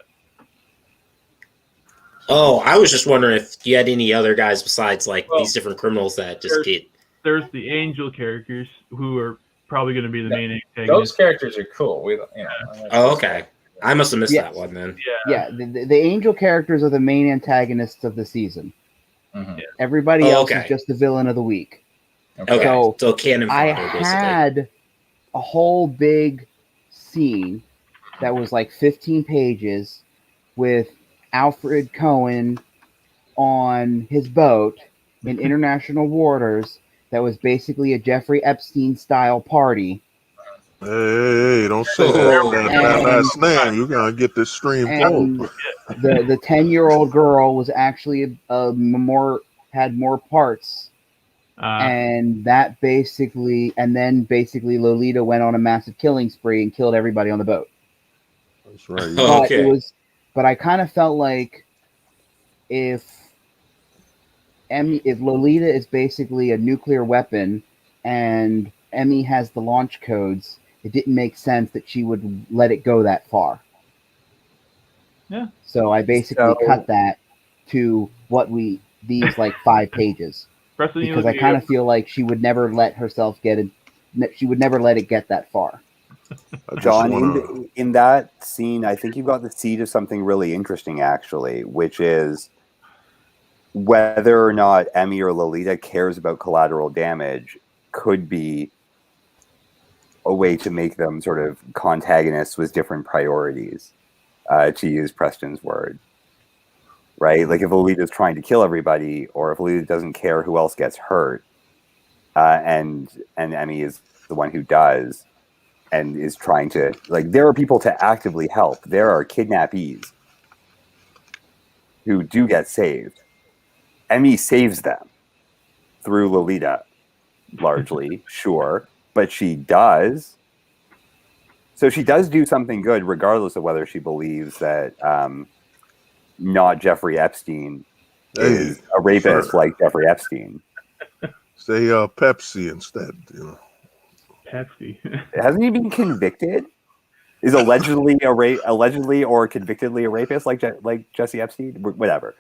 Oh, I was just wondering if you had any other guys besides these different criminals that just get. There's the angel characters who are probably going to be the main antagonists. Those characters are cool. Oh, okay. I must have missed that one then. Yeah. The angel characters are the main antagonists of the season. Mm-hmm. Everybody else is just the villain of the week. Okay. So canon fodder, I had a whole big scene that was like 15 pages with Alfred Cohen on his boat in international waters that was basically a Jeffrey Epstein style party. Hey, don't say Oh. that last name. You're gonna get this stream And pulled. the 10-year-old girl was actually had more parts. And then basically Lolita went on a massive killing spree and killed everybody on the boat. That's right. But Okay. but I kind of felt like if Lolita is basically a nuclear weapon and Emmy has the launch codes, it didn't make sense that she would let it go that far. Yeah. So I basically cut that to these like 5 pages. Because I kind of feel like she would never let herself she would never let it get that far. John, in that scene, I think you got the seed of something really interesting, actually, which is whether or not Emmy or Lolita cares about collateral damage could be a way to make them sort of contagonists with different priorities, to use Preston's word. Right? Like if Lolita's trying to kill everybody, or if Lolita doesn't care who else gets hurt, and Emmy is the one who does, and is trying to, like, there are people to actively help. There are kidnappees who do get saved. Emmy saves them through Lolita, largely, sure, but she does. So she does do something good, regardless of whether she believes that not Jeffrey Epstein is a rapist like Jeffrey Epstein. Say Pepsi instead. You know. Pepsi. Hasn't he been convicted? Is allegedly or convictedly a rapist like Jesse Epstein? Whatever.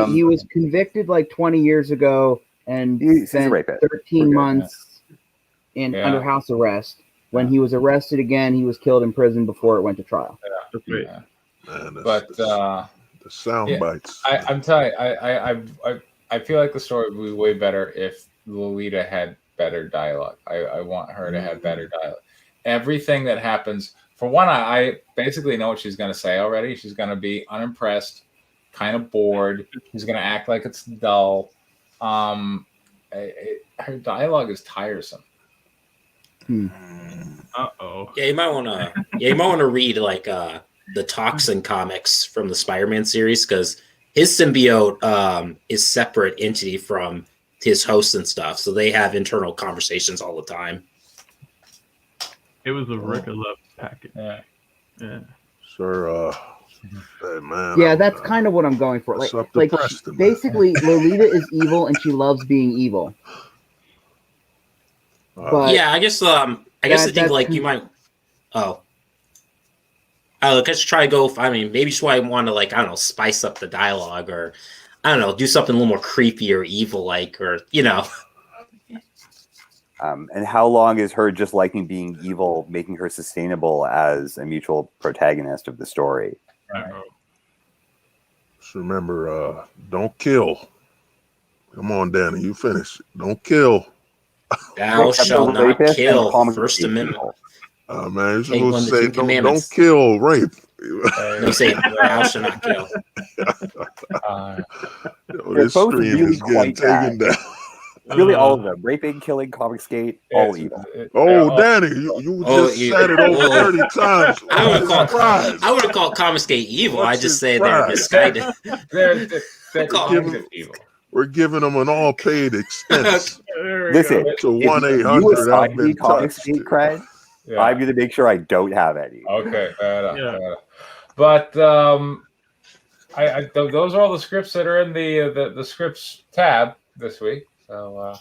He was convicted like 20 years ago and spent 13 months under house arrest. When he was arrested again, he was killed in prison before it went to trial. Yeah. Man, But the sound bites. I'm telling you, I feel like the story would be way better if Lolita had better dialogue. I want her to have better dialogue. Everything that happens, for one, I basically know what she's going to say already. She's going to be unimpressed, kind of bored. She's going to act like it's dull. Her dialogue is tiresome. Uh-oh. Yeah, you might want to read like the Toxin comics from the Spider-Man series, because his symbiote is separate entity from his host and stuff, so they have internal conversations all the time. It was a Rick Love package. Yeah. Sir, hey man. Yeah, that's kind of what I'm going for. Like basically, Lolita is evil and she loves being evil. But yeah, I guess I think like you might. Let's try to go. I mean, maybe just why I want to, like, I don't know, spice up the dialogue, or I don't know, do something a little more creepy or evil, like, or you know. And how long is her just liking being evil making her sustainable as a mutual protagonist of the story? Just remember, don't kill. Come on, Danny, you finish. Don't kill. Thou shalt not kill. First Amendment. Man, you're supposed to say don't kill, rape. No, say thou shalt not kill. This stream is getting taken down. Really, all of them: raping, killing, confiscate, all evil. Danny, you just said it over 30 times. I would have called confiscate evil. I just say they're misguided. They're evil. We're giving them an all-paid expense. Listen, to 1-800. I've been confiscate cred. Yeah. I'm going to make sure I don't have any. Okay, fair enough. But those are all the scripts that are in the scripts tab this week. So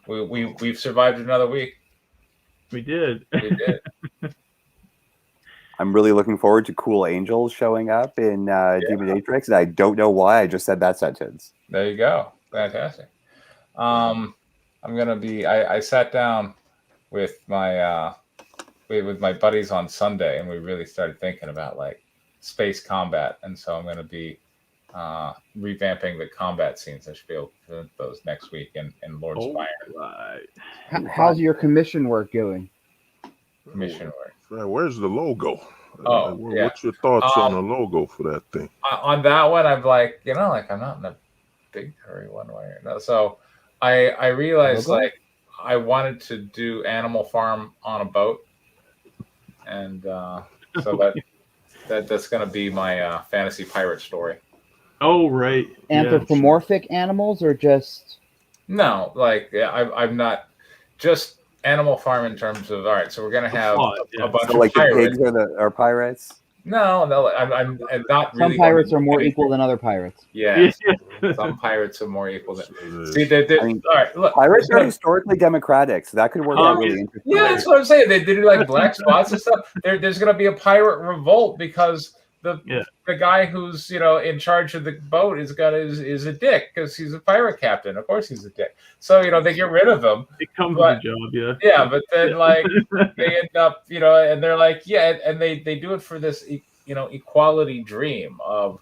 we've survived another week. We did. I'm really looking forward to Cool Angels showing up in Demonatrix, and I don't know why I just said that sentence. There you go. Fantastic. I'm gonna be. I sat down with my buddies on Sunday, and we really started thinking about like space combat, and so I'm gonna be revamping the combat scenes. I should be able to present those next week in Lord Spire. Right. How's your commission work going? Commission work. Where's the logo? What's your thoughts on the logo for that thing? On that one, I'm like, I'm not in a big hurry one way or another. So I realized Logo? like I wanted to do Animal Farm on a boat, and so that's going to be my fantasy pirate story. Oh, right. Yeah. Anthropomorphic animals or just No, like I'm not just Animal Farm in terms of all right. So we're going to have plot, a bunch So of like the pirates. pigs are pirates. No, I'm not really. some pirates are more anything. equal than other pirates. Yes, some pirates are more equal than. See, I mean, all right. Look, pirates are there's no- historically democratic, so that could work out really interesting. yeah, that's what I'm saying. They do like black spots and stuff. There's going to be a pirate revolt because the guy who's in charge of the boat is a dick because he's a pirate captain. Of course, he's a dick. So they get rid of him. It comes with a job, yeah. Yeah, but then like they end up, and they're like, yeah, and they do it for this, equality dream of,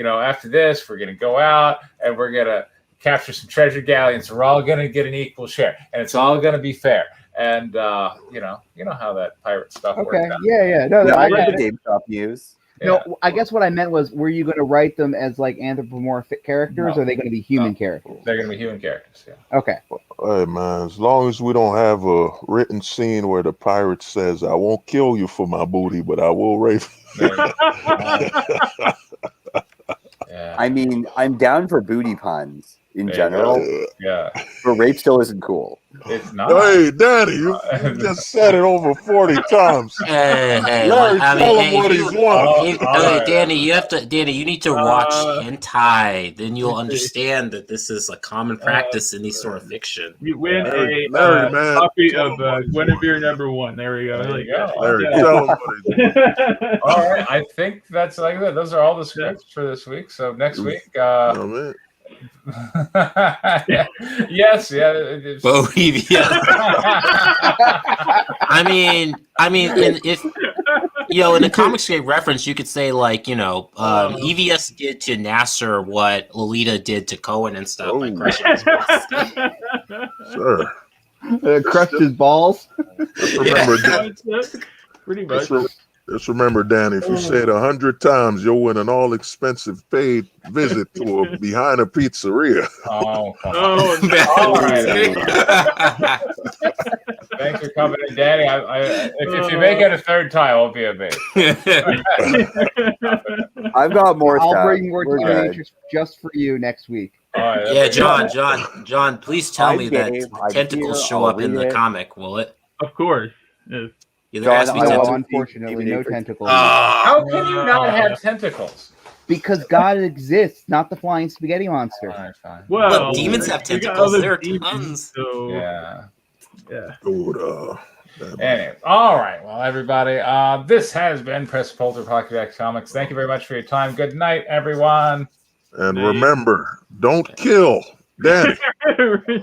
after this we're gonna go out and we're gonna capture some treasure galleons. We're all gonna get an equal share, and it's all gonna be fair. And you know how that pirate stuff works. Okay. Out. Yeah. No, Yeah, I I read get the it. GameStop news. No, I guess what I meant was, were you going to write them as like anthropomorphic characters, or are they going to be human characters? They're gonna be human characters. Yeah. Okay. Hey man, as long as we don't have a written scene where the pirate says, "I won't kill you for my booty, but I will rape you." Yeah. I mean, I'm down for booty puns in There you general, Yeah. but rape still isn't cool. It's not. Hey, Daddy, you just said it over 40 times. Hey, Larry, I tell mean, him what if he's you- wanting. okay, Danny, you need to watch hentai. Then you'll understand that this is a common practice in these sort of fiction. You win Larry, a man, copy tell of him what he's Guinevere #1. There we go. There you go. Larry, Yeah. tell him what he's wanting. All right. I think that's like that. Those are all the scripts for this week. So next week, You know what I mean? yes, yeah. it's- Bohemia. I mean, and if in a comic strip reference, you could say like, EVS did to Nasser what Lolita did to Cohen and stuff. By Oh. crushing his balls. Sure. Crushed his balls. Just remember, Pretty much. just remember, Danny, if you say it 100 times, you'll win an all-expensive paid visit to a behind a pizzeria. Oh, come on. Oh, All right. Thanks for coming in, Danny. If you make it a third time, I'll be amazed. I've got more I'll stuff. bring more We're TV good. Matrix just for you next week. All right, Yeah, that's- John, please tell I'm me that game. I'm tentacles here. show I'll up in read the it. comic, will it? Of course. Yes. There John, has to be I No, want tentacles. unfortunately, no tentacles. How can you not have tentacles? Because God exists, not the flying spaghetti monster. All right, fine. Well, But demons have we got tentacles. other There are demons, tons. So, Yeah. Dude, Anyway, all right. Well, everybody, this has been Press Polter Pocket Comics. Thank you very much for your time. Good night, everyone. and remember, don't kill Danny.